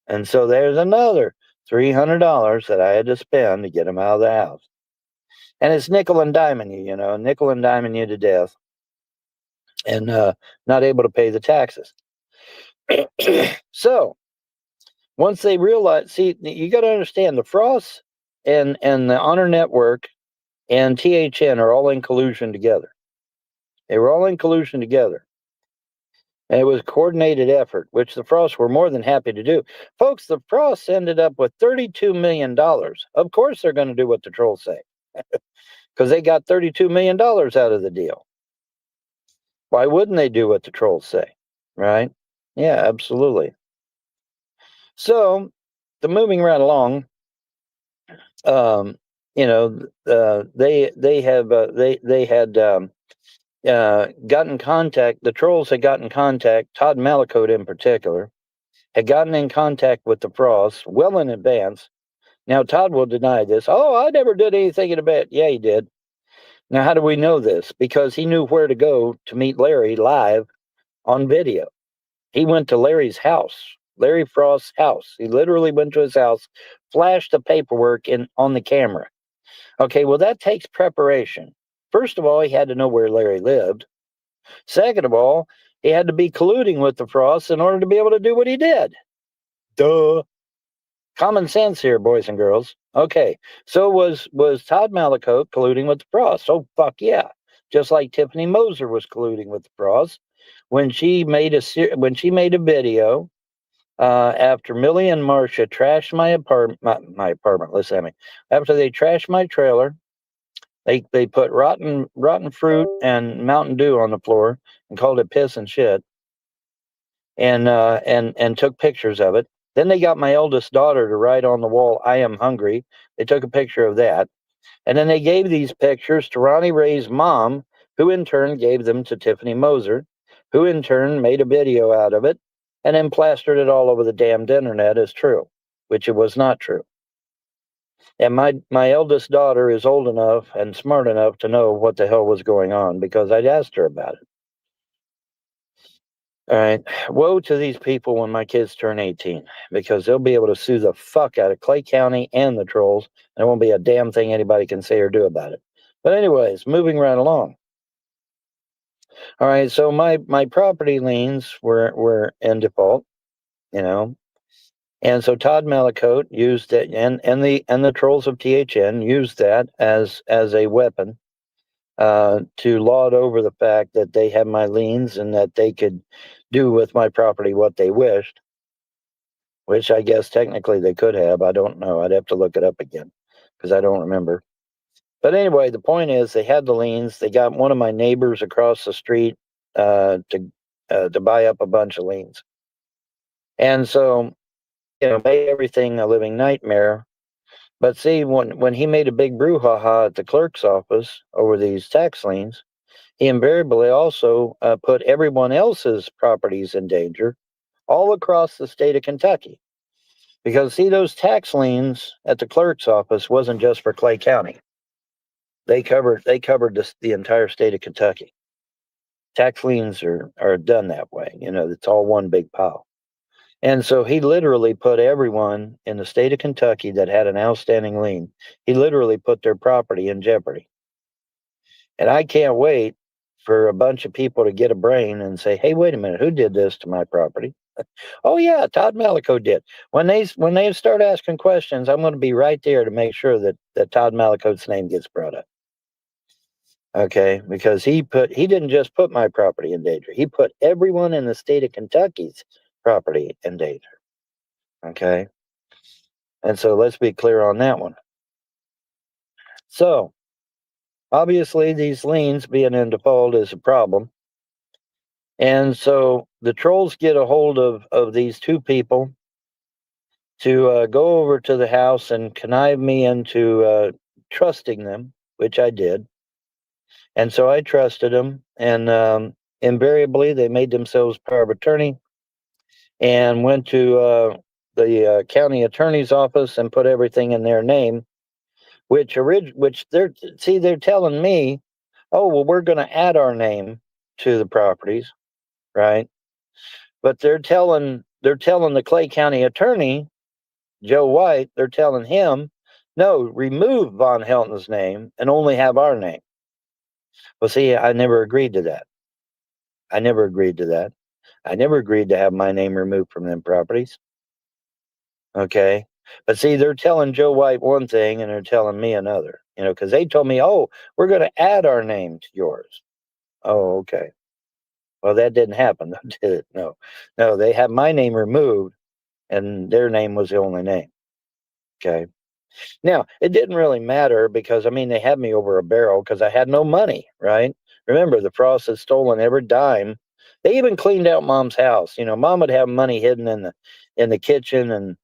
And so there's another $300 that I had to spend to get them out of the house. And it's nickel and diming you, you know, nickel and diming you to death and not able to pay the taxes. So once they realize, see, you got to understand the Frosts and the Honor Network and THN are all in collusion together. They were all in collusion together. And it was a coordinated effort, which the Frosts were more than happy to do. Folks, the Frosts ended up with $32 million. Of course they're going to do what the trolls say. Because they got $32 million out of the deal. Why wouldn't they do what the trolls say? Right? Yeah, absolutely. So, moving right along, they had gotten contact. The trolls had gotten contact. Todd Malicote, in particular, had gotten in contact with the Frosts well in advance. Now, Todd will deny this. Oh, I never did anything in a bit. Yeah, he did. Now, how do we know this? Because he knew where to go to meet Larry live on video. He went to Larry's house, Larry Frost's house. He literally went to his house, flashed the paperwork on the camera. Okay, well, that takes preparation. First of all, he had to know where Larry lived. Second of all, he had to be colluding with the Frosts in order to be able to do what he did. Duh. Common sense here, boys and girls. Okay, so was Todd Malicote colluding with the Frosts? Oh, fuck yeah. Just like Tiffany Moser was colluding with the Frosts when she made a video after Millie and Marcia trashed my apartment. Listen to me. After they trashed my trailer, they put rotten fruit and Mountain Dew on the floor and called it piss and shit, and took pictures of it. Then they got my eldest daughter to write on the wall, "I am hungry." They took a picture of that. And then they gave these pictures to Ronnie Ray's mom, who in turn gave them to Tiffany Moser, who in turn made a video out of it and then plastered it all over the damned internet as true, which it was not true. And my eldest daughter is old enough and smart enough to know what the hell was going on because I'd asked her about it. All right. Woe to these people when my kids turn 18, because they'll be able to sue the fuck out of Clay County and the trolls. There won't be a damn thing anybody can say or do about it. But anyways, moving right along. All right. So my property liens were in default, and so Todd Malicote used it, and the trolls of THN used that as a weapon to laud over the fact that they had my liens and that they could do with my property what they wished, which I guess technically they could have. I don't know. I'd have to look it up again because I don't remember. But anyway, the point is they had the liens. They got one of my neighbors across the street to buy up a bunch of liens. And so, made everything a living nightmare. But see, when he made a big brouhaha at the clerk's office over these tax liens, he invariably also put everyone else's properties in danger all across the state of Kentucky. Because, see, those tax liens at the clerk's office wasn't just for Clay County. They covered the entire state of Kentucky. Tax liens are done that way. It's all one big pile. And so he literally put everyone in the state of Kentucky that had an outstanding lien, he literally put their property in jeopardy. And I can't wait for a bunch of people to get a brain and say, hey, wait a minute, who did this to my property? Oh, yeah, Todd Malicote did. When they start asking questions, I'm going to be right there to make sure that Todd Malicote's name gets brought up. Okay, because he didn't just put my property in danger. He put everyone in the state of Kentucky's property in danger. Okay, and so let's be clear on that one. So, obviously, these liens being in default is a problem. And so the trolls get a hold of these two people to go over to the house and connive me into trusting them, which I did. And so I trusted them, and invariably they made themselves power of attorney and went to the county attorney's office and put everything in their name, which they're telling me, oh, well, we're going to add our name to the properties, right? But they're telling the Clay County attorney, Joe White, they're telling him, no, remove Von Helton's name and only have our name. Well, see, I never agreed to that. I never agreed to have my name removed from them properties. Okay. But see, they're telling Joe White one thing and they're telling me another, because they told me, oh, we're going to add our name to yours. Oh, okay. Well, that didn't happen, did it? No, they had my name removed and their name was the only name. Okay. Now, it didn't really matter because, they had me over a barrel because I had no money, right? Remember, the Frost had stolen every dime. They even cleaned out Mom's house. Mom would have money hidden in the kitchen and,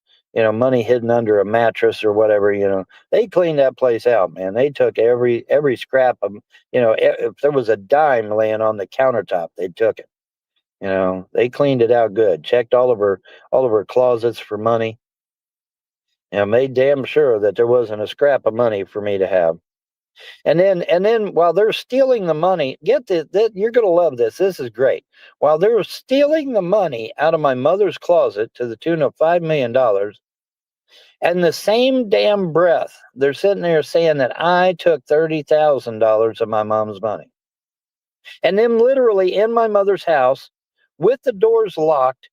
money hidden under a mattress or whatever, they cleaned that place out, man. They took every scrap of, if there was a dime laying on the countertop, they took it. They cleaned it out good, checked all of her closets for money, made damn sure that there wasn't a scrap of money for me to have. And then while they're stealing the money, get this, you're going to love this. This is great. While they're stealing the money out of my mother's closet to the tune of $5 million, and the same damn breath, they're sitting there saying that I took $30,000 of my mom's money. And then literally in my mother's house, with the doors locked,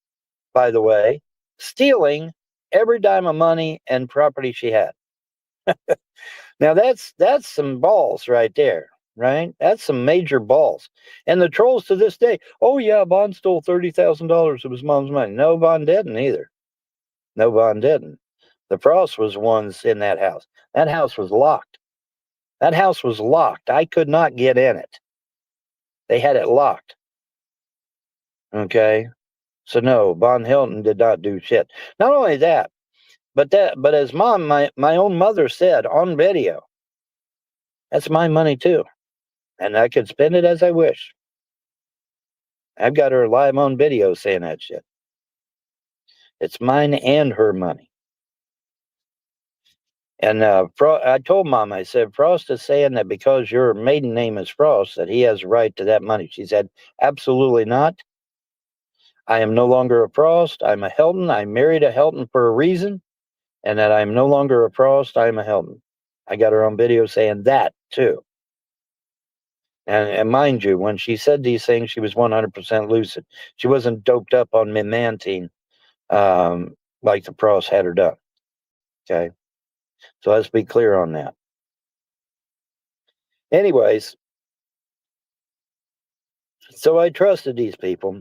by the way, stealing every dime of money and property she had. Now that's some balls right there, right? That's some major balls. And the trolls to this day, oh yeah, Bond stole $30,000 of his mom's money. No, Bond didn't either. No, Bond didn't. The Frost was ones in that house. That house was locked. That house was locked. I could not get in it. They had it locked. Okay. So no, Von Hilton did not do shit. Not only that, but as my own mother said on video, that's my money too. And I could spend it as I wish. I've got her live on video saying that shit. It's mine and her money. And I told Mom, I said, Frost is saying that because your maiden name is Frost, that he has a right to that money. She said, absolutely not. I am no longer a Frost. I'm a Hilton. I married a Hilton for a reason. And that I'm no longer a Frost. I'm a Hilton. I got her on video saying that too. And mind you, when she said these things, she was 100% lucid. She wasn't doped up on memantine like the Frost had her done. Okay. So let's be clear on that. Anyways, so I trusted these people,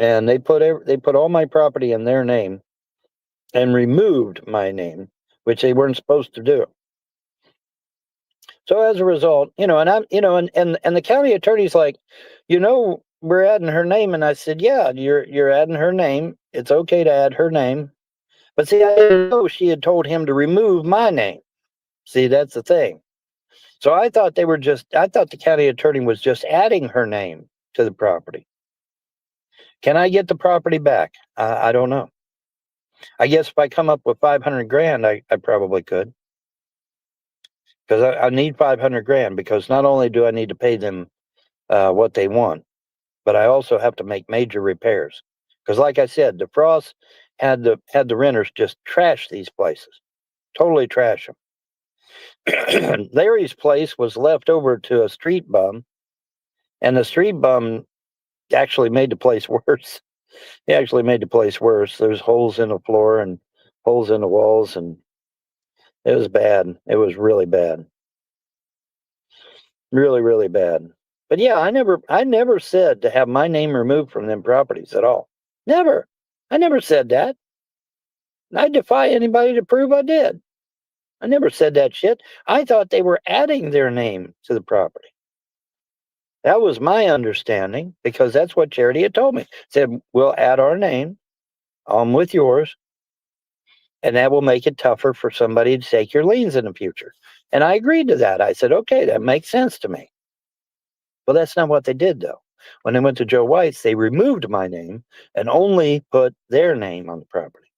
and they put all my property in their name, and removed my name, which they weren't supposed to do. So as a result, and I'm, and the county attorney's like, we're adding her name, and I said, yeah, you're adding her name. It's okay to add her name, but see, I didn't know she had told him to remove my name. See, that's the thing. So I thought the county attorney was just adding her name to the property. Can I get the property back? I don't know. I guess if I come up with 500 grand, I probably could. Because I need 500 grand, because not only do I need to pay them what they want, but I also have to make major repairs. Because like I said, the Frost had the renters just trash these places. Totally trash them. Larry's place was left over to a street bum, and the street bum actually made the place worse. He actually made the place worse. There's holes in the floor and holes in the walls, and it was bad. It was really bad. Really, really bad. But yeah, I never said to have my name removed from them properties at all. Never. I never said that. I defy anybody to prove I did. I never said that shit. I thought they were adding their name to the property. That was my understanding, because that's what Charity had told me. Said, we'll add our name with yours, and that will make it tougher for somebody to take your liens in the future. And I agreed to that. I said, okay, that makes sense to me. Well, that's not what they did, though. When they went to Joe White's, they removed my name and only put their name on the property.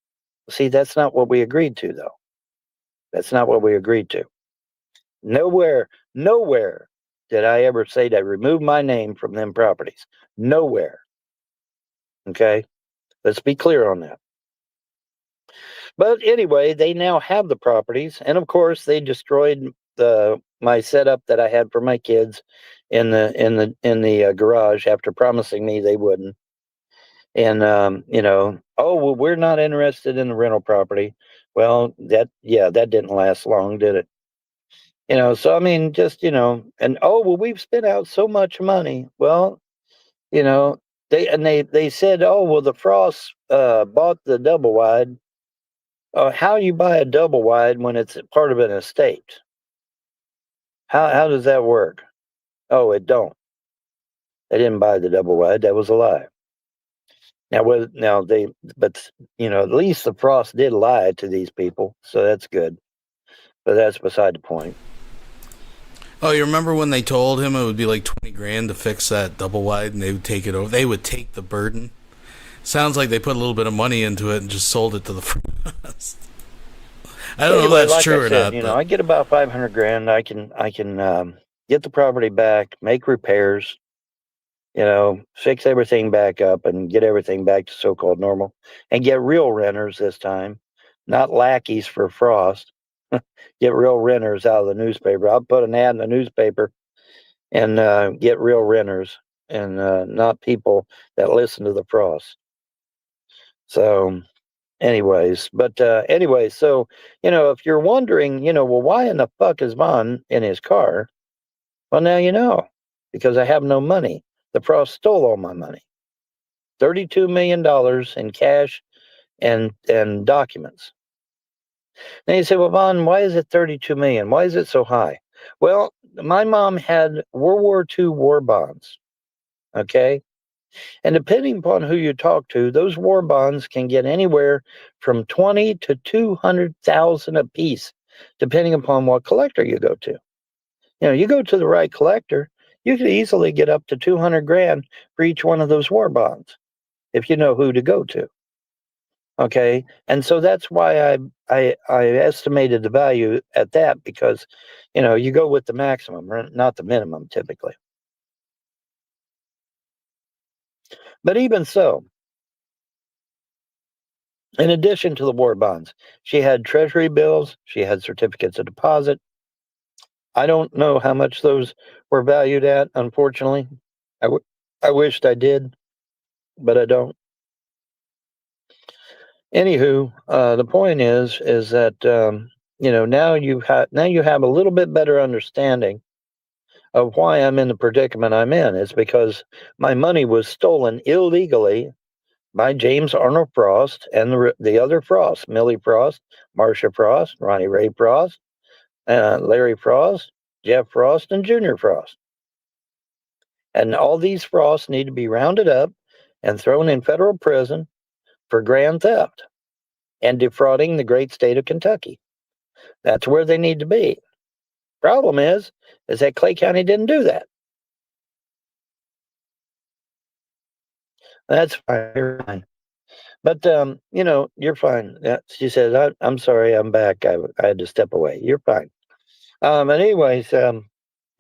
See, that's not what we agreed to, though. That's not what we agreed to. Nowhere did I ever say to remove my name from them properties. Nowhere. Okay? Let's be clear on that. But anyway, they now have the properties, and of course, they destroyed my setup that I had for my kids in the garage after promising me they wouldn't. And oh well, we're not interested in the rental property. Well, that didn't last long, did it? So I mean, just and oh well, we've spent out so much money. Well, they said, oh well, the Frost bought the double wide. How you buy a double wide when it's part of an estate? How does that work? Oh, it don't. They didn't buy the double wide. That was a lie. But at least the frost did lie to these people, so that's good. But that's beside the point.
Oh, you remember when they told him it would be like 20 grand to fix that double wide, and they would take it over? They would take the burden. Sounds like they put a little bit of money into it and just sold it to the frost. I don't know if that's true or not.
I get about 500 grand. I can get the property back, make repairs, fix everything back up and get everything back to so-called normal, and get real renters this time, not lackeys for frost. Get real renters out of the newspaper. I'll put an ad in the newspaper and get real renters and not people that listen to the frost. So anyways, so, if you're wondering, well, why in the fuck is Vaughn in his car? Well, now you know, because I have no money. The frost stole all my money. $32 million in cash and documents. Now you say, well, Vaughn, why is it 32 million? Why is it so high? Well, my mom had World War II war bonds. Okay. And depending upon who you talk to, those war bonds can get anywhere from 20 to 200,000 a piece, depending upon what collector you go to. You go to the right collector, you could easily get up to 200 grand for each one of those war bonds, if you know who to go to. Okay, and so that's why I estimated the value at that, because you go with the maximum, not the minimum typically. But even so, in addition to the war bonds, she had treasury bills, she had certificates of deposit. I don't know how much those were valued at, unfortunately. I wished I did, but I don't. Anywho, the point is that now you have a little bit better understanding of why I'm in the predicament I'm in. It's because my money was stolen illegally by James Arnold Frost and the other Frost, Millie Frost, Marcia Frost, Ronnie Ray Frost, Larry Frost, Jeff Frost, and Junior Frost. And all these Frosts need to be rounded up and thrown in federal prison for grand theft and defrauding the great state of Kentucky. That's where they need to be. Problem is that Clay County didn't do that. That's fine. You're fine. But, you're fine. Yeah, she says, I'm sorry, I'm back. I had to step away. You're fine. But anyways, so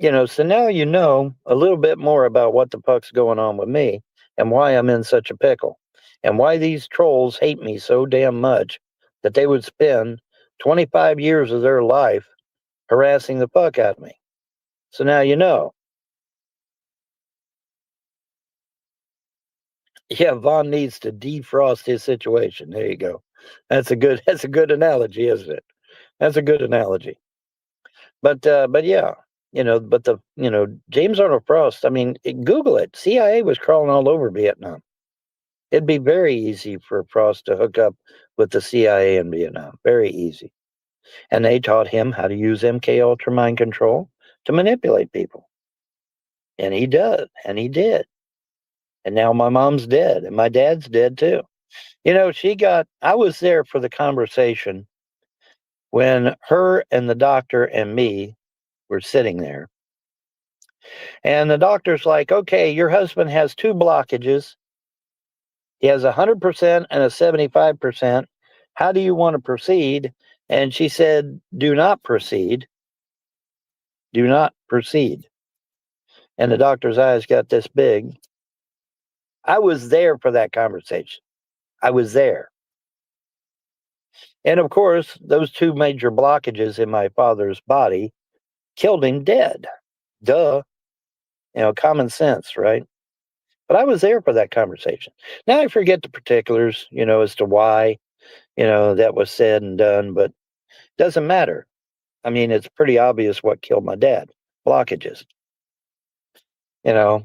now you know a little bit more about what the fuck's going on with me and why I'm in such a pickle and why these trolls hate me so damn much that they would spend 25 years of their life harassing the fuck out of me. So now you know. Yeah, Vaughn needs to defrost his situation. There you go. That's a good analogy, isn't it? That's a good analogy. But yeah, James Arnold Frost, I mean, Google it. CIA was crawling all over Vietnam. It'd be very easy for Frost to hook up with the CIA in Vietnam. Very easy. And they taught him how to use MK Ultra mind control to manipulate people. And he does, and he did. And now my mom's dead, and my dad's dead too. I was there for the conversation when her and the doctor and me were sitting there. And the doctor's like, okay, your husband has 2 blockages. He has 100% and a 75%. How do you want to proceed? And she said, do not proceed. Do not proceed. And the doctor's eyes got this big. I was there for that conversation. I was there. And of course, those 2 major blockages in my father's body killed him dead. Duh. Common sense, right? But I was there for that conversation. Now I forget the particulars, as to why, that was said and done, but it doesn't matter. I mean, it's pretty obvious what killed my dad. Blockages. And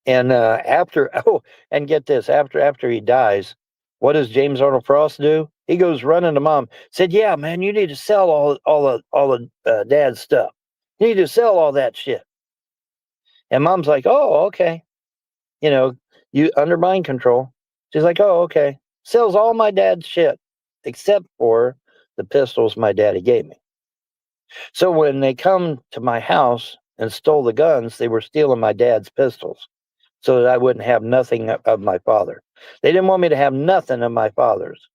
and get this, after he dies, what does James Arnold Frost do? He goes running to Mom, said, yeah, man, you need to sell all the dad's stuff. You need to sell all that shit. And Mom's like, oh, okay. You You under mind control. She's like, oh, okay. Sells all my dad's shit, except for the pistols my daddy gave me. So when they come to my house and stole the guns, they were stealing my dad's pistols so that I wouldn't have nothing of my father. They didn't want me to have nothing of my father's.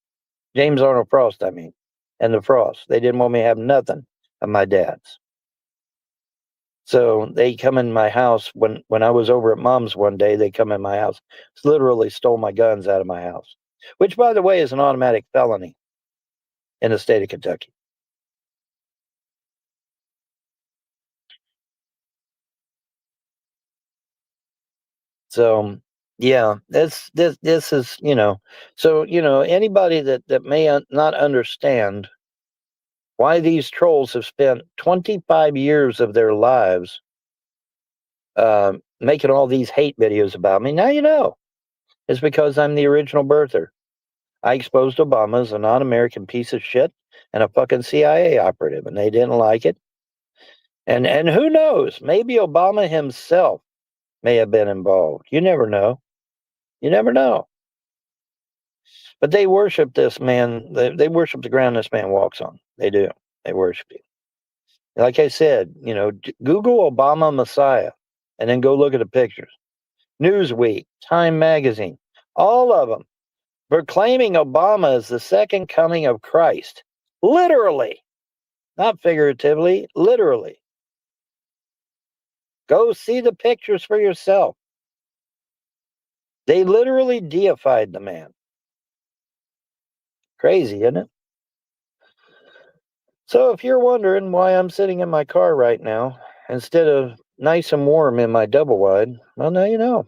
James Arnold Frost, I mean, and the Frost. They didn't want me to have nothing of my dad's. So they come in my house when I was over at Mom's one day. They come in my house, literally stole my guns out of my house, which, by the way, is an automatic felony in the state of Kentucky. So yeah, this is, you know, so, you know, anybody that may not understand why these trolls have spent 25 years of their lives making all these hate videos about me. Now you know. It's because I'm the original birther. I exposed Obama as a non-American piece of shit and a fucking CIA operative, and they didn't like it. And who knows? Maybe Obama himself may have been involved. You never know. You never know. But they worship this man. They worship the ground this man walks on. They do. They worship him. Like I said, you know, Google Obama Messiah and then go look at the pictures. Newsweek, Time Magazine, all of them proclaiming Obama as the second coming of Christ. Literally. Not figuratively, literally. Go see the pictures for yourself. They literally deified the man. Crazy, isn't it? So if you're wondering why I'm sitting in my car right now instead of nice and warm in my double wide, well, now you know.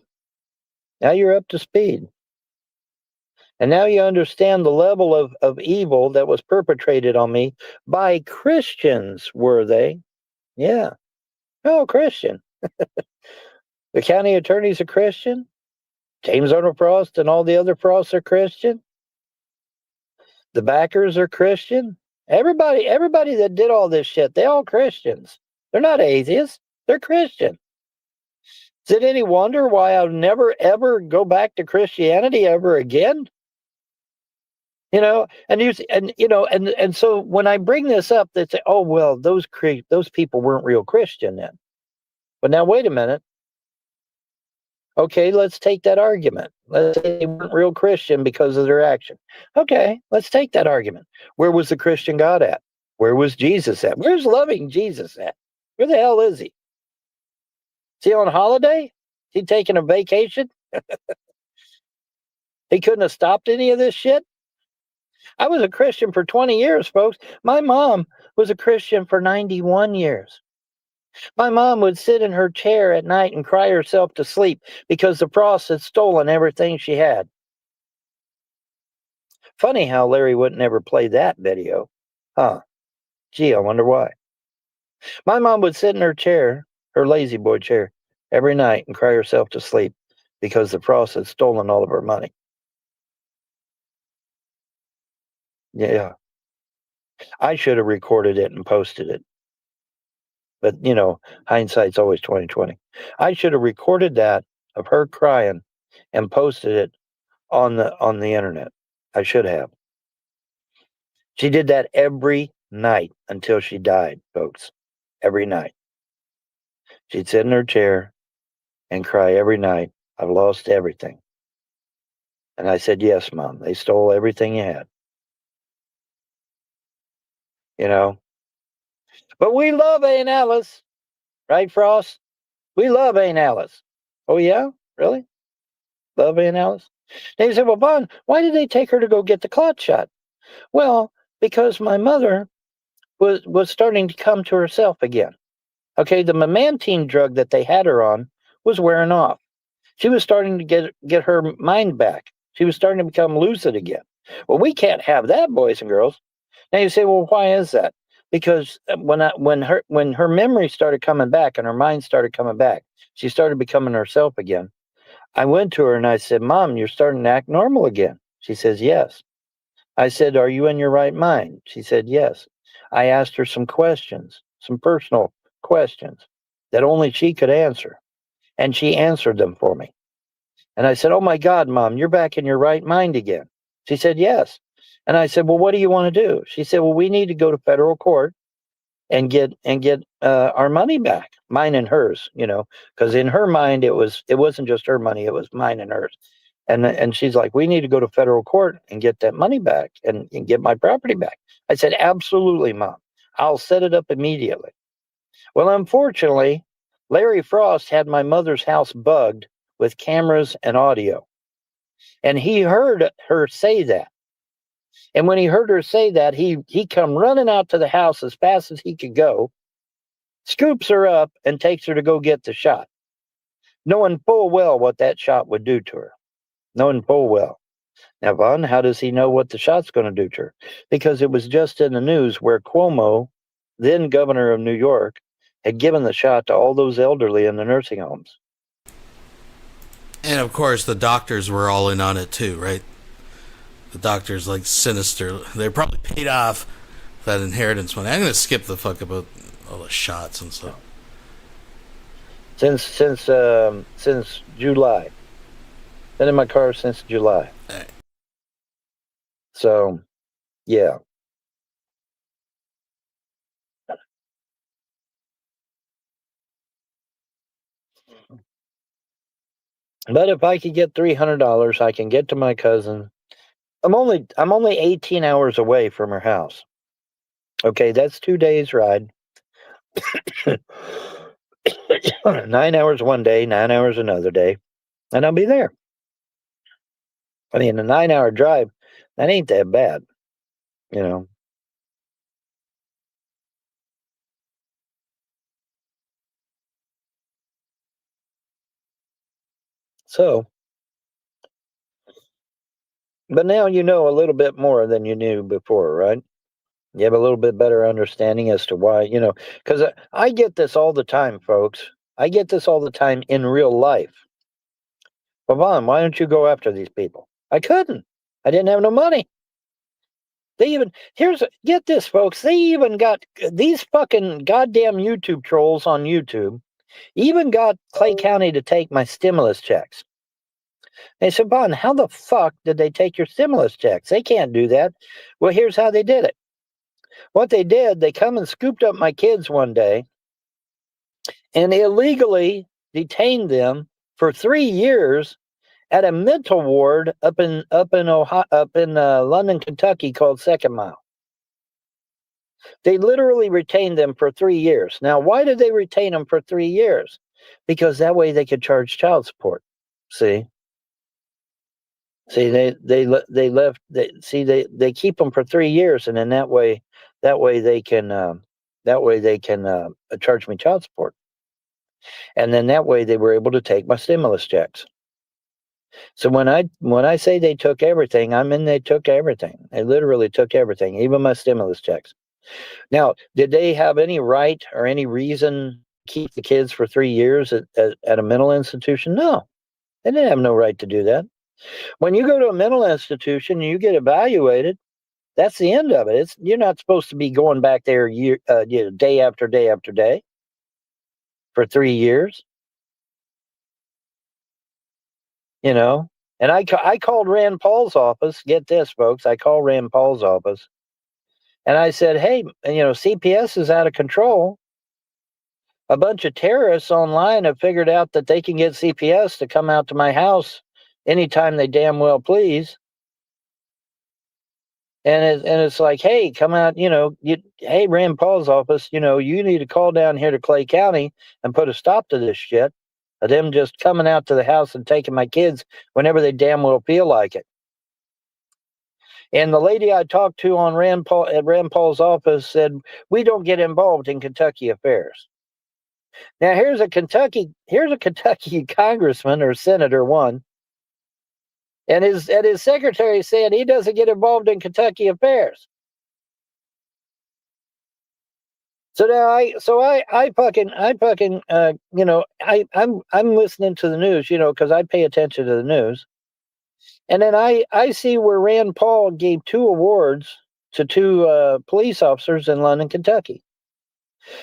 Now you're up to speed. And now you understand the level of evil that was perpetrated on me by Christians, were they? Yeah. Oh, Christian. The county attorney's a Christian. James Arnold Frost and all the other Frosts are Christian. The backers are Christian. Everybody that did all this shit, they all Christians. They're not atheists. They're Christian. Is it any wonder why I'll never, ever go back to Christianity ever again? You know, and so when I bring this up, they say, oh, well, those people weren't real Christian then. But now, wait a minute. Okay, let's take that argument. Let's say they weren't real Christian because of their action. Okay, let's take that argument. Where was the Christian God at? Where was Jesus at? Where's loving Jesus at? Where the hell is he? Is he on holiday? Is he taking a vacation? He couldn't have stopped any of this shit? I was a Christian for 20 years, folks. My mom was a Christian for 91 years. My mom would sit in her chair at night and cry herself to sleep because the Frosts had stolen everything she had. Funny how Larry wouldn't ever play that video. Huh. Gee, I wonder why. My mom would sit in her chair, her lazy boy chair, every night and cry herself to sleep because the Frosts had stolen all of her money. Yeah. I should have recorded it and posted it. But, you know, hindsight's always 20/20. I should have recorded that of her crying and posted it on the internet. I should have. She did that every night until she died, folks. Every night. She'd sit in her chair and cry every night, I've lost everything. And I said, yes, Mom, they stole everything you had. You know? But we love Aunt Alice. Right, Frost? We love Aunt Alice. Oh, yeah? Really? Love Aunt Alice? They said, well, Vaughn, why did they take her to go get the clot shot? Well, because my mother was starting to come to herself again. Okay, the memantine drug that they had her on was wearing off. She was starting to get her mind back. She was starting to become lucid again. Well, we can't have that, boys and girls. Now you say, well, why is that? Because when her memory started coming back and her mind started coming back, she started becoming herself again. I went to her and I said, Mom, you're starting to act normal again. She says, yes. I said, are you in your right mind? She said, yes. I asked her some questions, some personal questions that only she could answer. And she answered them for me. And I said, "Oh my God, Mom, you're back in your right mind again." She said, "Yes." And I said, "Well, what do you want to do?" She said, "Well, we need to go to federal court and get our money back, mine and hers, because in her mind it wasn't just her money, it was mine and hers." And she's like, "We need to go to federal court and get that money back and get my property back." I said, "Absolutely, Mom. I'll set it up immediately." Well, unfortunately, Larry Frost had my mother's house bugged with cameras and audio. And he heard her say that. And when he heard her say that, he come running out to the house as fast as he could go, scoops her up, and takes her to go get the shot, knowing full well what that shot would do to her. Knowing full well. Now, Vaughn, how does he know what the shot's going to do to her? Because it was just in the news where Cuomo, then governor of New York, had given the shot to all those elderly in the nursing homes.
And of course, the doctors were all in on it too, right? The doctors, like, sinister. They're probably paid off that inheritance money. I'm going to skip the fuck about all the shots and stuff.
Since July. Been in my car since July.
Right.
So, yeah. But if I could get $300, I can get to my cousin. I'm only 18 hours away from her house. Okay, that's 2 days ride. 9 hours one day, 9 hours another day, and I'll be there. I mean, a 9-hour drive, that ain't that bad, So, but now you know a little bit more than you knew before, right? You have a little bit better understanding as to why, because I get this all the time, folks. I get this all the time in real life. Well, Vaughn, why don't you go after these people? I couldn't. I didn't have no money. Get this, folks. They even got these fucking goddamn YouTube trolls on YouTube, even got Clay County to take my stimulus checks. They said, "Vaughn, how the fuck did they take your stimulus checks? They can't do that." Well, here's how they did it. What they did, they come and scooped up my kids one day and illegally detained them for 3 years at a mental ward up in London, Kentucky, called Second Mile. They literally retained them for 3 years. Now, why did they retain them for 3 years? Because that way they could charge child support. See, they keep them for 3 years, and then that way they can charge me child support, and then that way they were able to take my stimulus checks. So when I say they took everything, I mean they took everything. They literally took everything, even my stimulus checks. Now, did they have any right or any reason to keep the kids for 3 years at a mental institution? No, they didn't have no right to do that. When you go to a mental institution and you get evaluated, that's the end of it. You're not supposed to be going back there day after day after day for 3 years. And I called Rand Paul's office. Get this, folks. I called Rand Paul's office. And I said, "Hey, CPS is out of control. A bunch of terrorists online have figured out that they can get CPS to come out to my house anytime they damn well please. And it's like, hey, come out, hey, Rand Paul's office, you need to call down here to Clay County and put a stop to this shit of them just coming out to the house and taking my kids whenever they damn well feel like it." And the lady I talked to at Rand Paul's office said, "We don't get involved in Kentucky affairs." Now here's a Kentucky congressman or senator, one, and his secretary said he doesn't get involved in Kentucky affairs. So now I'm listening to the news, because I pay attention to the news. And then I see where Rand Paul gave 2 awards to 2 police officers in London, Kentucky.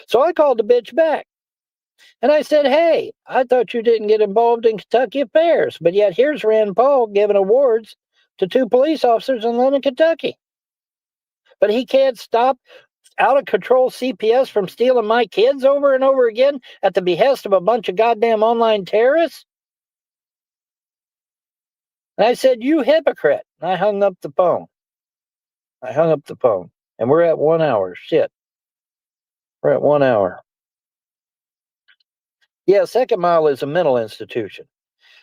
So I called the bitch back.
And I said, hey, I thought you didn't get involved in Kentucky affairs, but yet here's Rand Paul giving awards to 2 police officers in London, Kentucky. But he can't stop out of control CPS from stealing my kids over and over again at the behest of a bunch of goddamn online terrorists? And I said, you hypocrite. And I hung up the phone. And we're at 1 hour. Shit. We're at 1 hour. Yeah, Second Mile is a mental institution.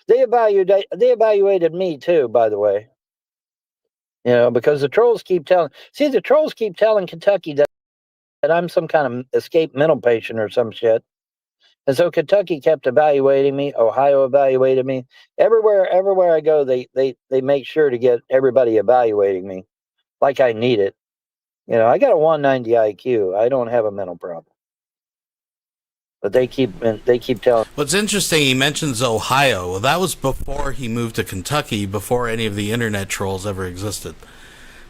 They evaluated me too, by the way. You know, because the trolls keep telling Kentucky that I'm some kind of escaped mental patient or some shit. And so Kentucky kept evaluating me. Ohio evaluated me. Everywhere I go, they make sure to get everybody evaluating me like I need it. You know, I got a 190 IQ. I don't have a mental problem. But they keep telling.
What's interesting, he mentions Ohio. Well, that was before he moved to Kentucky, before any of the internet trolls ever existed.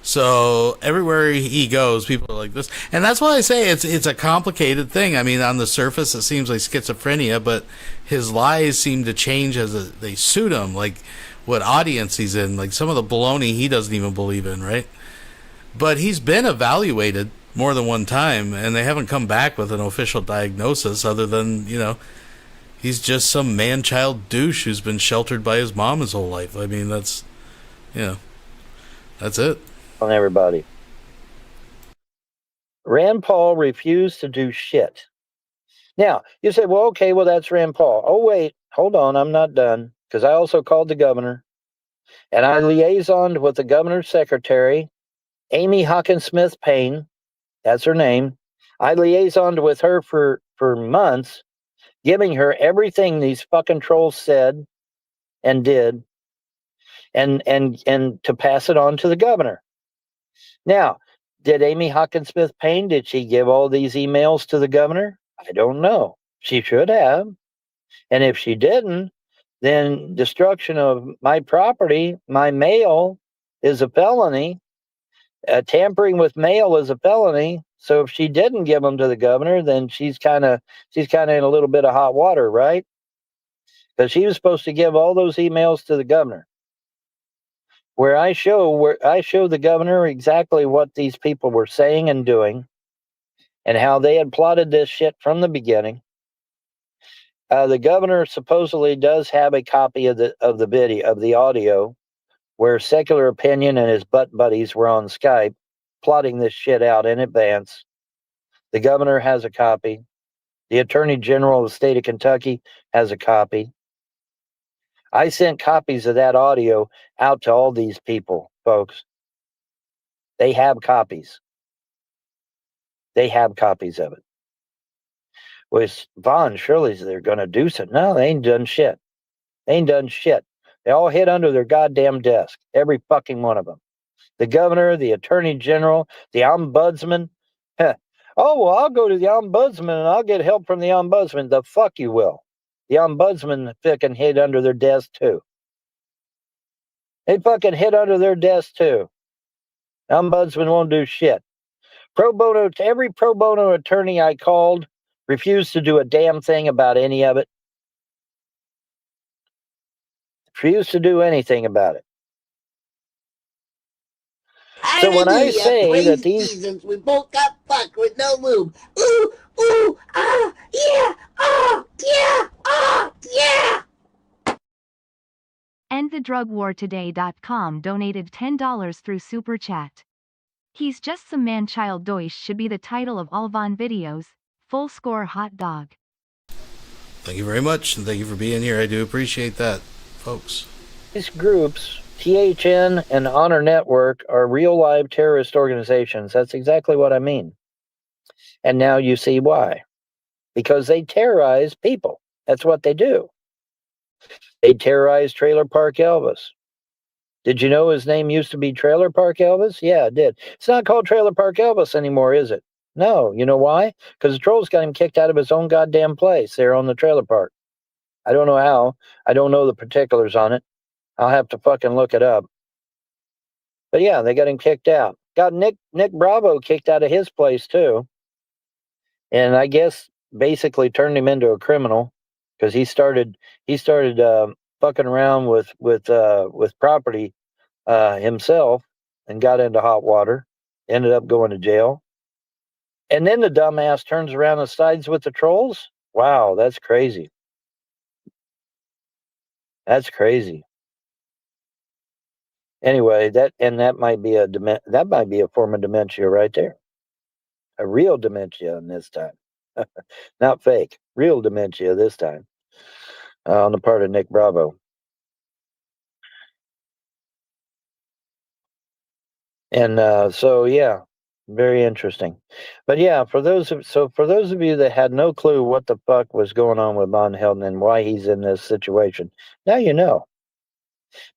So everywhere he goes, people are like this, and that's why I say it's a complicated thing. I mean, on the surface, it seems like schizophrenia, but his lies seem to change as they suit him. Like what audience he's in, like some of the baloney he doesn't even believe in, right? But he's been evaluated more than one time, and they haven't come back with an official diagnosis other than, you know, he's just some man-child douche who's been sheltered by his mom his whole life. I mean, that's, you know, that's it.
On everybody. Rand Paul refused to do shit. Now, you say, well, okay, well, that's Rand Paul. Oh, wait, hold on, I'm not done, because I also called the governor, and I liaisoned with the governor's secretary, Amy Hawkinsmith Payne. That's her name. I liaisoned with her for months, giving her everything these fucking trolls said and did, and to pass it on to the governor. Now, did Amy Hawkinsmith Payne, did she give all these emails to the governor? I don't know. She should have. And if she didn't, then destruction of my property, my mail, is a felony. Tampering with mail is a felony. So if she didn't give them to the governor, then she's kind of in a little bit of hot water, right? Because she was supposed to give all those emails to the governor. Where I show the governor exactly what these people were saying and doing, and how they had plotted this shit from the beginning. The governor supposedly does have a copy of the video, of the audio, where SecularOpinion and his butt buddies were on Skype plotting this shit out in advance. The governor has a copy. The Attorney General of the state of Kentucky has a copy. I sent copies of that audio out to all these people, folks. They have copies. They have copies of it. With Vaughn, surely they're going to do something. No, they ain't done shit. They ain't done shit. They all hid under their goddamn desk. Every fucking one of them. The governor, the attorney general, the ombudsman. Oh, well, I'll go to the ombudsman and I'll get help from the ombudsman. The fuck you will. The ombudsman fucking hid under their desk too. They fucking hid under their desk too. Ombudsman won't do shit. Every pro bono attorney I called refused to do a damn thing about any of it. Refused to do anything about it. So when I say that these
seasons, we both got fucked with no lube. Ooh, ooh, ah, yeah, ah, yeah, ah, yeah.
EndTheDrugWarToday.com donated $10 through Super Chat. He's just some man-child Deutsch should be the title of all Von videos. Full score hot dog.
Thank you very much, and thank you for being here. I do appreciate that, folks.
These groups, THN and Honor Network, are real live terrorist organizations. That's exactly what I mean. And now you see why. Because they terrorize people. That's what they do. They terrorize Trailer Park Elvis. Did you know his name used to be Trailer Park Elvis? Yeah, it did. It's not called Trailer Park Elvis anymore, is it? No. You know why? Because the trolls got him kicked out of his own goddamn place there on the trailer park. I don't know how. I don't know the particulars on it. I'll have to fucking look it up. But yeah, they got him kicked out. Got Nick Bravo kicked out of his place too. And I guess
basically turned him into a criminal because he started fucking around with property himself and got into hot water, ended up going to jail. And then the dumbass turns around and sides with the trolls. Wow, that's crazy. That's crazy. Anyway, that might be a form of dementia right there. A real dementia in this time. Not fake. Real dementia this time. On the part of Nick Bravo. And so yeah, very interesting. But yeah, for those of you that had no clue what the fuck was going on with Von Helden and why he's in this situation, now you know.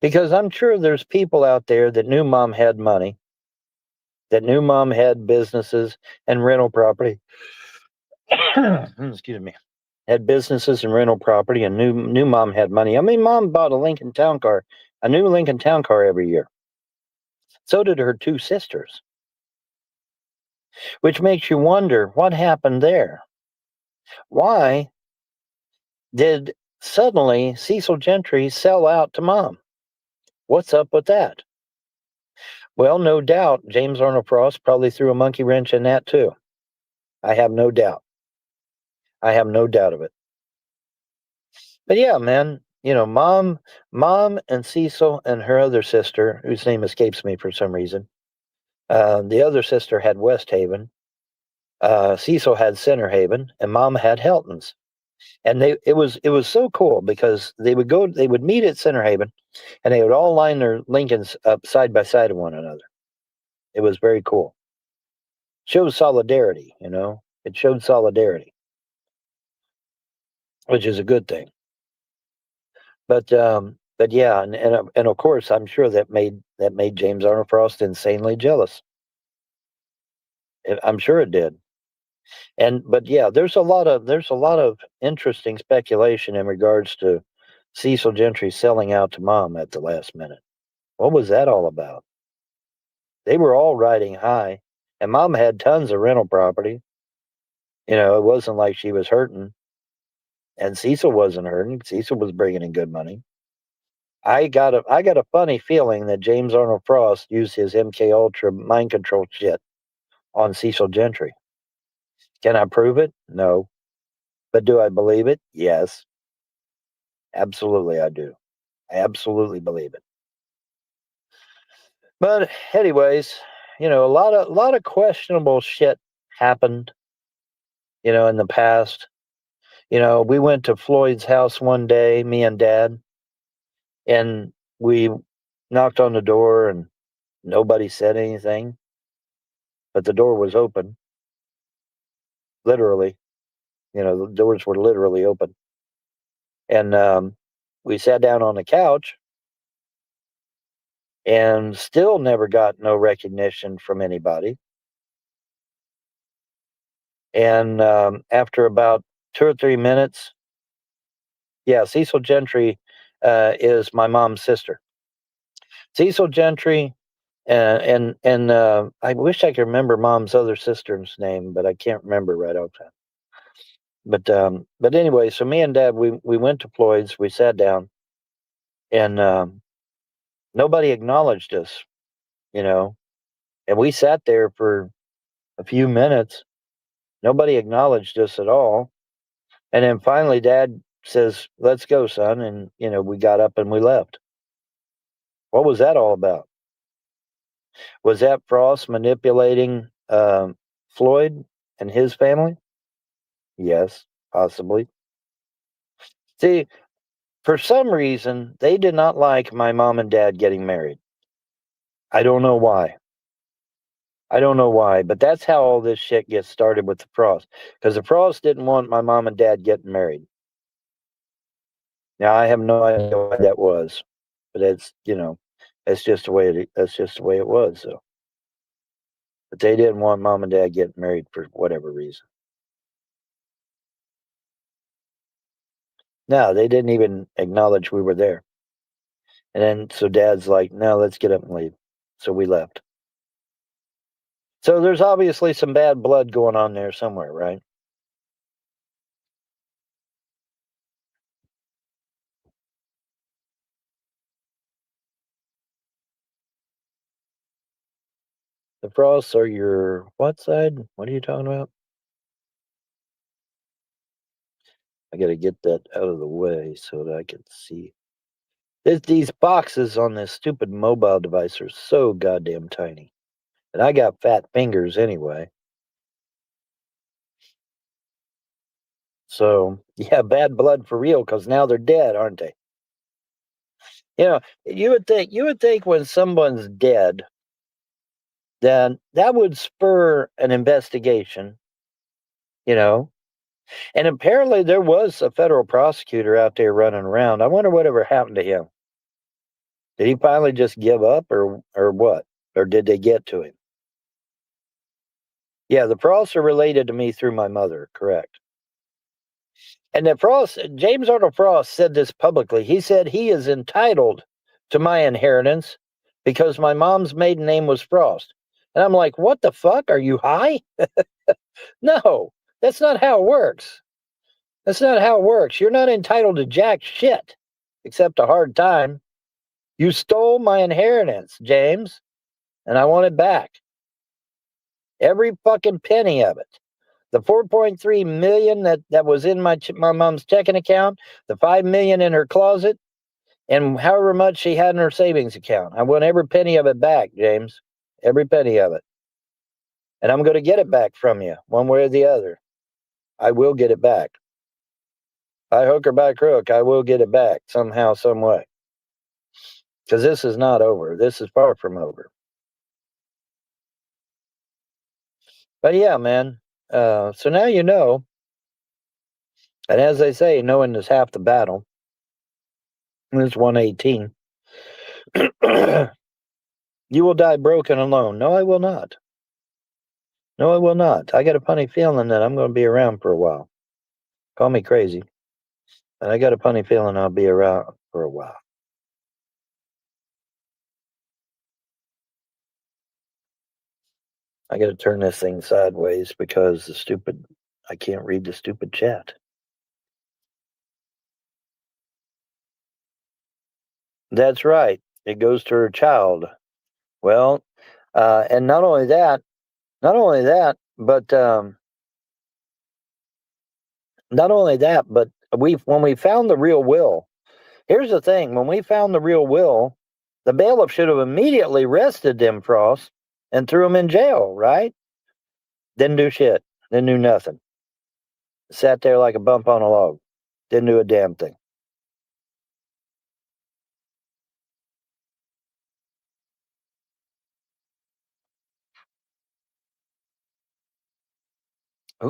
Because I'm sure there's people out there that knew Mom had money, that knew Mom had businesses and rental property. Excuse me. Had businesses and rental property and knew Mom had money. I mean, Mom bought a new Lincoln Town Car every year. So did her two sisters. Which makes you wonder what happened there. Why did suddenly Cecil Gentry sell out to Mom? What's up with that? Well, no doubt James Arnold Frost probably threw a monkey wrench in that too. I have no doubt. I have no doubt of it. But yeah, man, you know, Mom and Cecil and her other sister, whose name escapes me for some reason. The other sister had West Haven. Cecil had Center Haven, and Mom had Helton's. And it was so cool because they would meet at Center Haven, and they would all line their Lincolns up side by side of one another. It was very cool. Shows solidarity, you know. It showed solidarity, which is a good thing. But yeah, and of course, I'm sure that made James Arnold Frost insanely jealous. I'm sure it did. But yeah, there's a lot of interesting speculation in regards to Cecil Gentry selling out to Mom at the last minute. What was that all about? They were all riding high, and Mom had tons of rental property. You know, it wasn't like she was hurting, and Cecil wasn't hurting. Cecil was bringing in good money. I got a funny feeling that James Arnold Frost used his MK Ultra mind control shit on Cecil Gentry. Can I prove it? No. But do I believe it? Yes. Absolutely, I do. I absolutely believe it. But anyways, you know, a lot of questionable shit happened, you know, in the past. You know, we went to Floyd's house one day, me and Dad, and we knocked on the door and nobody said anything, but the door was open. Literally, you know, the doors were literally open. And we sat down on the couch and still never got no recognition from anybody. And after about 2 or 3 minutes, yeah, Cecil Gentry is my mom's sister. Cecil Gentry, and I wish I could remember Mom's other sister's name, but I can't remember right offhand. But anyway, so me and Dad, we went to Floyd's, we sat down, and nobody acknowledged us, you know, and we sat there for a few minutes. Nobody acknowledged us at all. And then finally Dad says, "Let's go, son." And, you know, we got up and we left. What was that all about? Was that Frost manipulating Floyd and his family? Yes, possibly. See, for some reason, they did not like my mom and dad getting married. I don't know why. I don't know why, but that's how all this shit gets started with the Frost. Because the Frost didn't want my mom and dad getting married. Now I have no idea why that was, but it's, you know, that's just the way it was. So, but they didn't want mom and dad getting married for whatever reason. No, they didn't even acknowledge we were there. And then so Dad's like, "No, let's get up and leave." So we left. So there's obviously some bad blood going on there somewhere, right? The frosts are your what side? What are you talking about? I got to get that out of the way so that I can see. These boxes on this stupid mobile device are so goddamn tiny. And I got fat fingers anyway. So, yeah, bad blood for real, because now they're dead, aren't they? You know, you would think when someone's dead, then that would spur an investigation, you know. And apparently there was a federal prosecutor out there running around. I wonder whatever happened to him. Did he finally just give up or what? Or did they get to him? Yeah, the Frosts are related to me through my mother, correct. And the Frost, James Arnold Frost said this publicly. He said he is entitled to my inheritance because my mom's maiden name was Frost. And I'm like, what the fuck? Are you high? No, that's not how it works. That's not how it works. You're not entitled to jack shit, except a hard time. You stole my inheritance, James, and I want it back. Every fucking penny of it. The 4.3 million that was in my mom's checking account, the 5 million in her closet, and however much she had in her savings account. I want every penny of it back, James. Every penny of it. And I'm going to get it back from you, one way or the other. I will get it back. By hook or by crook, I will get it back somehow, some way. Because this is not over. This is far from over. But yeah, man. So now you know. And as they say, knowing is half the battle. It's 118. You will die broken alone. No, I will not. No, I will not. I got a funny feeling that I'm going to be around for a while. Call me crazy. And I got a funny feeling I'll be around for a while. I got to turn this thing sideways because I can't read the stupid chat. That's right. It goes to her child. Well, and not only that, but when we found the real will, here's the thing: when we found the real will, the bailiff should have immediately arrested them Frost and threw them in jail, right? Didn't do shit. Didn't do nothing. Sat there like a bump on a log. Didn't do a damn thing.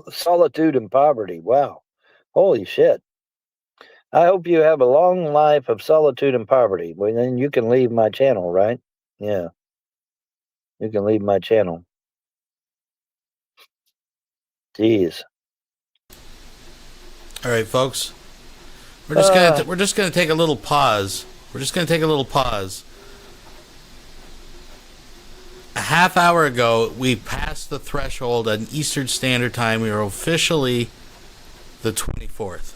Solitude and poverty. Wow. Holy shit. I hope you have a long life of solitude and poverty. Well, then you can leave my channel, right? Yeah. You can leave my channel. Jeez.
All right, folks. We're just gonna take a little pause. A half hour ago, we passed the threshold on Eastern Standard Time. We are officially the 24th.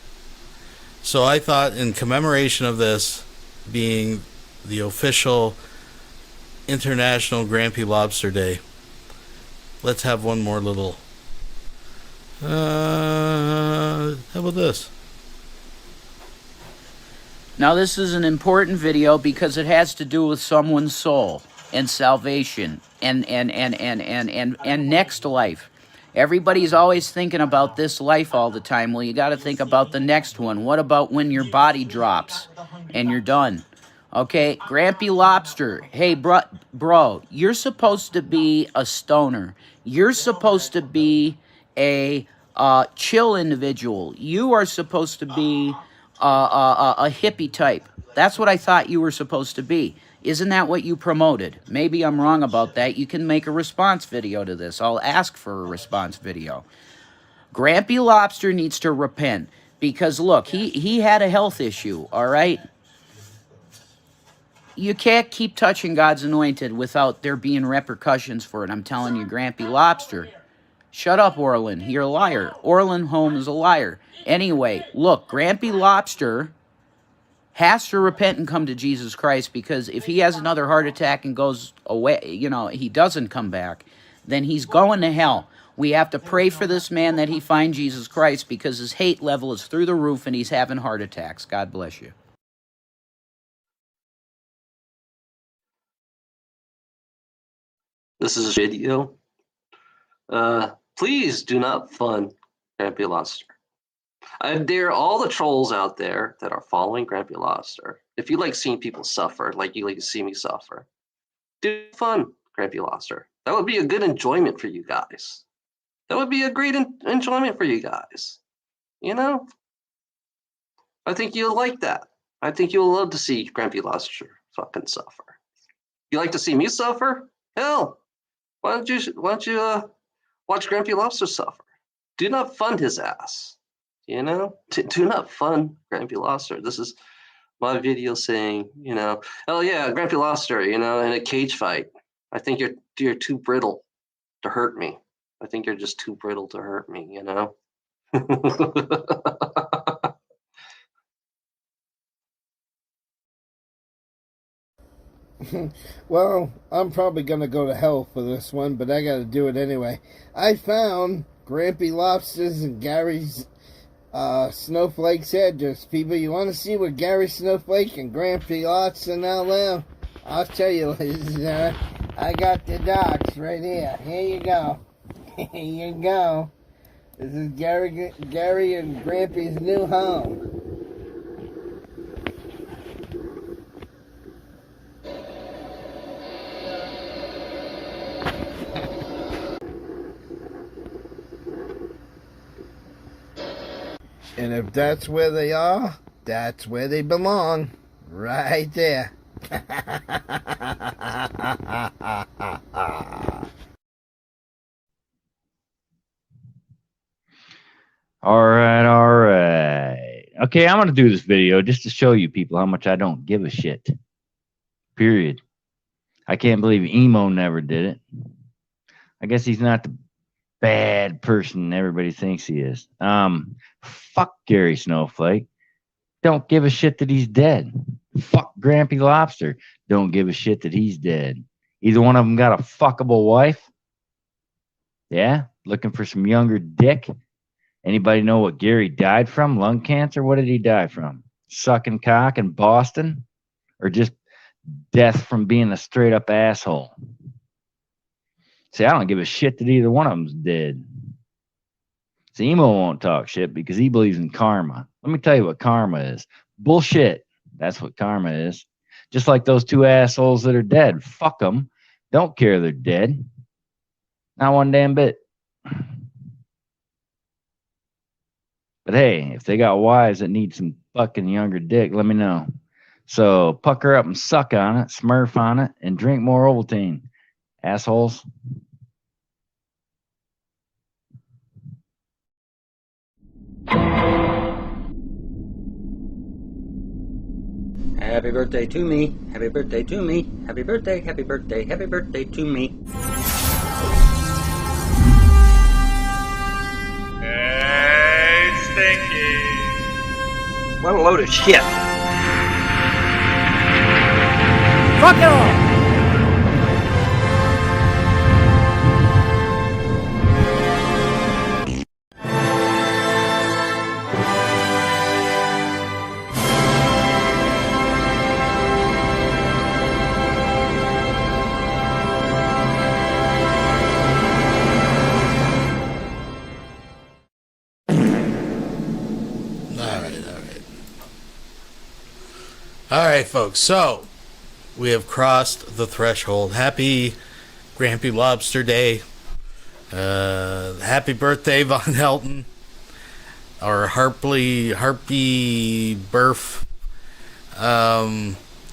So I thought, in commemoration of this being the official International Grampy Lobster Day, let's have one more little. How about this?
Now this is an important video because it has to do with someone's soul and salvation and next life. Everybody's always thinking about this life all the time. Well, you got to think about the next one. What about when your body drops and you're done? Okay, Grampy Lobster. Hey, bro, you're supposed to be a stoner. You're supposed to be a chill individual. You are supposed to be a hippie type. That's what I thought you were supposed to be. Isn't that what you promoted? Maybe I'm wrong about that. You can make a response video to this. I'll ask for a response video. Grampy Lobster needs to repent because, look, he had a health issue, all right? You can't keep touching God's anointed without there being repercussions for it. I'm telling you, Grampy Lobster. Shut up, Orlin. You're a liar. Orlin Holmes is a liar. Anyway, look, Grampy Lobster has to repent and come to Jesus Christ, because if he has another heart attack and goes away, you know, he doesn't come back, then he's going to hell. We have to pray for this man that he find Jesus Christ, because his hate level is through the roof and he's having heart attacks. God bless you.
This is a video. Please do not fund Grampy Lobster. I dare all the trolls out there that are following Grampy Lobster. If you like seeing people suffer, like you like to see me suffer, do fun Grampy Lobster. That would be a good enjoyment for you guys. That would be a great enjoyment for you guys. You know? I think you'll like that. I think you'll love to see Grampy Lobster fucking suffer. You like to see me suffer? Hell, why don't you watch Grampy Lobster suffer? Do not fund his ass. You know, do not fund Grampy Lobster. This is my video saying, you know, oh yeah, Grampy Lobster, you know, in a cage fight. I think you're too brittle to hurt me. I think you're just too brittle to hurt me, you know.
Well, I'm probably going to go to hell for this one, but I got to do it anyway. I found Grampy Lobster's and Gary's Snowflake's address. People, you want to see where Gary Snowflake and Grampy Lobster now live? I'll tell you, ladies and gentlemen. I got the docs right here. Here you go. Here you go. This is Gary and Grampy's new home. And if that's where they are, that's where they belong. Right there.
All right. Okay, I'm going to do this video just to show you people how much I don't give a shit. Period. I can't believe Emo never did it. I guess he's not the bad person everybody thinks he is. Fuck Gary Snowflake. Don't give a shit that he's dead. Fuck Grampy Lobster. Don't give a shit that he's dead. Either one of them got a fuckable wife. Yeah? Looking for some younger dick. Anybody know what Gary died from? Lung cancer? What did he die from? Sucking cock in Boston? Or just death from being a straight up asshole? See, I don't give a shit that either one of them's dead. See, Emo won't talk shit because he believes in karma. Let me tell you what karma is. Bullshit. That's what karma is. Just like those two assholes that are dead. Fuck them. Don't care they're dead. Not one damn bit. But hey, if they got wives that need some fucking younger dick, let me know. So pucker up and suck on it, smurf on it, and drink more Ovaltine. Assholes.
Happy birthday to me. Happy birthday to me. Happy birthday, happy birthday, happy birthday to me.
Hey, Stinky.
What a load of shit.
Fuck it all.
All right, folks. So we have crossed the threshold. Happy Grampy Lobster Day. Happy birthday, Von Helton. Or Harpy Burf.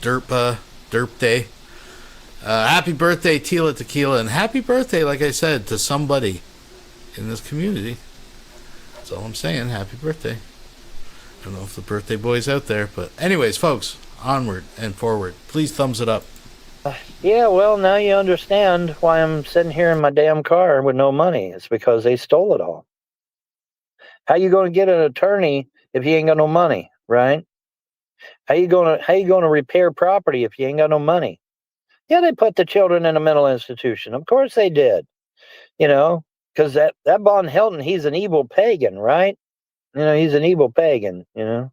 Derp Day. Happy birthday, Tila Tequila. And happy birthday, like I said, to somebody in this community. That's all I'm saying. Happy birthday. I don't know if the birthday boy's out there, but anyways, folks, onward and forward. Please thumbs it up.
Yeah, well, now you understand why I'm sitting here in my damn car with no money. It's because they stole it all. How you going to get an attorney if you ain't got no money, right? How you gonna repair property if you ain't got no money? Yeah, they put the children in a mental institution. Of course they did. You know, because that Von Helton, he's an evil pagan, right? You know, he's an evil pagan. You know,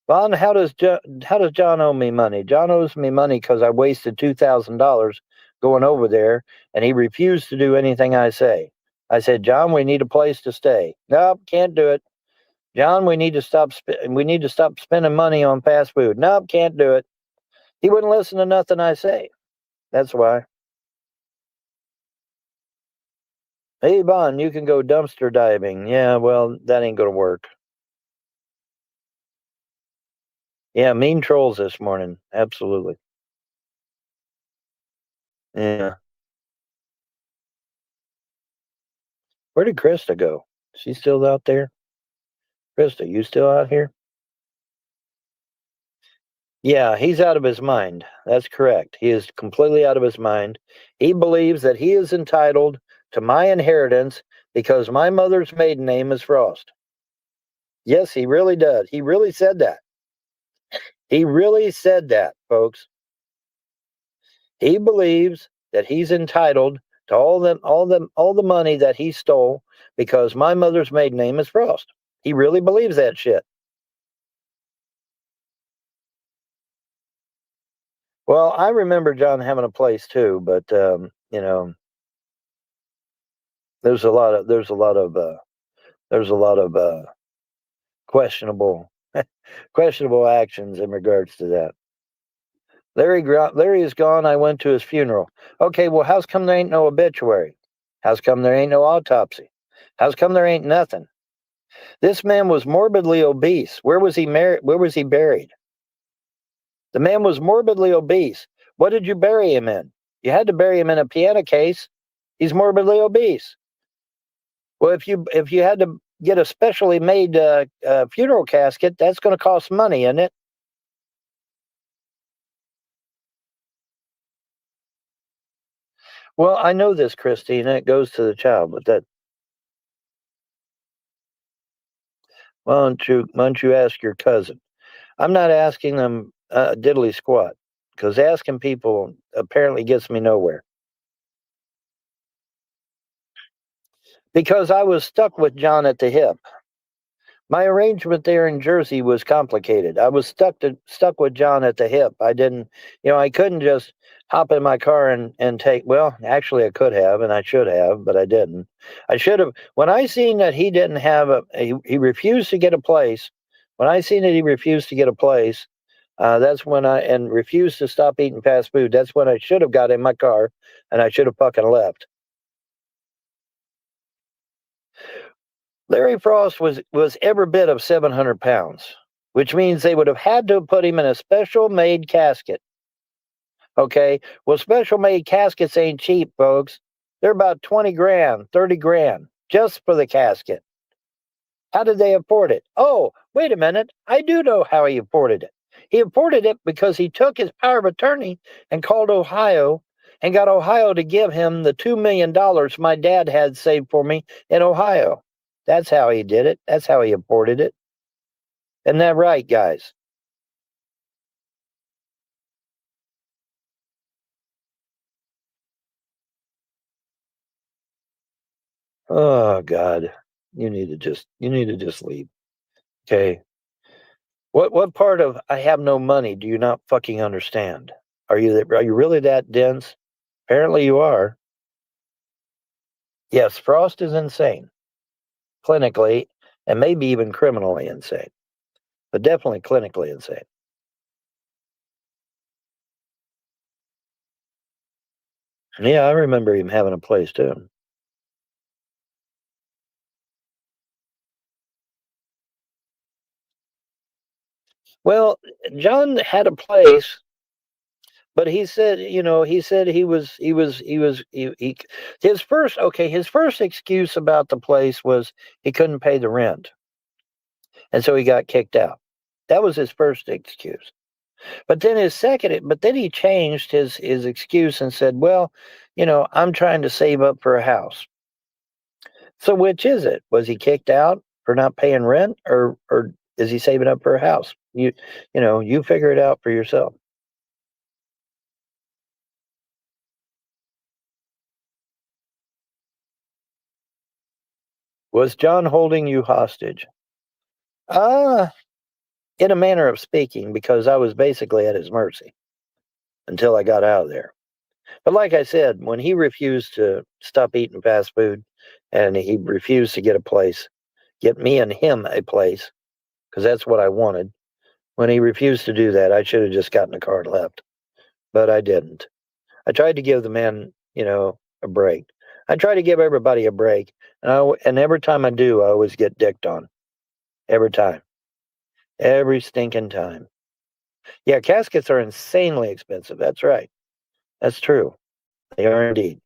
Von, how does John owe me money? John owes me money because I wasted $2,000 going over there, and he refused to do anything I say. I said, John, we need a place to stay. Nope, can't do it. John, we need to stop spending money on fast food. Nope, can't do it. He wouldn't listen to nothing I say. That's why. Hey, Bon, you can go dumpster diving. Yeah, well, that ain't gonna work. Yeah, mean trolls this morning. Absolutely. Yeah. Where did Krista go? She's still out there? Krista, you still out here? Yeah, he's out of his mind. That's correct. He is completely out of his mind. He believes that he is entitled to my inheritance because my mother's maiden name is Frost. Yes, he really does. He really said that. He really said that, folks. He believes that he's entitled to all the money that he stole because my mother's maiden name is Frost. He really believes that shit. Well, I remember John having a place too, but you know, there's a lot of questionable actions in regards to that. Larry is gone. I went to his funeral. Okay, well, how's come there ain't no obituary? How's come there ain't no autopsy? How's come there ain't nothing? This man was morbidly obese. Where was he buried? The man was morbidly obese. What did you bury him in? You had to bury him in a piano case. He's morbidly obese. Well, if you had to get a specially made funeral casket, that's going to cost money, isn't it? Well, I know this, Christina. It goes to the child, but that. Why don't you ask your cousin? I'm not asking them diddly squat, because asking people apparently gets me nowhere. Because I was stuck with John at the hip. My arrangement there in Jersey was complicated. I was stuck with John at the hip. I didn't, I couldn't just hop in my car and take, well, actually I could have, and I should have, but I didn't. I should have, when I seen that he didn't have he refused to get a place, when I seen that he refused to get a place, that's when and refused to stop eating fast food, that's when I should have got in my car and I should have fucking left. Larry Frost was every bit of 700 pounds, which means they would have had to put him in a special made casket. Okay, well, special made caskets ain't cheap, folks. They're about 20 grand, 30 grand just for the casket. How did they afford it? Oh, wait a minute. I do know how he afforded it. He afforded it because he took his power of attorney and called Ohio and got Ohio to give him the $2 million my dad had saved for me in Ohio. That's how he did it. That's how he afforded it. Isn't that right, guys? Oh God, you need to just leave. Okay. What part of I have no money do you not fucking understand? Are you really that dense? Apparently you are. Yes, Frost is insane. Clinically, and maybe even criminally insane. But definitely clinically insane. Yeah, I remember him having a place too. Well, John had a place, but he said, his first excuse about the place was he couldn't pay the rent. And so he got kicked out. That was his first excuse. But then he changed his excuse and said, well, I'm trying to save up for a house. So which is it? Was he kicked out for not paying rent or Is he saving up for a house? You know, you figure it out for yourself. Was John holding you hostage? In a manner of speaking, because I was basically at his mercy until I got out of there. But like I said, when he refused to stop eating fast food and he refused to get me and him a place, because that's what I wanted. When he refused to do that, I should have just gotten a car and left. But I didn't. I tried to give the man, a break. I try to give everybody a break. And every time I do, I always get dicked on. Every time. Every stinking time. Yeah, caskets are insanely expensive. That's right. That's true. They are indeed.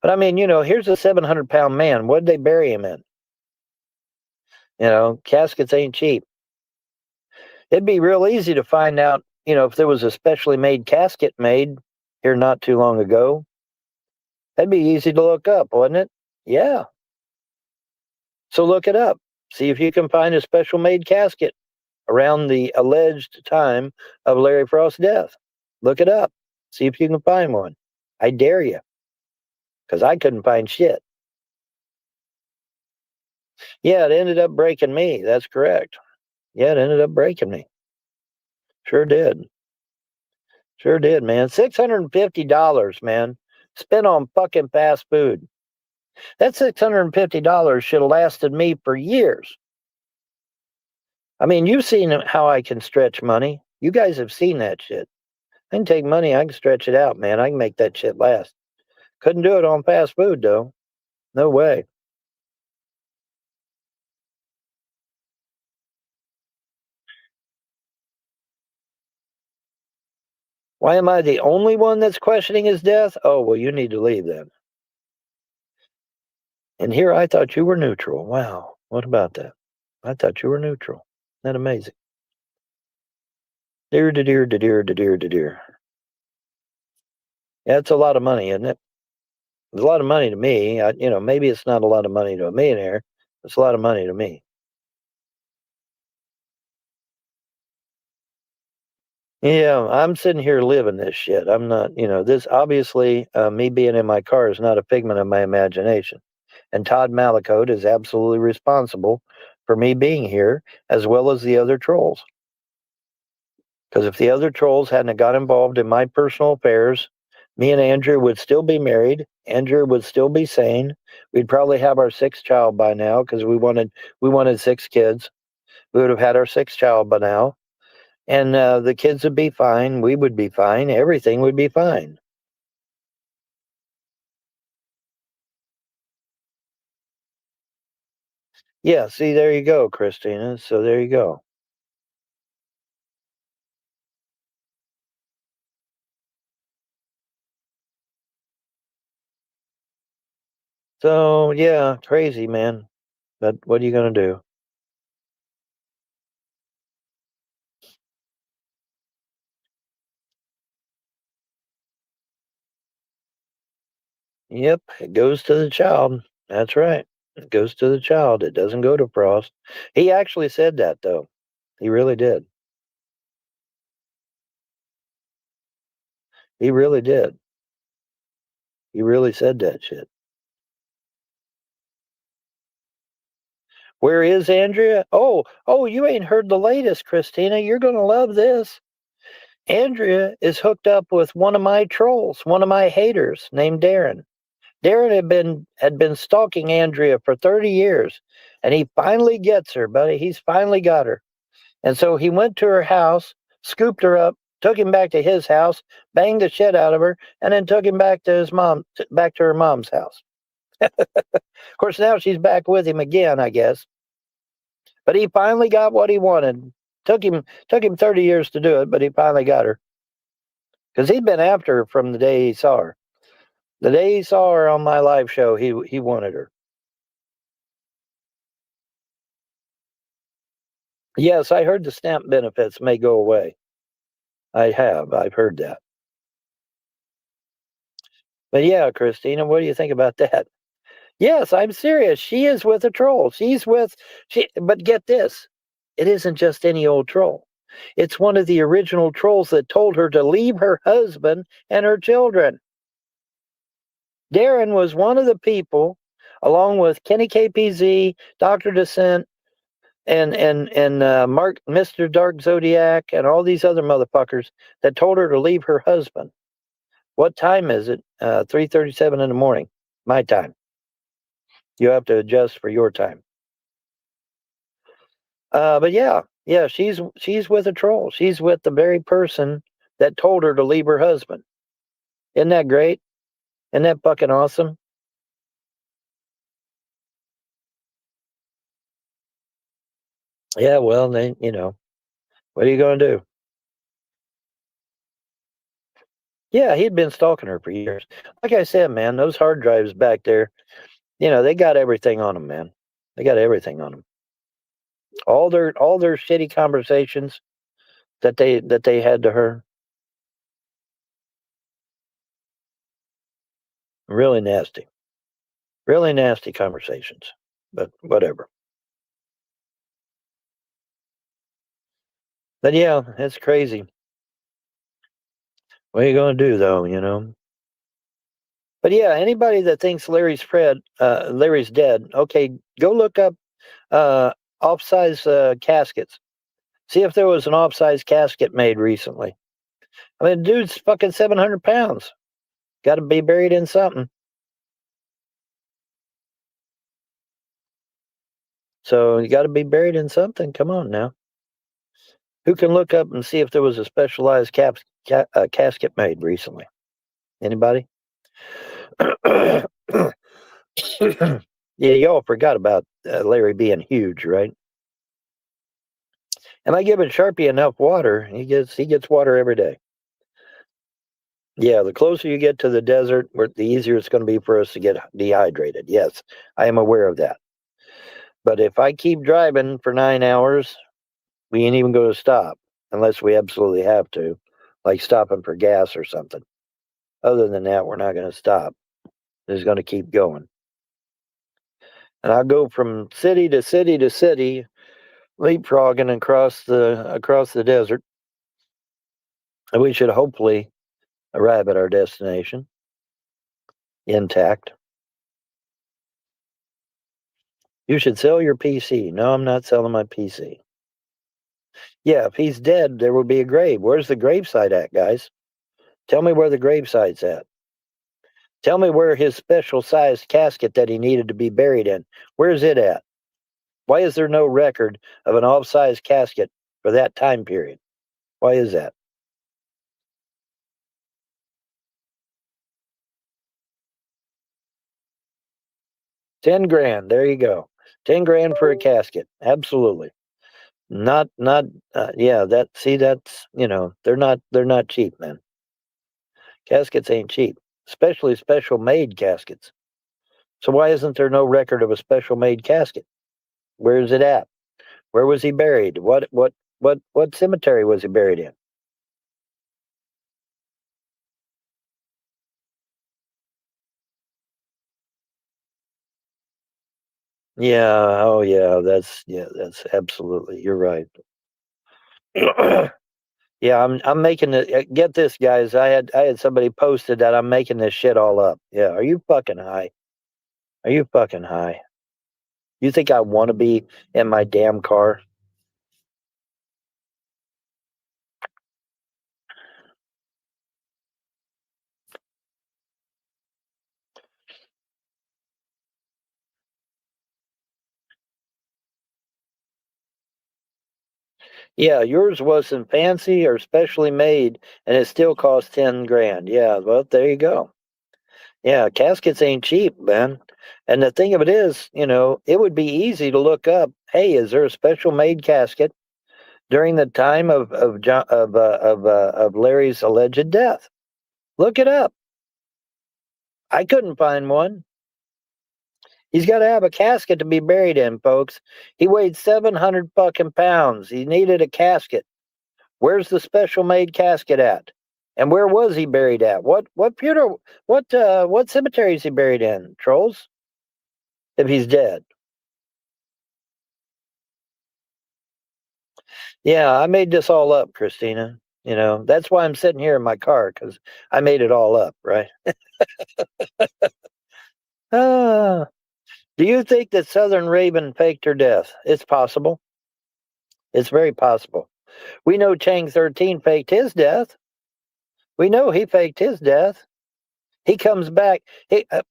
But I mean, here's a 700-pound man. What did they bury him in? Caskets ain't cheap. It'd be real easy to find out, if there was a specially made casket made here not too long ago. That'd be easy to look up, wouldn't it? Yeah. So look it up. See if you can find a special made casket around the alleged time of Larry Frost's death. Look it up. See if you can find one. I dare you. Because I couldn't find shit. Yeah, it ended up breaking me. That's correct. Yeah, it ended up breaking me. Sure did. Sure did, man. $650, man. Spent on fucking fast food. That $650 should have lasted me for years. I mean, you've seen how I can stretch money. You guys have seen that shit. I can take money, I can stretch it out, man. I can make that shit last. Couldn't do it on fast food, though. No way. Why am I the only one that's questioning his death? Oh, well, you need to leave then. And here I thought you were neutral. Wow. What about that? I thought you were neutral. Isn't that amazing? Dear. Yeah, it's a lot of money, isn't it? It's a lot of money to me. Maybe it's not a lot of money to a millionaire. It's a lot of money to me. Yeah, I'm sitting here living this shit. I'm not, this obviously, me being in my car is not a figment of my imagination. And Todd Malicote is absolutely responsible for me being here, as well as the other trolls. Because if the other trolls hadn't got involved in my personal affairs, me and Andrea would still be married. Andrea would still be sane. We'd probably have our sixth child by now because we wanted 6 kids. We would have had our sixth child by now. And the kids would be fine. We would be fine. Everything would be fine. Yeah, see, there you go, Christina. So there you go. So, yeah, crazy, man. But what are you going to do? Yep, it goes to the child. That's right. It goes to the child. It doesn't go to Frost. He actually said that, though. He really did. He really did. He really said that shit. Where is Andrea? Oh, you ain't heard the latest, Christina. You're going to love this. Andrea is hooked up with one of my trolls, one of my haters named Darren. Darren had been stalking Andrea for 30 years, and he finally gets her, buddy. He's finally got her. And so he went to her house, scooped her up, took him back to his house, banged the shit out of her, and then took him back to her mom's house. Of course, now she's back with him again, I guess. But he finally got what he wanted. Took him 30 years to do it, but he finally got her. Because he'd been after her from the day he saw her. The day he saw her on my live show, he wanted her. Yes, I heard the stamp benefits may go away. I've heard that. But yeah, Christina, what do you think about that? Yes, I'm serious. She is with a troll. But get this. it isn't just any old troll. It's one of the original trolls that told her to leave her husband and her children. Darren was one of the people, along with Kenny KPZ, Dr. Descent, and Mark, Mr. Dark Zodiac, and all these other motherfuckers that told her to leave her husband. What time is it? 3:37 in the morning, my time. You have to adjust for your time. But yeah, she's with a troll. She's with the very person that told her to leave her husband. Isn't that great? Isn't that fucking awesome? Yeah, well, then, what are you going to do? Yeah, he'd been stalking her for years. Like I said, man, those hard drives back there, they got everything on them, man. They got everything on them. All their shitty conversations that they had to her. Really nasty. Really nasty conversations. But whatever. But yeah, it's crazy. What are you going to do, though, But yeah, anybody that thinks Larry's dead, okay, go look up off-size caskets. See if there was an off-size casket made recently. I mean, dude's fucking 700 pounds. Got to be buried in something. So you got to be buried in something. Come on now. Who can look up and see if there was a specialized casket made recently? Anybody? Yeah, y'all forgot about Larry being huge, right? And I give Sharpie enough water, he gets water every day. Yeah, the closer you get to the desert, the easier it's going to be for us to get dehydrated. Yes, I am aware of that. But if I keep driving for 9 hours, we ain't even going to stop unless we absolutely have to, like stopping for gas or something. Other than that, we're not going to stop. It's going to keep going. And I'll go from city to city to city, leapfrogging across the desert. And we should hopefully arrive at our destination intact. You should sell your PC. No, I'm not selling my PC. Yeah, if he's dead, there will be a grave. Where's the gravesite at, guys? Tell me where the gravesite's at. Tell me where his special-sized casket that he needed to be buried in. Where's it at? Why is there no record of an off-size casket for that time period? Why is that? $10,000. There you go. $10,000 for a casket. Absolutely. Not. Yeah. That's they're not cheap, man. Caskets ain't cheap, especially special made caskets. So why isn't there no record of a special made casket? Where is it at? Where was he buried? What cemetery was he buried in? Yeah, oh yeah, that's absolutely, you're right. Yeah, I'm making it. Get this, guys. I had somebody posted that I'm making this shit all up. Yeah, are you fucking high? Are you fucking high? You think I want to be in my damn car? Yeah, yours wasn't fancy or specially made, and it still cost $10,000. Yeah, well, there you go. Yeah, caskets ain't cheap, man. And the thing of it is, it would be easy to look up. Hey, is there a special made casket during the time of Larry's alleged death? Look it up. I couldn't find one. He's got to have a casket to be buried in, folks. He weighed 700 fucking pounds. He needed a casket. Where's the special made casket at? And where was he buried at? What cemetery is he buried in? Trolls? If he's dead. Yeah, I made this all up, Christina. You know, that's why I'm sitting here in my car, because I made it all up, right? Do you think that Southern Raven faked her death? It's possible. It's very possible. We know Chang 13 faked his death. We know he faked his death. He comes back.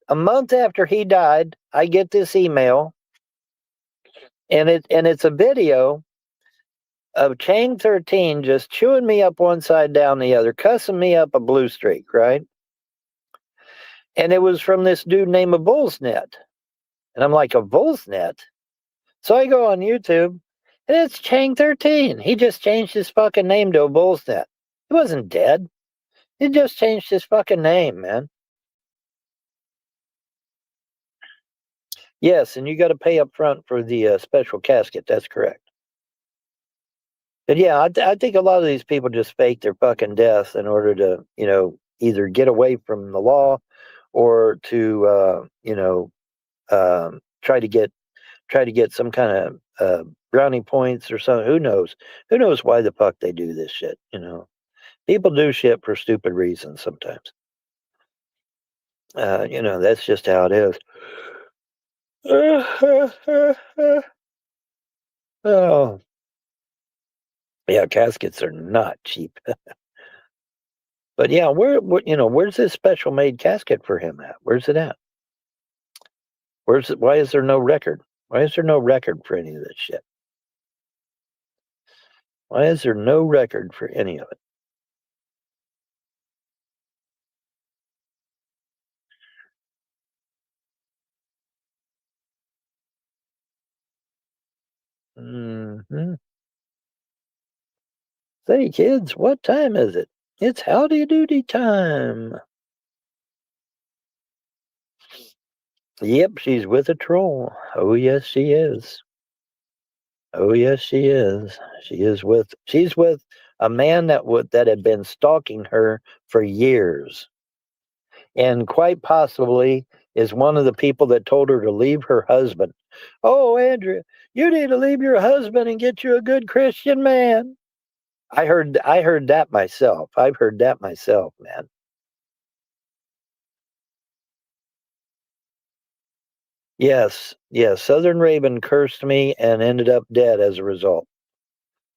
A month after he died, I get this email, and it's a video of Chang 13 just chewing me up one side down the other, cussing me up a blue streak, right? And it was from this dude named a Bullsnet. And I'm like, a Bullsnet? So I go on YouTube, and it's Chang 13. He just changed his fucking name to a Bullsnet. He wasn't dead. He just changed his fucking name, man. Yes, and you got to pay up front for the special casket. That's correct. But yeah, I think a lot of these people just fake their fucking death in order to, either get away from the law or to, try to get some kind of brownie points or something. Who knows? Who knows why the fuck they do this shit? People do shit for stupid reasons sometimes. That's just how it is. Oh, yeah, caskets are not cheap. But yeah, where's this special made casket for him at? Where's it at? Why is there no record? Why is there no record for any of this shit? Why is there no record for any of it? Mm-hmm. Say, kids, what time is it? It's howdy doody time. Yep, she's with a troll. Oh, yes, she is. Oh, yes, she is. She's with a man that had been stalking her for years. And quite possibly is one of the people that told her to leave her husband. Oh, Andrea, you need to leave your husband and get you a good Christian man. I heard that myself. I've heard that myself, man. Yes. Southern Raven cursed me and ended up dead as a result.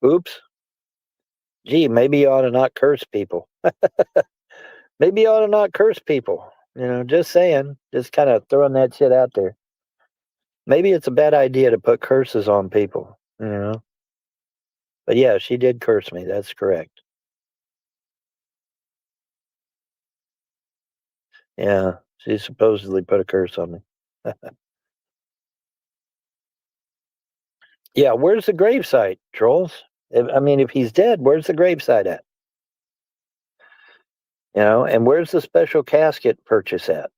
Oops. Gee, maybe you ought to not curse people. Maybe you ought to not curse people. Just saying. Just kind of throwing that shit out there. Maybe it's a bad idea to put curses on people, But yeah, she did curse me. That's correct. Yeah, she supposedly put a curse on me. Yeah, where's the gravesite, trolls? If he's dead, where's the gravesite at? And where's the special casket purchase at?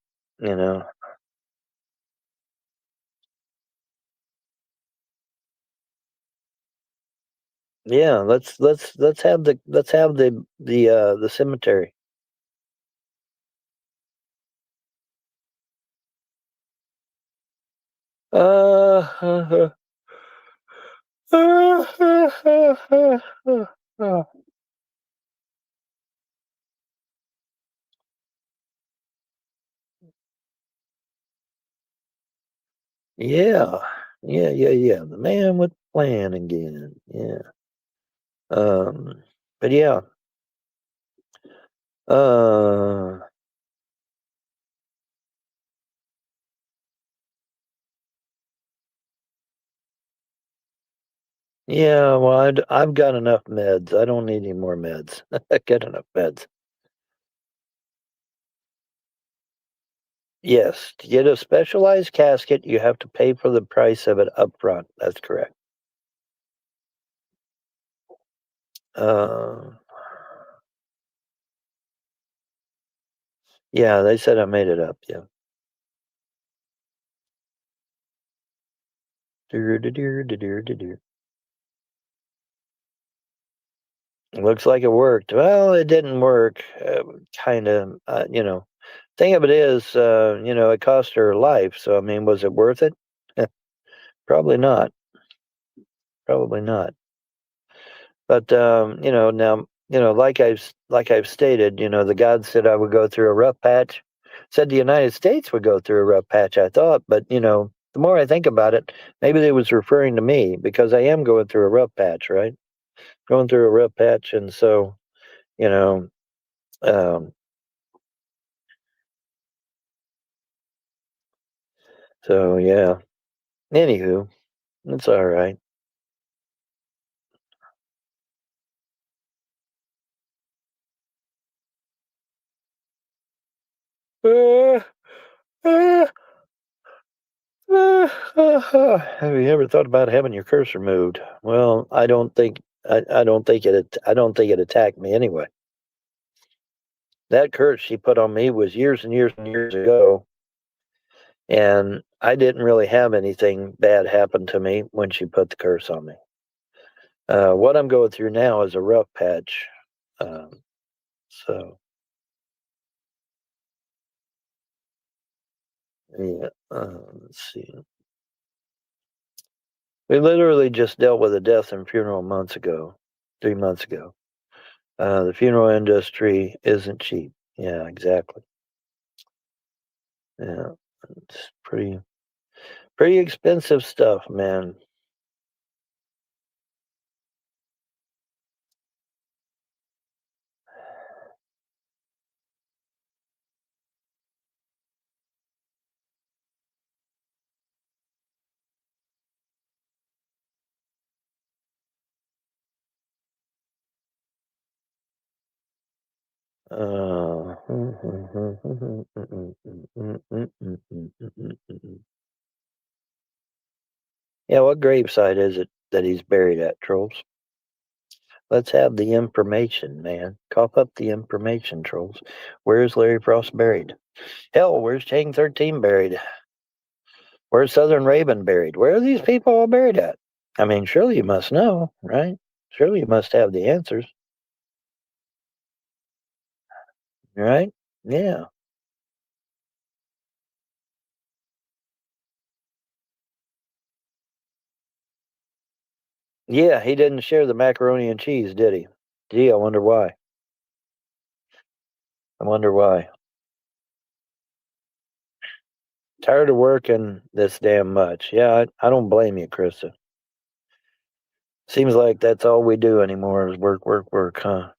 Yeah, let's have the cemetery. Yeah. The man with the plan again. Yeah. But yeah. Yeah, well, I've got enough meds. I don't need any more meds. I got enough meds. Yes, to get a specialized casket, you have to pay for the price of it up front. That's correct. Yeah, they said I made it up. Yeah. Looks like it worked. Well, it didn't work. Kind of, Thing of it is, it cost her life. So, was it worth it? Probably not. Probably not. But now like I've stated, the God said I would go through a rough patch. Said the United States would go through a rough patch. I thought, but the more I think about it, maybe they was referring to me because I am going through a rough patch, right? Going through a rough patch, and so um, so yeah. Anywho, it's all right. Have you ever thought about having your curse removed? Well, I don't think it attacked me anyway. That curse she put on me was years and years and years ago, and I didn't really have anything bad happen to me when she put the curse on me. What I'm going through now is a rough patch. So yeah, let's see. We literally just dealt with a death and funeral 3 months ago. The funeral industry isn't cheap. Yeah, exactly. Yeah, it's pretty expensive stuff, man. Yeah, what gravesite is it that he's buried at, Trolls? Let's have the information, man. Cough up the information, Trolls. Where's Larry Frost buried? Hell, where's Chang 13 buried? Where's Southern Raven buried? Where are these people all buried at? I mean, surely you must know, right? Surely you must have the answers. Right? Yeah. Yeah, he didn't share the macaroni and cheese, did he? Gee, I wonder why. Tired of working this damn much. Yeah, I don't blame you, Krista. Seems like that's all we do anymore is work, huh?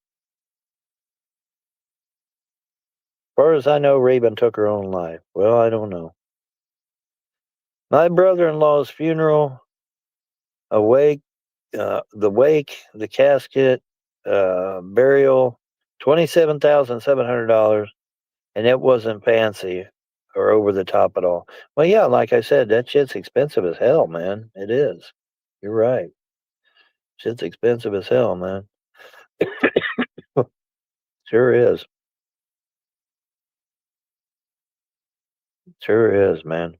As far as I know, Raven took her own life. Well, I don't know. My brother-in-law's funeral, the wake, the casket, burial, $27,700, and it wasn't fancy or over the top at all. Well, yeah, like I said, that shit's expensive as hell, man. It is. You're right. Shit's expensive as hell, man. Sure is. Sure is, man.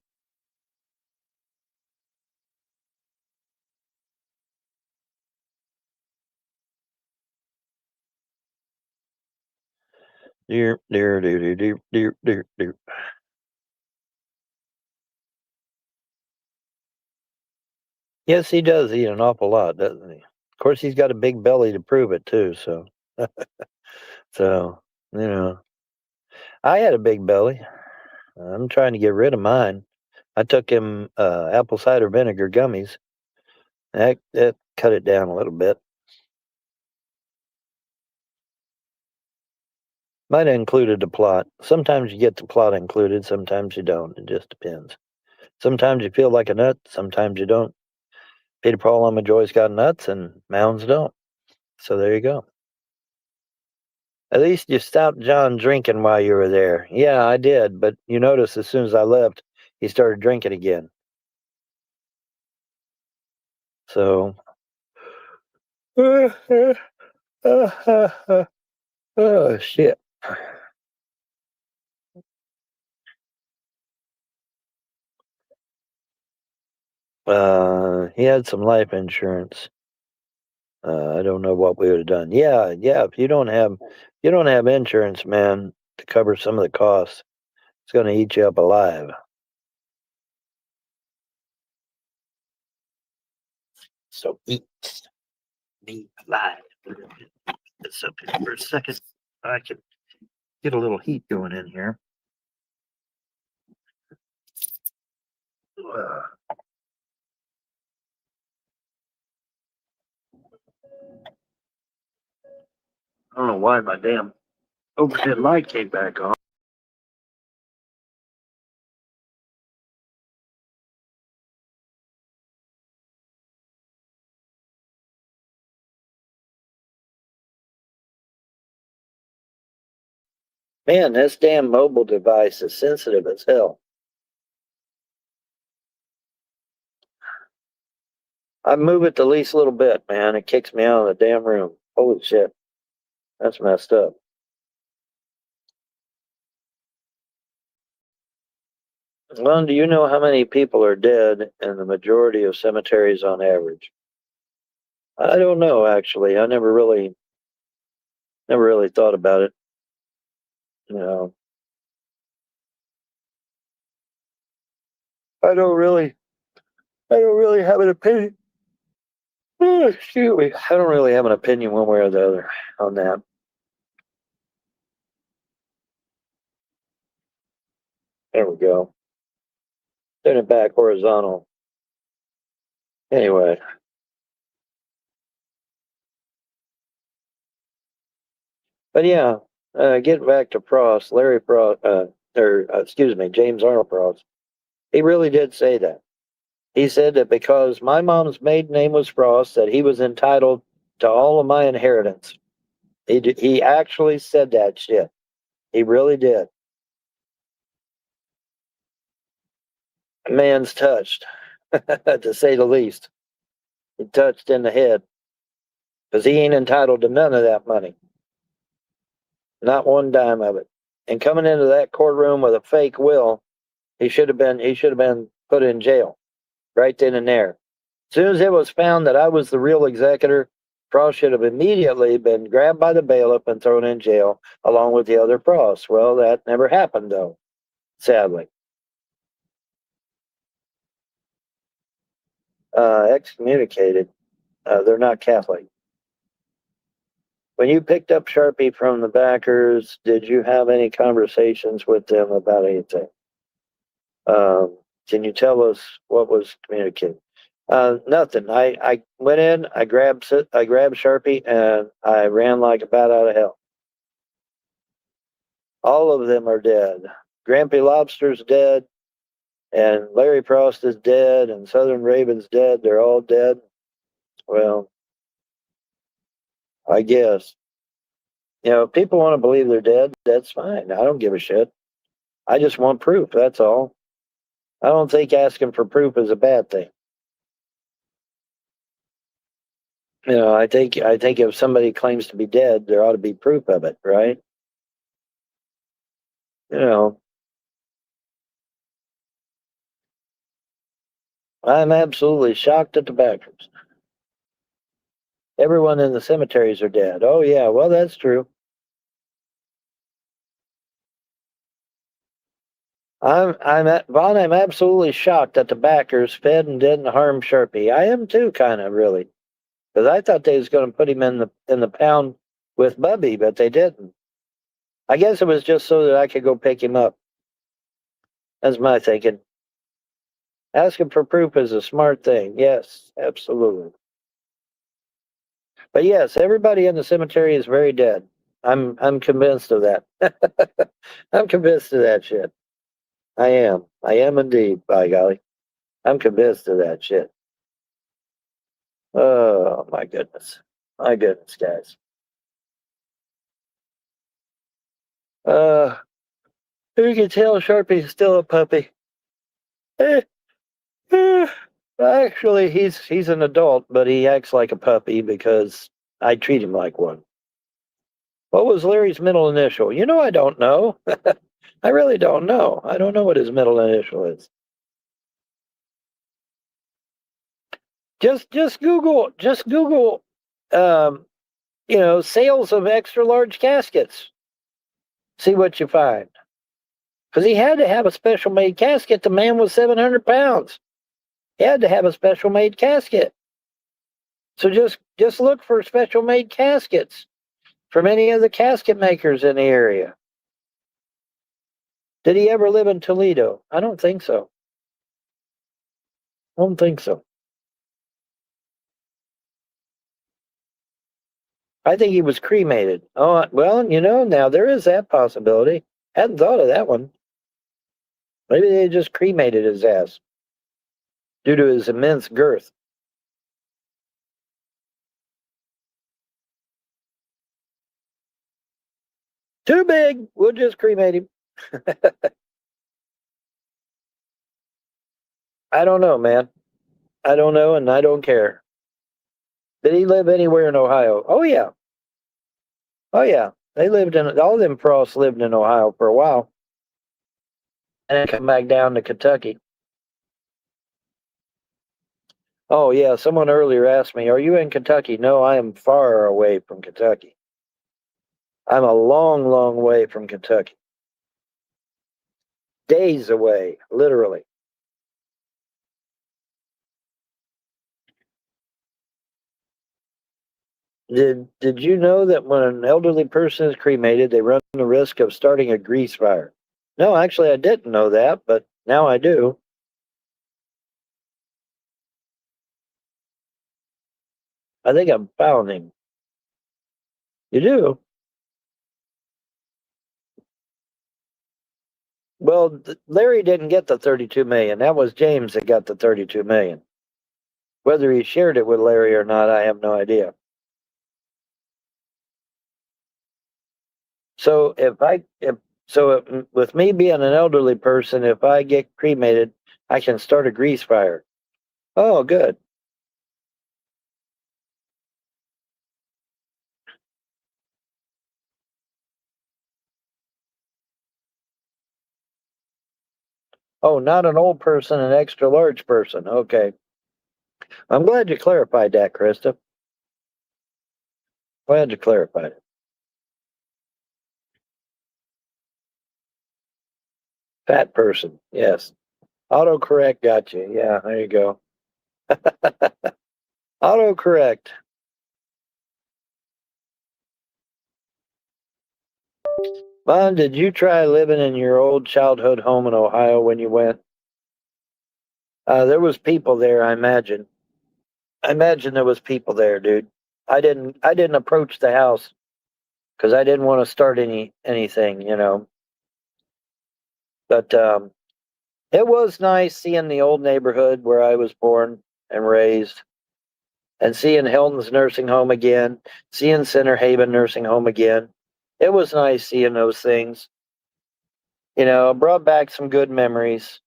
Dear. Yes, he does eat an awful lot, doesn't he? Of course, he's got a big belly to prove it too. So, so I had a big belly. I'm trying to get rid of mine. I took him apple cider vinegar gummies. That cut it down a little bit. Might have included the plot. Sometimes you get the plot included, sometimes you don't. It just depends. Sometimes you feel like a nut, sometimes you don't. Peter Paul and Joy's got nuts, and Mounds don't. So there you go. At least you stopped John drinking while you were there. Yeah, I did, but you notice as soon as I left, he started drinking again. So, oh shit. He had some life insurance. I don't know what we would have done. Yeah. If you don't have insurance, man, to cover some of the costs, it's going to eat you up alive. So eat. me alive. This up here for a second. I can get a little heat going in here. I don't know why my damn overhead light came back on. Man, this damn mobile device is sensitive as hell. I move it the least little bit, man. It kicks me out of the damn room. Holy shit. That's messed up. Lon, do you know how many people are dead in the majority of cemeteries on average? I don't know, actually. I never really thought about it. You know, I don't really have an opinion. Oh, excuse me. I don't really have an opinion one way or the other on that. There we go. Turn it back horizontal. Anyway. But yeah, getting back to Prost, James Arnold Prost, he really did say that. He said that because my mom's maiden name was Prost, that he was entitled to all of my inheritance. He actually said that shit. He really did. Man's touched, to say the least. He touched in the head. Because he ain't entitled to none of that money. Not one dime of it. And coming into that courtroom with a fake will, he should have been put in jail. Right then and there. As soon as it was found that I was the real executor, Prost should have immediately been grabbed by the bailiff and thrown in jail along with the other Prosts. Well, that never happened though, sadly. Excommunicated. They're not Catholic. When you picked up Sharpie from the backers, did you have any conversations with them about anything? Can you tell us what was communicated? Nothing. I went in, I grabbed Sharpie, and I ran like a bat out of hell. All of them are dead. Grampy Lobster's dead, and Larry Prost is dead, and Southern Raven's dead. They're all dead. Well, I guess. You know, if people want to believe they're dead, that's fine. I don't give a shit. I just want proof, that's all. I don't think asking for proof is a bad thing. You know, I think if somebody claims to be dead, there ought to be proof of it, right? You know, I'm absolutely shocked at the backers. Everyone in the cemeteries are dead. Oh yeah, well that's true. I'm absolutely shocked that the backers fed and didn't harm Sharpie. I am too, kind of, really, because I thought they was going to put him in the pound with Bubby, but they didn't. I guess it was just so that I could go pick him up. That's my thinking. Asking for proof is a smart thing. Yes, absolutely. But yes, everybody in the cemetery is very dead. I'm convinced of that. I'm convinced of that shit. I am indeed, by golly. I'm convinced of that shit. Oh my goodness. My goodness, guys. You can tell Sharpie's still a puppy. Actually, he's an adult, but he acts like a puppy because I treat him like one. What was Larry's middle initial? You know, I don't know. I really don't know. I don't know what his middle initial is. Just Google, you know, sales of extra large caskets. See what you find. Because he had to have a special made casket. The man was 700 pounds. He had to have a special made casket. So just look for special made caskets from any of the casket makers in the area. Did he ever live in Toledo? I don't think so. I don't think so. I think he was cremated. Oh, well, now there is that possibility. Hadn't thought of that one. Maybe they just cremated his ass due to his immense girth. Too big. We'll just cremate him. I don't know, man. I don't know, and I don't care. Did he live anywhere in Ohio? Oh, yeah. Oh, yeah. All them Frosts lived in Ohio for a while. And then come back down to Kentucky. Oh, yeah. Someone earlier asked me, are you in Kentucky? No, I am far away from Kentucky. I'm a long, long way from Kentucky. Days away, literally. Did you know that when an elderly person is cremated, they run the risk of starting a grease fire? No, actually, I didn't know that, but now I do. I think I found him. You do? Well, Larry didn't get the 32 million. That was James that got the 32 million. Whether he shared it with Larry or not, I have no idea. So with me being an elderly person, if I get cremated, I can start a grease fire. Oh, good. Oh, not an old person, an extra large person. Okay. I'm glad you clarified that, Krista. Glad you clarified it. Fat person, yes. Autocorrect got you. Yeah, there you go. Autocorrect. Vaughn, did you try living in your old childhood home in Ohio when you went? There was people there, I imagine. I imagine there was people there, dude. I didn't approach the house because I didn't want to start anything. But it was nice seeing the old neighborhood where I was born and raised, and seeing Hilton's nursing home again, seeing Center Haven nursing home again. It was nice seeing those things. It brought back some good memories.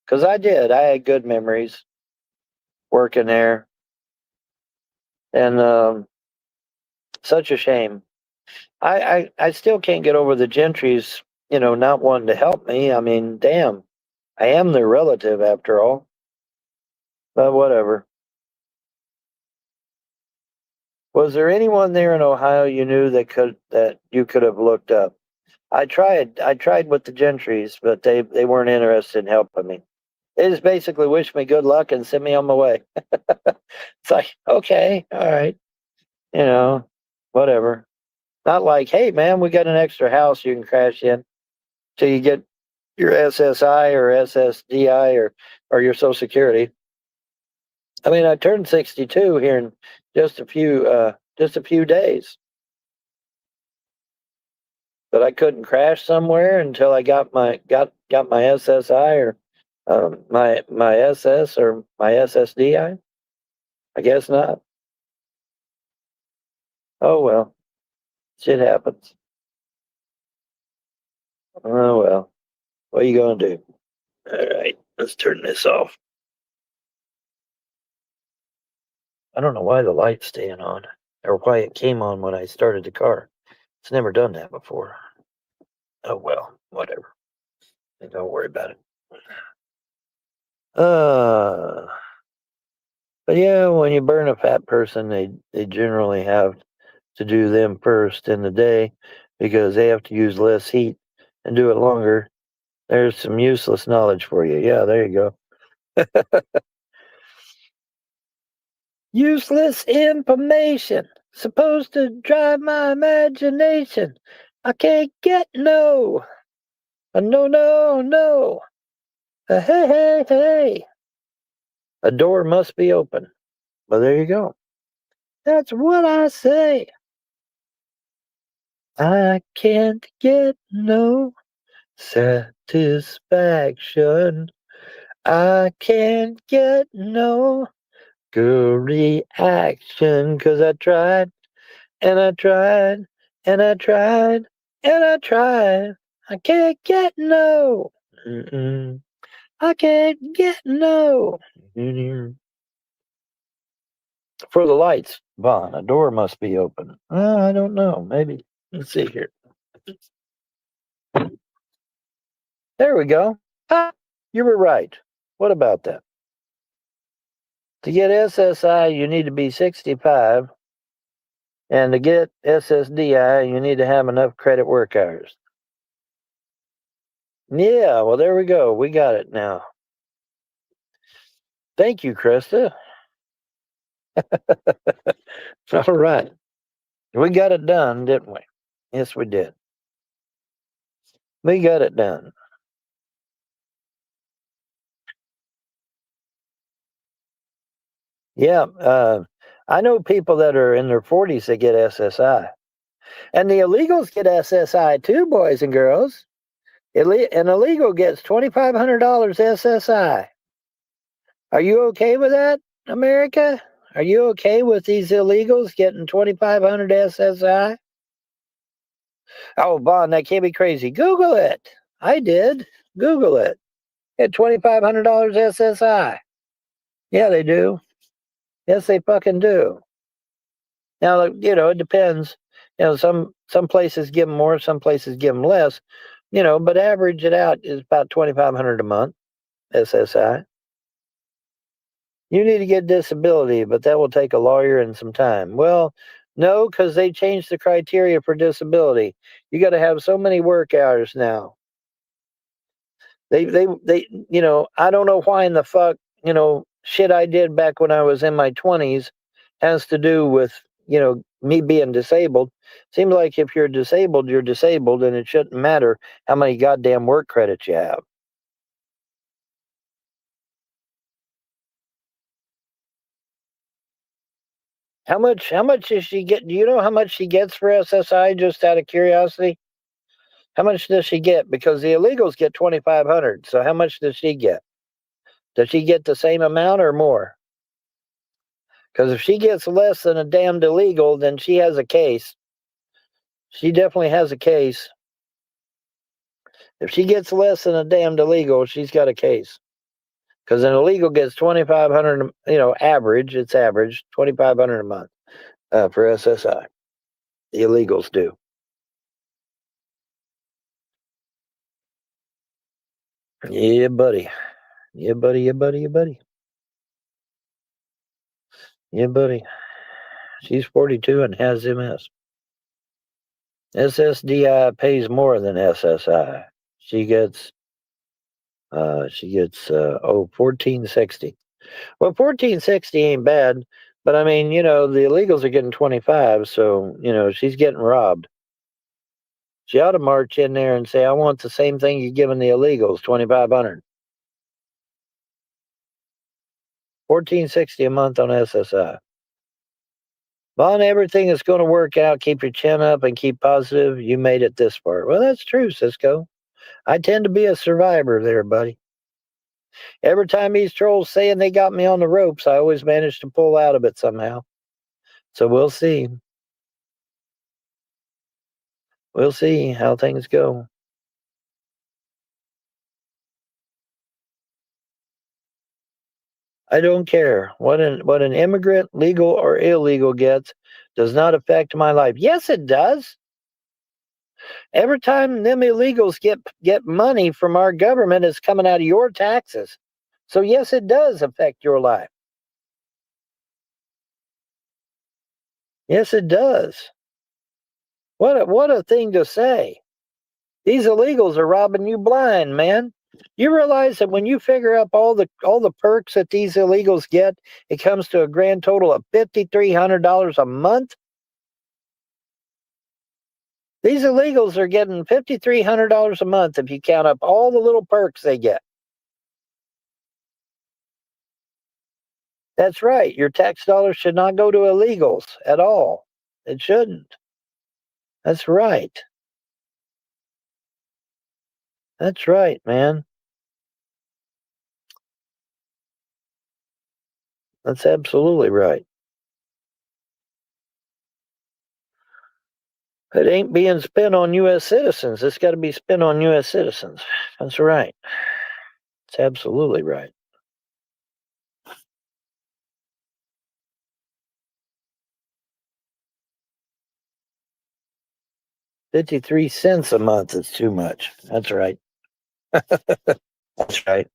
Because I did. I had good memories working there. And such a shame. I still can't get over the Gentrys, not wanting to help me. I mean, damn. I am their relative after all. But whatever. Was there anyone there in Ohio you knew that you could have looked up? I tried with the Gentrys, but they weren't interested in helping me. They just basically wished me good luck and sent me on my way. It's like, okay, all right, whatever. Not like, hey man, we got an extra house you can crash in till you get your SSI or SSDI or your Social Security. I mean, I turned 62 here in just a few days. But I couldn't crash somewhere until I got my SSI or my SS or my SSDI. I guess not. Oh well, shit happens. Oh well, what are you gonna do? All right, let's turn this off. I don't know why the light's staying on, or why it came on when I started the car. It's never done that before. Oh well, whatever. Don't worry about it. But yeah, when you burn a fat person, they generally have to do them first in the day because they have to use less heat and do it longer. There's some useless knowledge for you. Yeah, there you go. Useless information. Supposed to drive my imagination. I can't get no. No, no, no. Hey, hey, hey. A door must be open. Well, there you go. That's what I say. I can't get no satisfaction. I can't get no good reaction, 'cause I tried, and I tried, and I tried, and I tried. I can't get no. Mm-mm. I can't get no. For the lights, Vaughn, a door must be open. I don't know. Maybe. Let's see here. There we go. Ah, you were right. What about that? To get SSI, you need to be 65. And to get SSDI, you need to have enough credit work hours. Yeah, well, there we go. We got it now. Thank you, Krista. All right. We got it done, didn't we? Yes, we did. We got it done. Yeah, I know people that are in their 40s that get SSI. And the illegals get SSI too, boys and girls. An illegal gets $2,500 SSI. Are you okay with that, America? Are you okay with these illegals getting $2,500 SSI? Oh, Vaughn, that can't be crazy. Google it. I did. Google it. Get $2,500 SSI. Yeah, they do. Yes, they fucking do. Now, it depends. Some places give them more, some places give them less. But average it out is about $2,500 a month, SSI. You need to get disability, but that will take a lawyer and some time. Well, no, because they changed the criteria for disability. You got to have so many work hours now. I don't know why in the fuck, shit I did back when I was in my 20s has to do with, me being disabled. Seems like if you're disabled, you're disabled, and it shouldn't matter how many goddamn work credits you have. How much does she get? Do you know how much she gets for SSI, just out of curiosity? How much does she get? Because the illegals get $2,500. So how much does she get? Does she get the same amount or more? Because if she gets less than a damned illegal, then she has a case. She definitely has a case. If she gets less than a damned illegal, she's got a case. Because an illegal gets $2,500, average. It's average $2,500 a month for SSI. The illegals do. Yeah, buddy. Yeah, buddy. Yeah, buddy. Yeah, buddy. Yeah, buddy. She's 42 and has MS. SSDI pays more than SSI. She gets $1,460. Well, $1,460 ain't bad, but I mean, the illegals are getting 25, so she's getting robbed. She ought to march in there and say, "I want the same thing you're giving the illegals, 2,500." $1,460 a month on SSI. Vaughn, everything is going to work out. Keep your chin up and keep positive. You made it this far. Well, that's true, Cisco. I tend to be a survivor there, buddy. Every time these trolls saying they got me on the ropes, I always manage to pull out of it somehow. So we'll see. We'll see how things go. I don't care what an immigrant, legal or illegal, gets does not affect my life. Yes, it does. Every time them illegals get money from our government, it's coming out of your taxes. So yes, it does affect your life. Yes, it does. What a thing to say. These illegals are robbing you blind, man. You realize that when you figure up all the perks that these illegals get, it comes to a grand total of $5,300 a month? These illegals are getting $5,300 a month if you count up all the little perks they get. That's right. Your tax dollars should not go to illegals at all. It shouldn't. That's right. That's right, man. That's absolutely right. It ain't being spent on U.S. citizens. It's got to be spent on U.S. citizens. That's right. It's absolutely right. $0.53 a month is too much. That's right. That's right.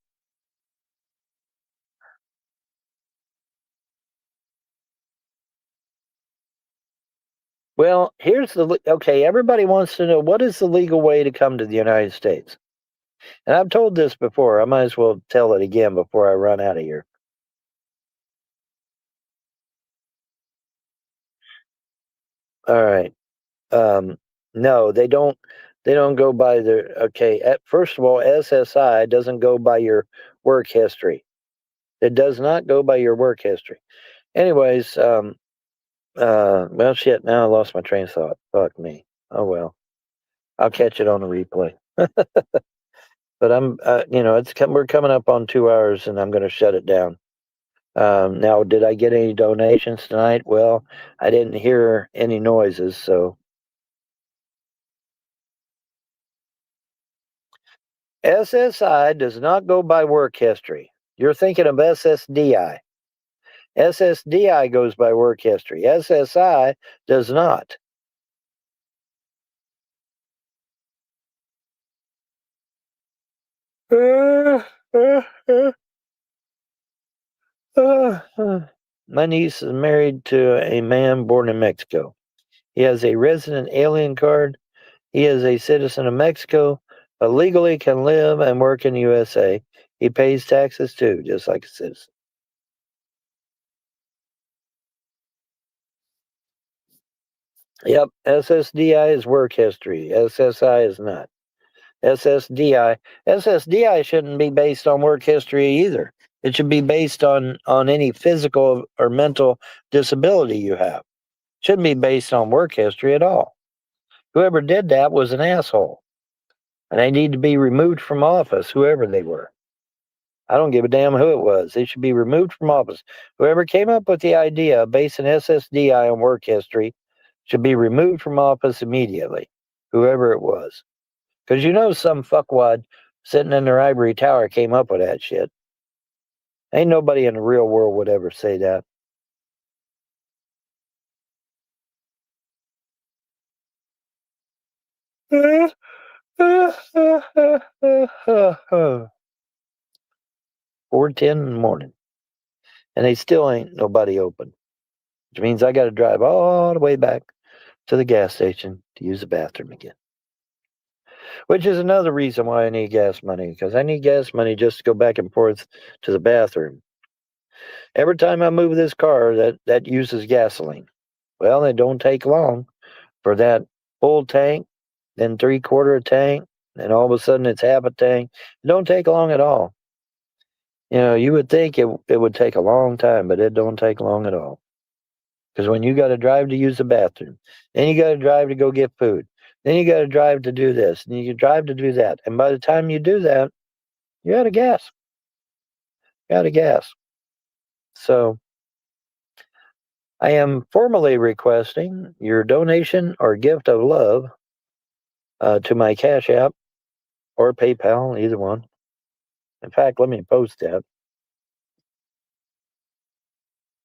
Well, okay, everybody wants to know, what is the legal way to come to the United States? And I've told this before. I might as well tell it again before I run out of here. All right. No, they don't. They don't go by their. Okay. First of all, SSI doesn't go by your work history. It does not go by your work history. Anyways, well, shit. Now I lost my train of thought. Fuck me. Oh well. I'll catch it on the replay. But we're coming up on 2 hours, and I'm going to shut it down. Now, did I get any donations tonight? Well, I didn't hear any noises, so. SSI does not go by work history. You're thinking of SSDI. SSDI goes by work history. SSI does not. My niece is married to a man born in Mexico. He has a resident alien card. He is a citizen of Mexico, but legally can live and work in the USA. He pays taxes too, just like a citizen. Yep, SSDI is work history. SSI is not. SSDI shouldn't be based on work history either. It should be based on any physical or mental disability you have. Shouldn't be based on work history at all. Whoever did that was an asshole. And they need to be removed from office, whoever they were. I don't give a damn who it was. They should be removed from office. Whoever came up with the idea of basing SSDI on work history should be removed from office immediately, whoever it was. Because some fuckwad sitting in their ivory tower came up with that shit. Ain't nobody in the real world would ever say that. $4:10 in the morning. And they still ain't nobody open. Which means I got to drive all the way back to the gas station to use the bathroom again. Which is another reason why I need gas money, because I need gas money just to go back and forth to the bathroom. Every time I move this car, that uses gasoline. Well, it don't take long for that full tank, then 3/4 a tank, and all of a sudden it's half a tank. It don't take long at all. You would think it would take a long time, but it don't take long at all. Because when you got to drive to use the bathroom, then you got to drive to go get food, then you got to drive to do this, and you drive to do that. And by the time you do that, you're out of gas. You're out of gas. So I am formally requesting your donation or gift of love to my Cash App or PayPal, either one. In fact, let me post that.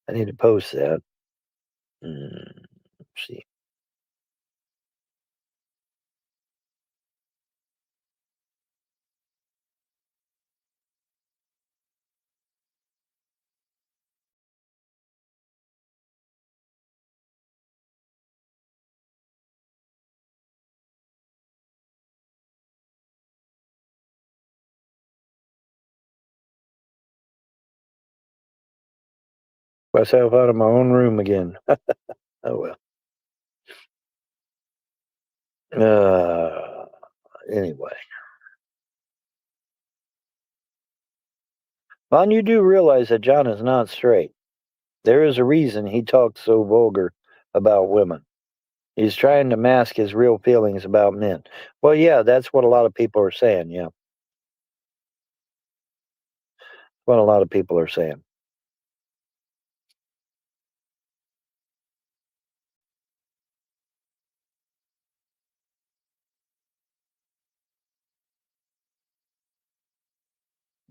I need to post that. Let's see. myself out of my own room again. Oh well. Anyway. Vaughn, you do realize that John is not straight. There is a reason he talks so vulgar about women. He's trying to mask his real feelings about men. Well, yeah, that's what a lot of people are saying, yeah. What a lot of people are saying.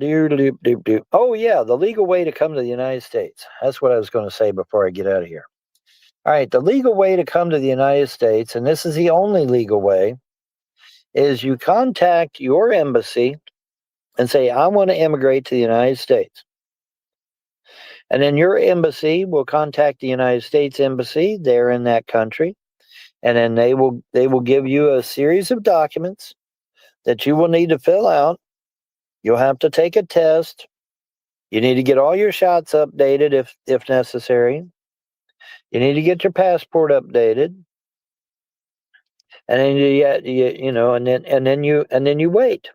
Oh, yeah, the legal way to come to the United States. That's what I was going to say before I get out of here. All right, the legal way to come to the United States, and this is the only legal way, is you contact your embassy and say, I want to immigrate to the United States. And then your embassy will contact the United States Embassy there in that country. And then they will give you a series of documents that you will need to fill out. You'll have to take a test. You need to get all your shots updated if necessary. You need to get your passport updated. And then and then you wait.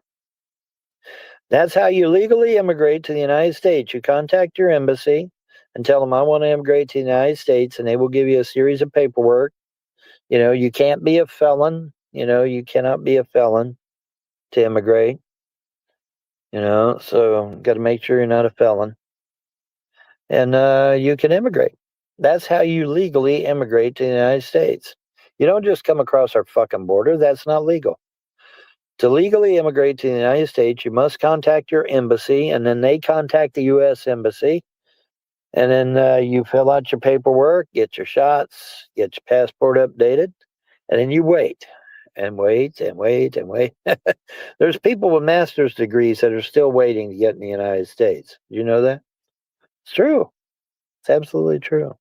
That's how you legally immigrate to the United States. You contact your embassy and tell them, I want to immigrate to the United States, and they will give you a series of paperwork. You can't be a felon. You cannot be a felon to immigrate. So got to make sure you're not a felon. And you can immigrate. That's how you legally immigrate to the United States. You don't just come across our fucking border. That's not legal. To legally immigrate to the United States, you must contact your embassy, and then they contact the U.S. Embassy. And then you fill out your paperwork, get your shots, get your passport updated, and then you wait and wait and wait and wait. There's people with master's degrees that are still waiting to get in the United States. Do you know that? It's true. It's absolutely true.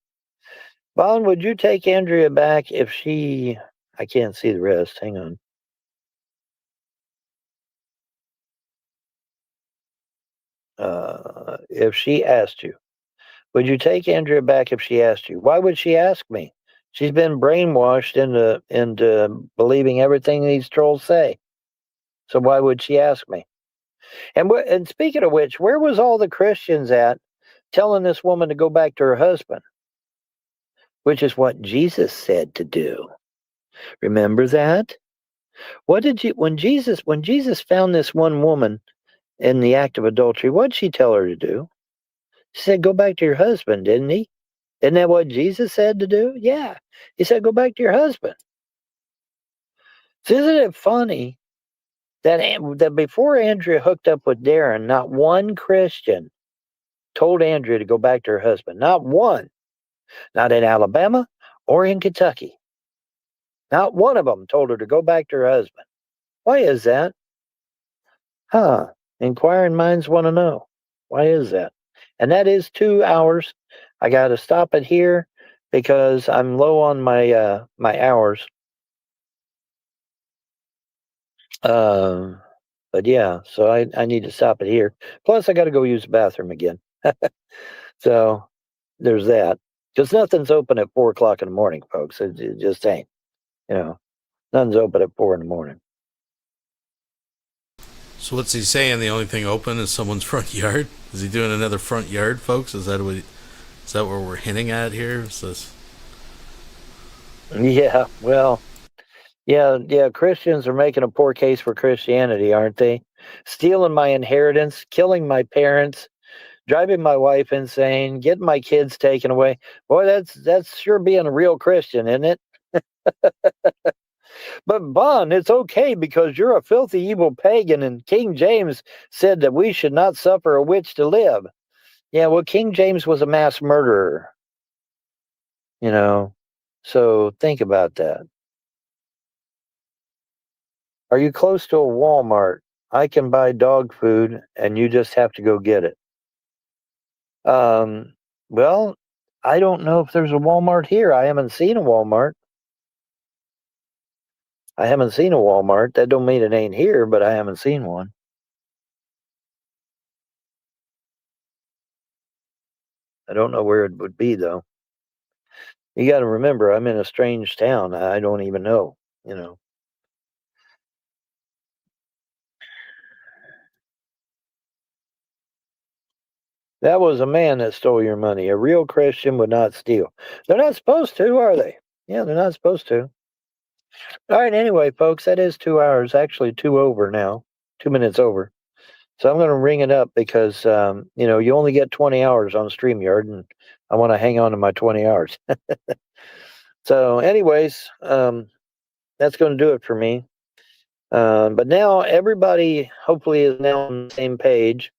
Vaughn, would you take Andrea back if she... I can't see the rest. Hang on. If she asked you, would you take Andrea back if she asked you? Why would she ask me? She's been brainwashed into believing everything these trolls say. So why would she ask me? And speaking of which, where was all the Christians at telling this woman to go back to her husband? Which is what Jesus said to do. Remember that? When Jesus found this one woman in the act of adultery, what did she tell her to do? She said, go back to your husband, didn't he? Isn't that what Jesus said to do? Yeah. He said, go back to your husband. So isn't it funny that before Andrea hooked up with Darren, not one Christian told Andrea to go back to her husband. Not one. Not in Alabama or in Kentucky. Not one of them told her to go back to her husband. Why is that? Inquiring minds want to know. Why is that? And that is 2 hours. I got to stop it here because I'm low on my my hours. But yeah, so I need to stop it here. Plus, I got to go use the bathroom again. So there's that. Because nothing's open at 4 o'clock in the morning, folks. It just ain't. Nothing's open at 4 in the morning.
So what's he saying? The only thing open is someone's front yard? Is he doing another front yard, folks? Is that what we're hinting at here? Is this...
Yeah, well, yeah. Christians are making a poor case for Christianity, aren't they? Stealing my inheritance, killing my parents, driving my wife insane, getting my kids taken away. Boy, that's sure being a real Christian, isn't it? But Bon, it's okay because you're a filthy evil pagan, and King James said that we should not suffer a witch to live. Yeah, well, King James was a mass murderer. So think about that. Are you close to a Walmart? I can buy dog food, and you just have to go get it. Well, I don't know if there's a Walmart here. I haven't seen a Walmart. That don't mean it ain't here, but I haven't seen one. I don't know where it would be, though. You got to remember, I'm in a strange town. I don't even know, you know. That was a man that stole your money. A real Christian would not steal. They're not supposed to, are they? Yeah, they're not supposed to. All right, anyway, folks, that is 2 hours. Actually, 2 over now. 2 minutes over. So I'm going to ring it up because, you know, you only get 20 hours on StreamYard, and I want to hang on to my 20 hours. So, anyways, that's going to do it for me. But now everybody, hopefully, is now on the same page.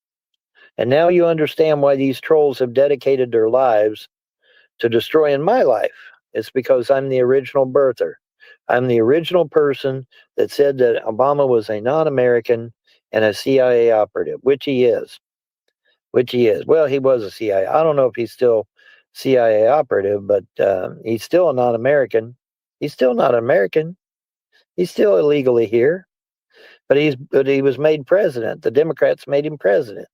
And now you understand why these trolls have dedicated their lives to destroying my life. It's because I'm the original birther. I'm the original person that said that Obama was a non-American and a CIA operative, which he is. Well, he was a CIA. I don't know if he's still CIA operative, but he's still a non-American. He's still not American. He's still illegally here. But he was made president. The Democrats made him president.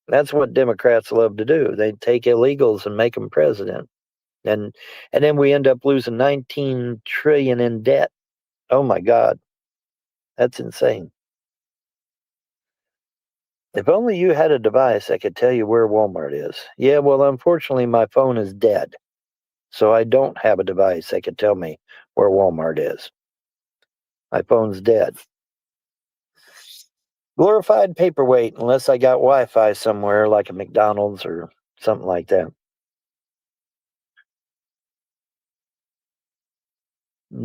That's what Democrats love to do. They take illegals and make them president. And then we end up losing 19 trillion in debt. Oh my God. That's insane. If only you had a device that could tell you where Walmart is. Yeah, well, unfortunately, my phone is dead. So I don't have a device that could tell me where Walmart is. My phone's dead. Glorified paperweight, unless I got Wi-Fi somewhere like a McDonald's or something like that.
I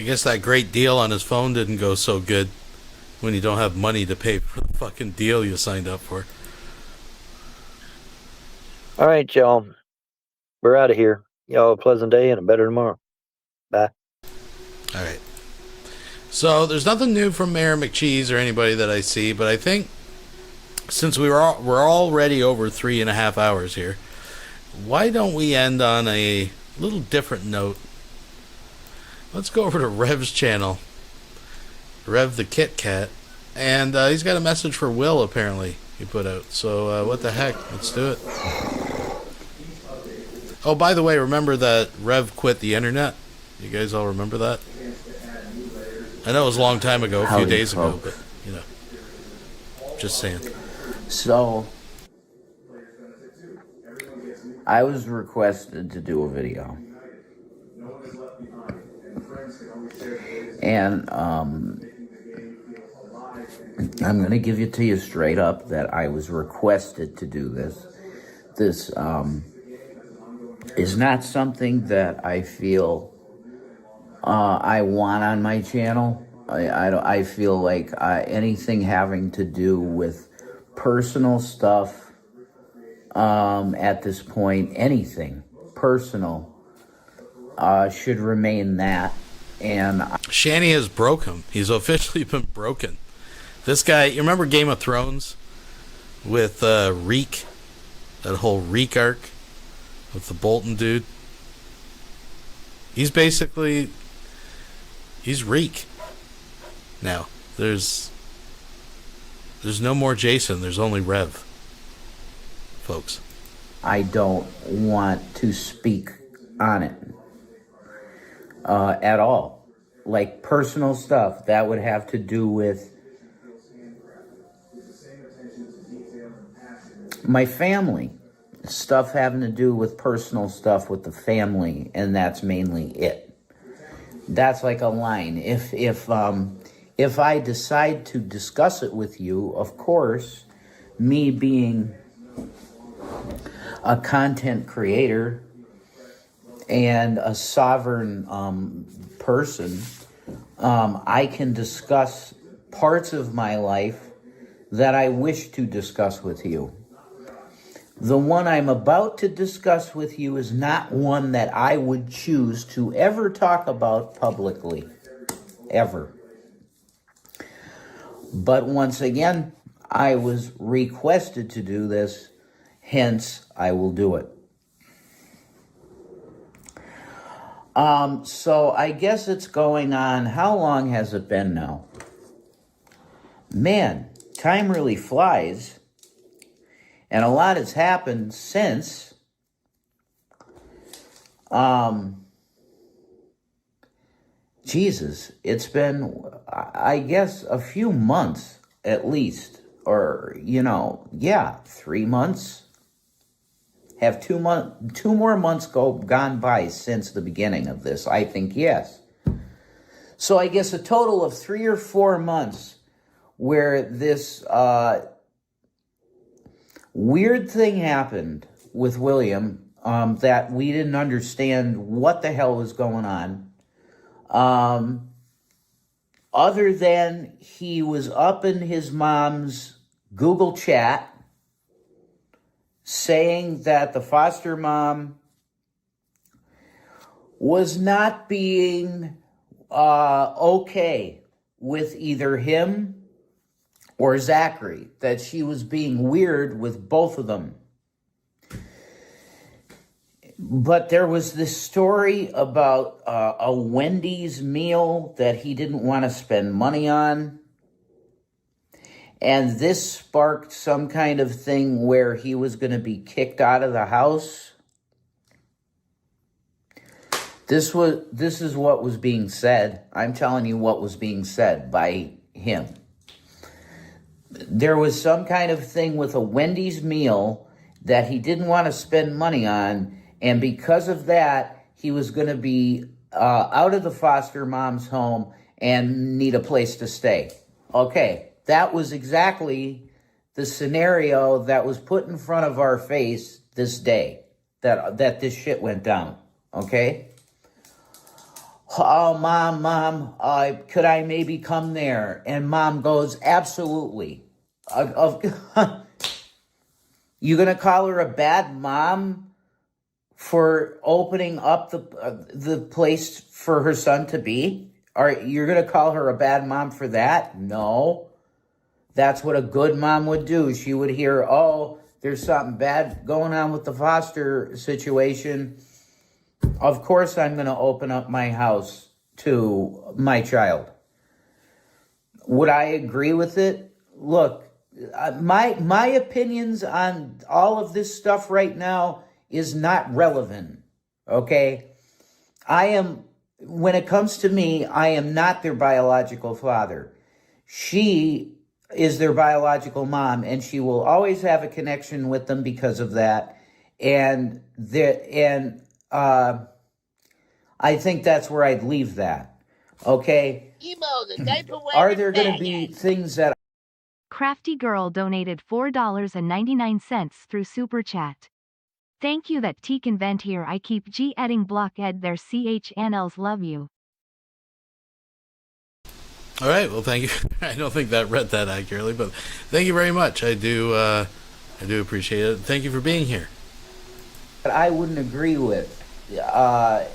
guess that great deal on his phone didn't go so good when you don't have money to pay for the fucking deal you signed up for.
All right, y'all. We're out of here. Y'all have a pleasant day and a better tomorrow. Bye.
All right. So there's nothing new from Mayor McCheese or anybody that I see, but I think since we're already over 3.5 hours here, why don't we end on a little different note? Let's go over to Rev's channel, Rev the Kit Kat, and he's got a message for Will, apparently, he put out. So what the heck? Let's do it. Oh, by the way, remember that Rev quit the internet? You guys all remember that? I know it was a long time ago, a few days ago, but, you know, just saying.
So, I was requested to do a video. And I'm going to give it to you straight up that I was requested to do this. This is not something that I feel I want on my channel. I feel like anything having to do with personal stuff at this point, anything personal should remain that. And
Shanny has broke him. He's officially been broken. This guy, you remember Game of Thrones with Reek? That whole Reek arc with the Bolton dude? He's basically... He's Reek. Now, there's no more Jason. There's only Rev. Folks.
I don't want to speak on it at all. Like personal stuff that would have to do with my family. Stuff having to do with personal stuff with the family, and that's mainly it. That's like a line. If I decide to discuss it with you, of course, me being a content creator and a sovereign person, I can discuss parts of my life that I wish to discuss with you. The one I'm about to discuss with you is not one that I would choose to ever talk about publicly. Ever. But once again, I was requested to do this, hence I will do it. So I guess it's going on, how long has it been now? Man, time really flies, and a lot has happened since. Jesus, it's been, I guess, a few months at least, or 3 months. Have 2 more months gone by since the beginning of this? I think yes. So I guess a total of 3 or 4 months where this weird thing happened with William, that we didn't understand what the hell was going on. Other than he was up in his mom's Google chat saying that the foster mom was not being okay with either him or Zachary, that she was being weird with both of them. But there was this story about a Wendy's meal that he didn't want to spend money on. And this sparked some kind of thing where he was going to be kicked out of the house. This is what was being said. I'm telling you what was being said by him. There was some kind of thing with a Wendy's meal that he didn't want to spend money on. And because of that, he was going to be out of the foster mom's home and need a place to stay. Okay, that was exactly the scenario that was put in front of our face this day, that this shit went down, okay? Oh, Mom, could I maybe come there? And Mom goes, absolutely. You going to call her a bad mom for opening up the place for her son to be? Or you're going to call her a bad mom for that? No. That's what a good mom would do. She would hear, oh, there's something bad going on with the foster situation. Of course I'm going to open up my house to my child. Would I agree with it? Look, my opinions on all of this stuff right now is not relevant, okay? When it comes to me, I am not their biological father. She is their biological mom, and she will always have a connection with them because of that. And I think that's where I'd leave that, okay? Are there going to be things that...
Crafty Girl donated $4.99 through Super Chat. Thank you that T can vent here. I keep G-edding block ed their CHNLs love you.
All right, well, thank you. I don't think that read that accurately, but thank you very much. I do appreciate it. Thank you for being here.
But I wouldn't agree with. I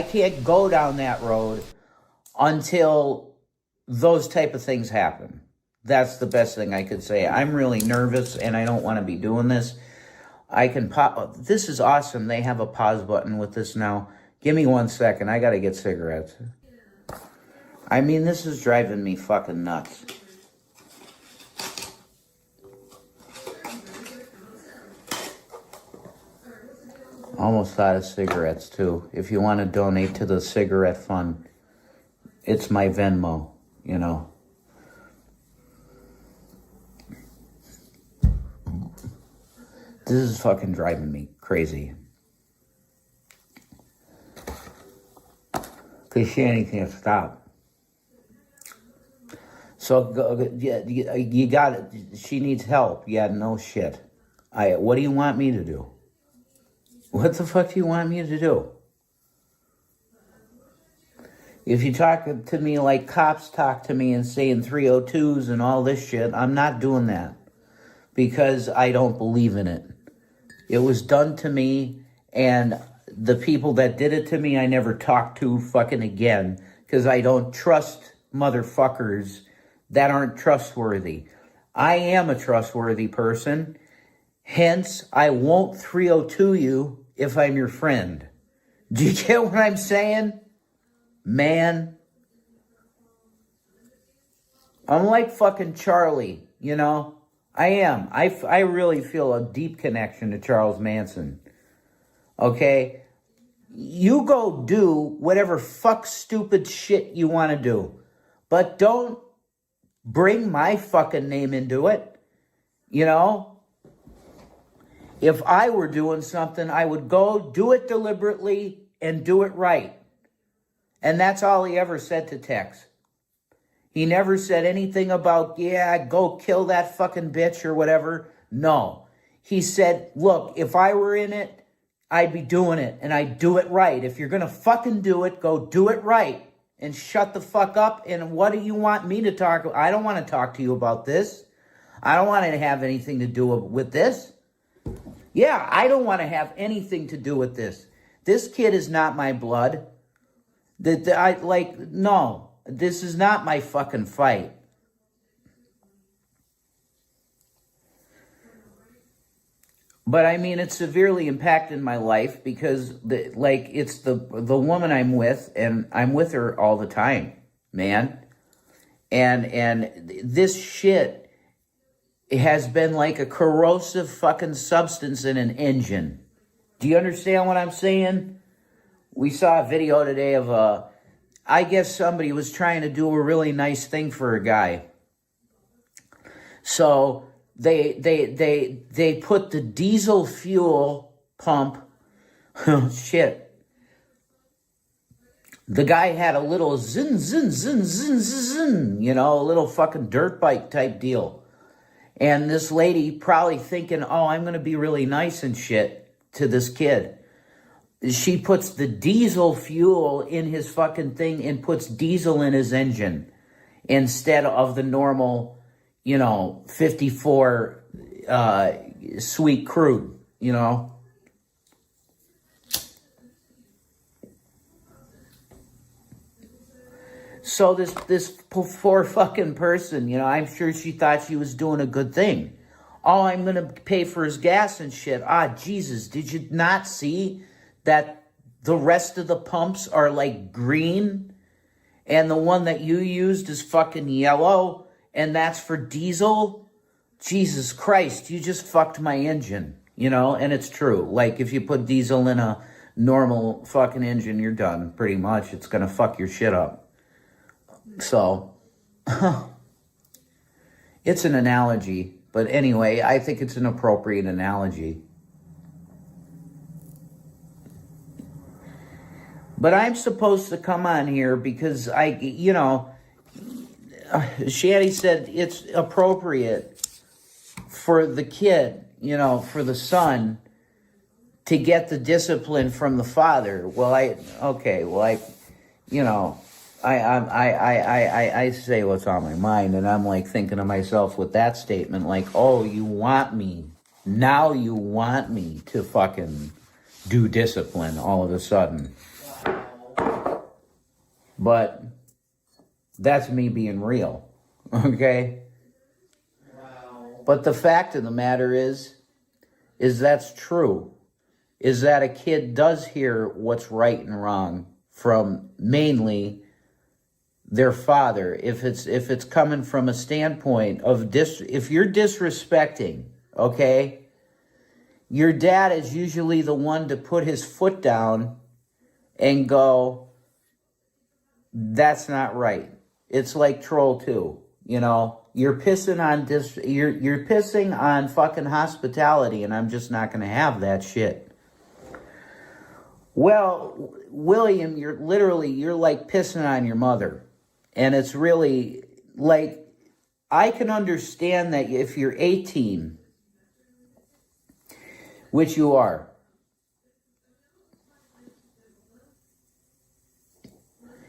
can't go down that road until those type of things happen. That's the best thing I could say. I'm really nervous and I don't want to be doing this. I can pop. This is awesome. They have a pause button with this now. Give me 1 second. I got to get cigarettes. I mean, this is driving me fucking nuts. Almost out of cigarettes, too. If you want to donate to the cigarette fund, it's my Venmo, you know. This is fucking driving me crazy. Because she can't stop. So, you got it. She needs help. Yeah, no shit. What do you want me to do? What the fuck do you want me to do? If you talk to me like cops talk to me and saying 302s and all this shit, I'm not doing that. Because I don't believe in it. It was done to me, and the people that did it to me, I never talked to fucking again. Because I don't trust motherfuckers that aren't trustworthy. I am a trustworthy person. Hence, I won't 302 you if I'm your friend. Do you get what I'm saying? Man. I'm like fucking Charlie, you know? I am. I really feel a deep connection to Charles Manson. Okay? You go do whatever fuck stupid shit you want to do. But don't bring my fucking name into it. You know? If I were doing something, I would go do it deliberately and do it right. And that's all he ever said to Tex. He never said anything about, yeah, go kill that fucking bitch or whatever. No. He said, look, if I were in it, I'd be doing it, and I'd do it right. If you're going to fucking do it, go do it right. And shut the fuck up. And what do you want me to talk about? I don't want to talk to you about this. I don't want to have anything to do with this. Yeah, I don't want to have anything to do with this. This kid is not my blood. No, this is not my fucking fight. But I mean, it's severely impacted my life because it's the woman I'm with, and I'm with her all the time, man. And this shit has been like a corrosive fucking substance in an engine. Do you understand what I'm saying? We saw a video today of I guess somebody was trying to do a really nice thing for a guy. So they put the diesel fuel pump. Oh shit. The guy had a little zin, zin, zin, zin, zin, zin, you know, a little fucking dirt bike type deal. And this lady probably thinking, oh, I'm going to be really nice and shit to this kid. She puts the diesel fuel in his fucking thing and puts diesel in his engine instead of the normal, 54 sweet crude, So this poor fucking person, I'm sure she thought she was doing a good thing. Oh, I'm going to pay for his gas and shit. Ah, Jesus, did you not see that the rest of the pumps are like green and the one that you used is fucking yellow and that's for diesel? Jesus Christ, you just fucked my engine, and it's true. Like if you put diesel in a normal fucking engine, you're done pretty much. It's going to fuck your shit up. So, it's an analogy, but anyway, I think it's an appropriate analogy. But I'm supposed to come on here because Shanny said it's appropriate for the kid, for the son to get the discipline from the father. I say what's on my mind, and I'm like thinking to myself with that statement, like, oh, you want me to fucking do discipline all of a sudden. But that's me being real, okay? But the fact of the matter is that's true, is that a kid does hear what's right and wrong from mainly their father. If it's coming from a standpoint of if you're disrespecting, okay, your dad is usually the one to put his foot down and go, that's not right. It's like Troll 2, you're pissing on you're pissing on fucking hospitality, and I'm just not going to have that shit. Well, William, you're like pissing on your mother. And it's really like, I can understand that if you're 18, which you are,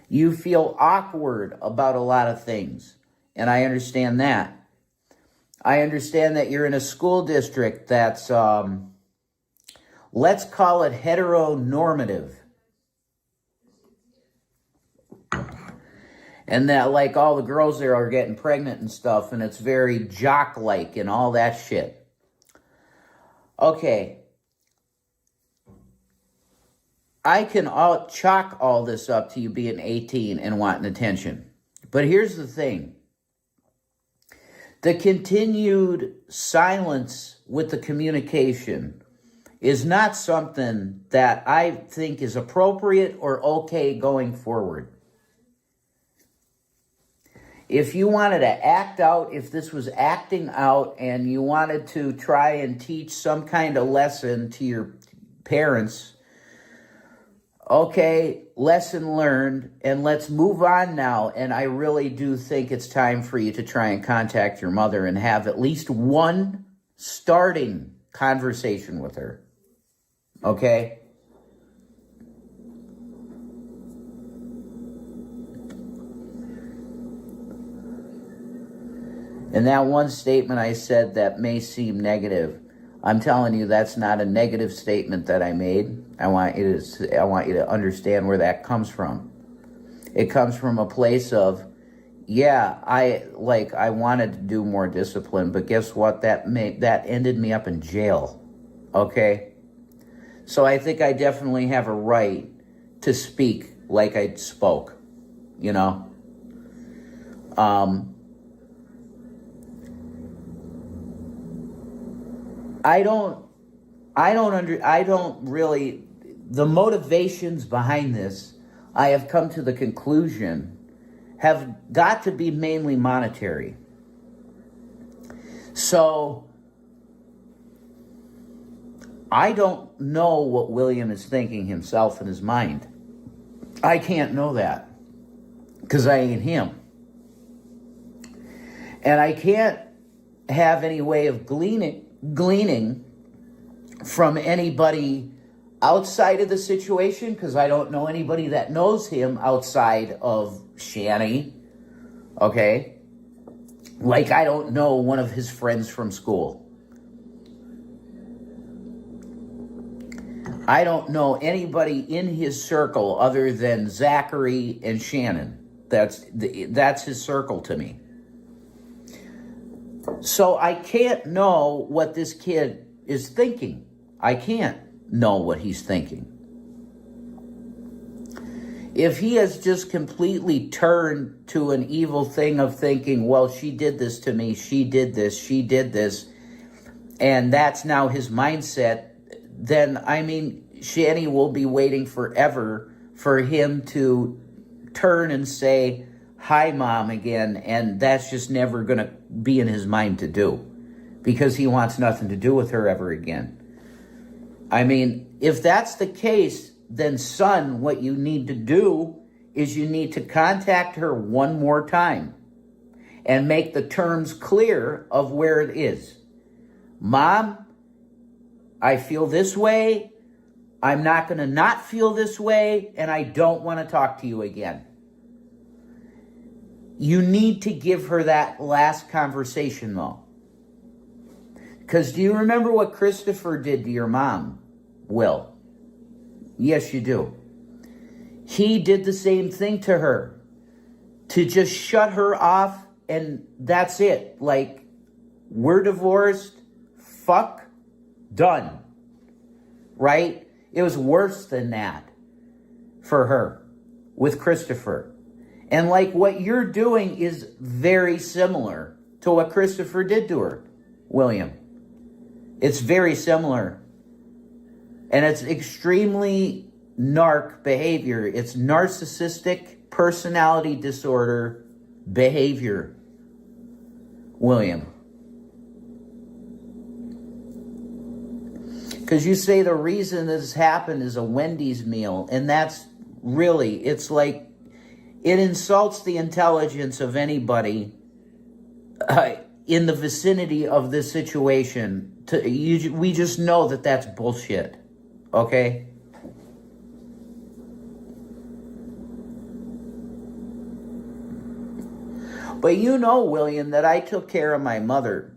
you feel awkward about a lot of things. And I understand that. I understand that you're in a school district that's, let's call it heteronormative. And that, like, all the girls there are getting pregnant and stuff, and it's very jock-like and all that shit. Okay. I can chalk all this up to you being 18 and wanting attention. But here's the thing. The continued silence with the communication is not something that I think is appropriate or okay going forward. If you wanted to act out, if this was acting out and you wanted to try and teach some kind of lesson to your parents, okay, lesson learned, and let's move on now. And I really do think it's time for you to try and contact your mother and have at least one starting conversation with her. Okay? And that one statement I said that may seem negative, I'm telling you that's not a negative statement that I made. I want you to understand where that comes from. It comes from a place of, yeah, I wanted to do more discipline, but guess what? That ended me up in jail. Okay? So I think I definitely have a right to speak like I spoke, you know? I don't really, the motivations behind this, I have come to the conclusion, have got to be mainly monetary. So, I don't know what William is thinking himself in his mind. I can't know that, because I ain't him. And I can't have any way of gleaning from anybody outside of the situation, because I don't know anybody that knows him outside of Shanny, okay? Like I don't know one of his friends from school. I don't know anybody in his circle other than Zachary and Shannon. That's his circle to me. So I can't know what this kid is thinking. I can't know what he's thinking. If he has just completely turned to an evil thing of thinking, well, she did this to me, she did this, and that's now his mindset, then, I mean, Shanny will be waiting forever for him to turn and say, hi, Mom, again, and that's just never going to be in his mind to do, because he wants nothing to do with her ever again. I mean, if that's the case, then, son, what you need to do is you need to contact her one more time and make the terms clear of where it is. Mom, I feel this way. I'm not going to not feel this way, and I don't want to talk to you again. You need to give her that last conversation, though. Because do you remember what Christopher did to your mom, Will? Yes, you do. He did the same thing to her. To just shut her off, and that's it. Like, we're divorced. Fuck. Done. Right? It was worse than that for her with Christopher. And like what you're doing is very similar to what Christopher did to her, William. It's very similar. And it's extremely narc behavior. It's narcissistic personality disorder behavior, William. Because you say the reason this happened is a Wendy's meal, and that's really, it's like, it insults the intelligence of anybody in the vicinity of this situation. We just know that that's bullshit, okay? But you know, William, that I took care of my mother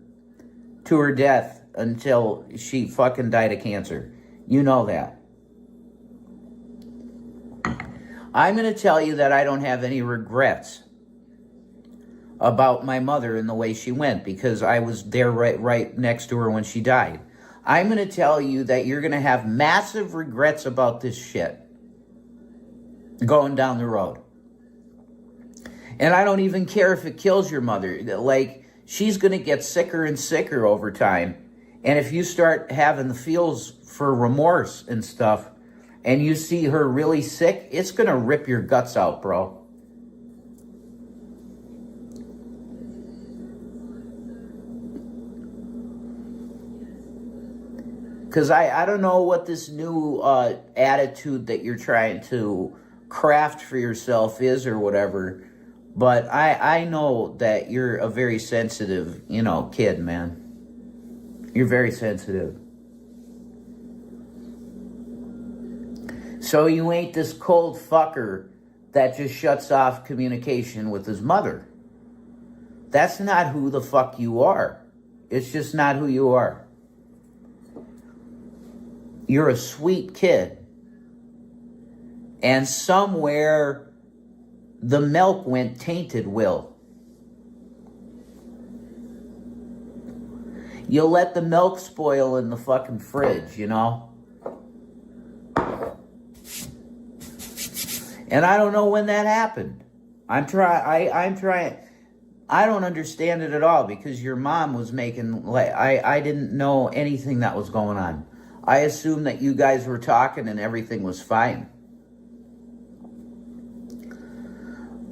to her death until she fucking died of cancer. You know that. I'm going to tell you that I don't have any regrets about my mother and the way she went, because I was there right next to her when she died. I'm going to tell you that you're going to have massive regrets about this shit going down the road. And I don't even care if it kills your mother. Like, she's going to get sicker and sicker over time. And if you start having the feels for remorse and stuff, and you see her really sick, it's going to rip your guts out, bro. Because I don't know what this new attitude that you're trying to craft for yourself is or whatever, but I know that you're a very sensitive, kid, man. You're very sensitive. So you ain't this cold fucker that just shuts off communication with his mother. That's not who the fuck you are. It's just not who you are. You're a sweet kid. And somewhere the milk went tainted, Will. You let the milk spoil in the fucking fridge, And I don't know when that happened. I'm trying. I don't understand it at all because your mom was making, I didn't know anything that was going on. I assumed that you guys were talking and everything was fine.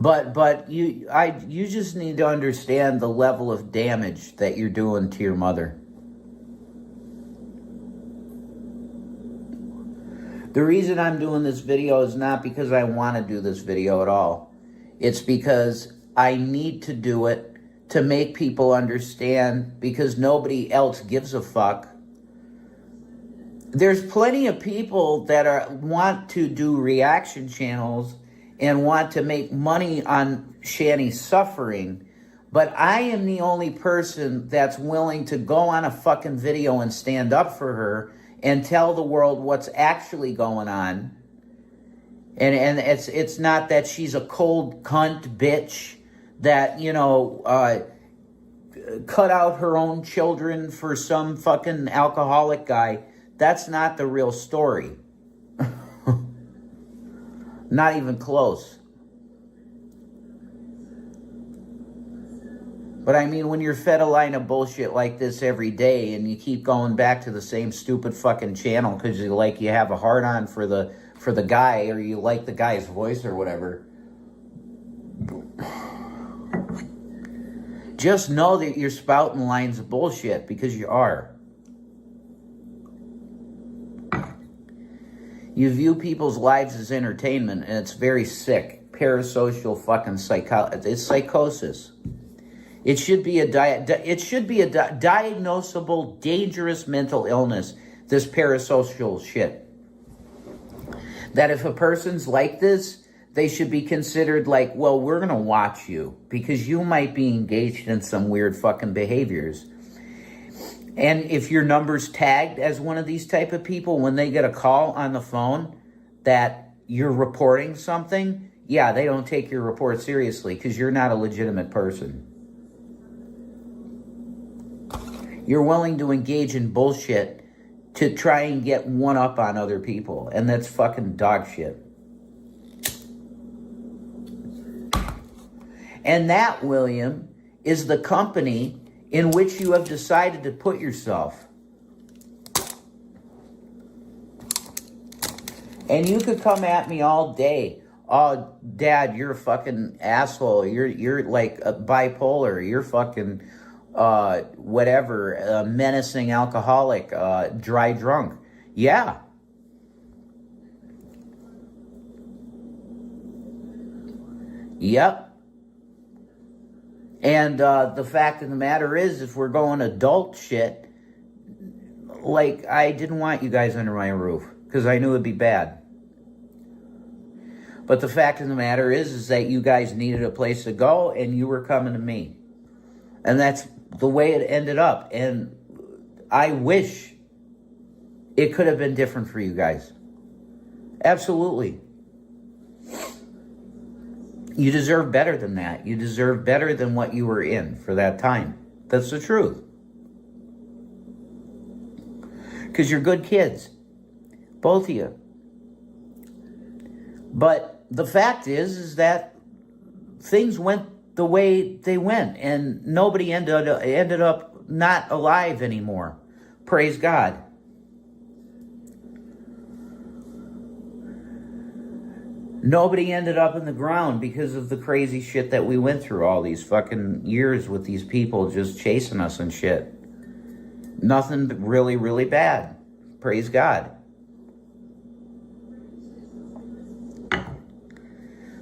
But you just need to understand the level of damage that you're doing to your mother. The reason I'm doing this video is not because I want to do this video at all. It's because I need to do it to make people understand, because nobody else gives a fuck. There's plenty of people that want to do reaction channels and want to make money on Shani's suffering, but I am the only person that's willing to go on a fucking video and stand up for her and tell the world what's actually going on. And it's not that she's a cold cunt bitch that, cut out her own children for some fucking alcoholic guy. That's not the real story. Not even close. But I mean, when you're fed a line of bullshit like this every day and you keep going back to the same stupid fucking channel because you have a hard-on for the guy, or you like the guy's voice or whatever, just know that you're spouting lines of bullshit, because you are. You view people's lives as entertainment, and it's very sick. Parasocial fucking it's psychosis. It should be a diagnosable, dangerous mental illness, this parasocial shit. That if a person's like this, they should be considered like, well, we're going to watch you because you might be engaged in some weird fucking behaviors. And if your number's tagged as one of these type of people, when they get a call on the phone that you're reporting something, yeah, they don't take your report seriously because you're not a legitimate person. You're willing to engage in bullshit to try and get one up on other people, and that's fucking dog shit. And that, William, is the company in which you have decided to put yourself. And you could come at me all day. Oh, Dad, you're a fucking asshole. You're like bipolar. You're fucking whatever, menacing alcoholic, dry drunk. Yeah. Yep. And the fact of the matter is, if we're going adult shit, like, I didn't want you guys under my roof because I knew it'd be bad. But the fact of the matter is that you guys needed a place to go and you were coming to me. And that's the way it ended up. And I wish it could have been different for you guys. Absolutely. You deserve better than that. You deserve better than what you were in for that time. That's the truth. Because you're good kids. Both of you. But the fact is that things went the way they went, and nobody ended up not alive anymore. Praise God. Nobody ended up in the ground because of the crazy shit that we went through all these fucking years with these people just chasing us and shit. Nothing really, really bad. Praise God.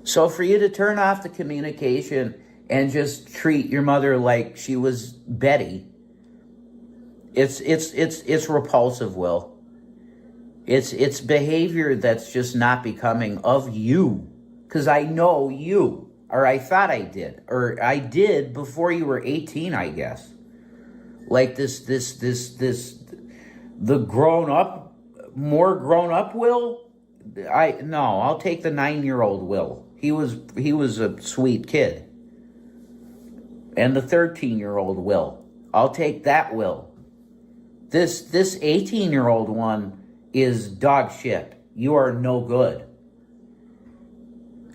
So for you to turn off the communication and just treat your mother like she was Betty, it's repulsive, Will. It's behavior that's just not becoming of you. Because I know you, or I thought I did, or I did before you were 18, I guess. Like the more grown up Will. I'll take the 9-year-old Will. He was a sweet kid. And the 13-year-old Will. I'll take that Will. This 18-year-old one is dog shit. You are no good.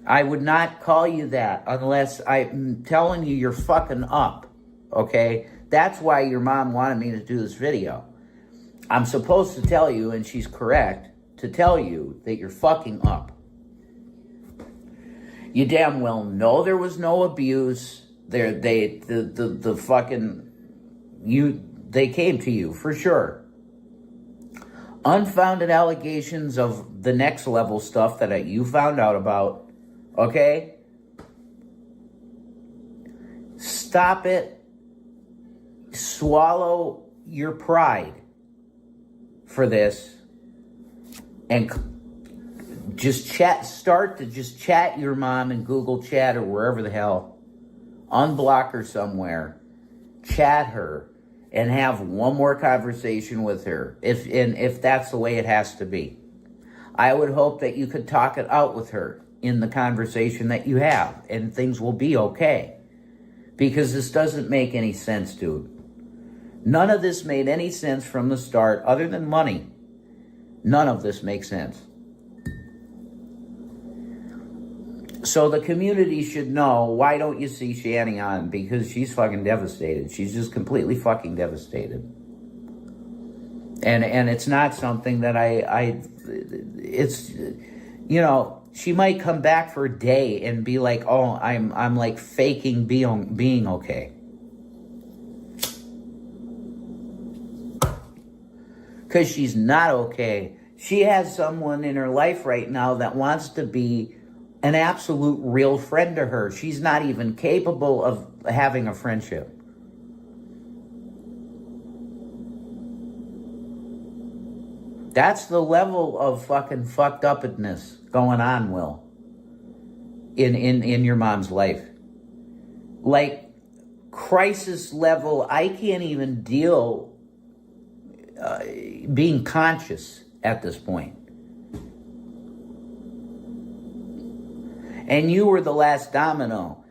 I would not call you that unless I'm telling you you're fucking up. Okay? That's why your mom wanted me to do this video. I'm supposed to tell you, and she's correct, to tell you that you're fucking up. You damn well know there was no abuse. They came to you for sure. Unfounded allegations of the next level stuff that you found out about. Okay? Stop it. Swallow your pride for this. And just start to just chat your mom in Google Chat or wherever the hell. Unblock her somewhere. Chat her. And have one more conversation with her, if that's the way it has to be. I would hope that you could talk it out with her in the conversation that you have, and things will be okay. Because this doesn't make any sense, dude. None of this made any sense from the start, other than money. None of this makes sense. So the community should know, why don't you see Shani on? Because she's fucking devastated. She's just completely fucking devastated. And it's not something that it's, you know, she might come back for a day and be like, oh, I'm like faking being okay. Because she's not okay. She has someone in her life right now that wants to be an absolute real friend to her. She's not even capable of having a friendship. That's the level of fucking fucked upness going on, Will. In your mom's life. Like, crisis level, I can't even deal being conscious at this point. And you were the last domino.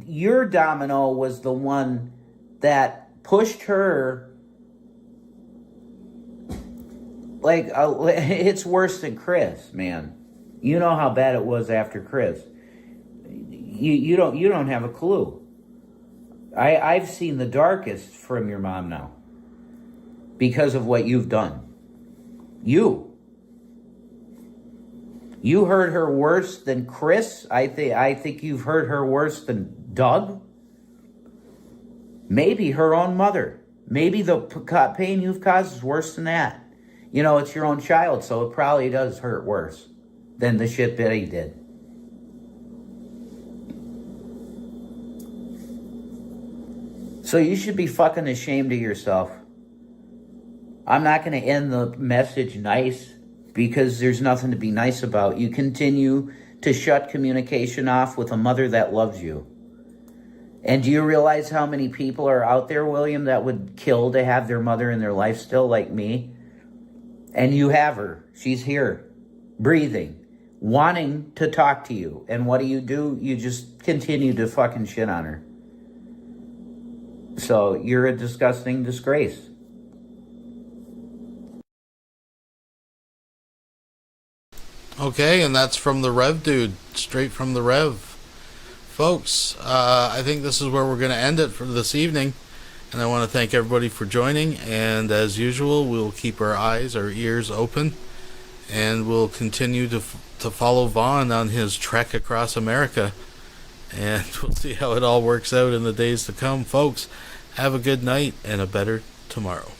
Your domino was the one that pushed her. Like, it's worse than Chris, man. You know how bad it was after Chris. You don't have a clue. I've seen the darkest from your mom now. Because of what you've done. You hurt her worse than Chris. I think you've hurt her worse than Doug. Maybe her own mother. Maybe the pain you've caused is worse than that. You know, it's your own child, so it probably does hurt worse than the shit Betty did. So you should be fucking ashamed of yourself. I'm not going to end the message nice, because there's nothing to be nice about. You continue to shut communication off with a mother that loves you. And do you realize how many people are out there, William, that would kill to have their mother in their life still, like me? And you have her. She's here, breathing, wanting to talk to you. And what do? You just continue to fucking shit on her. So you're a disgusting disgrace.
Okay, and that's from the Rev dude, straight from the Rev. folks, I think this is where we're going to end it for this evening. And I want to thank everybody for joining. And as usual, we'll keep our eyes, our ears open, and we'll continue to follow Vaughn on his trek across America. And we'll see how it all works out in the days to come. Folks, have a good night and a better tomorrow.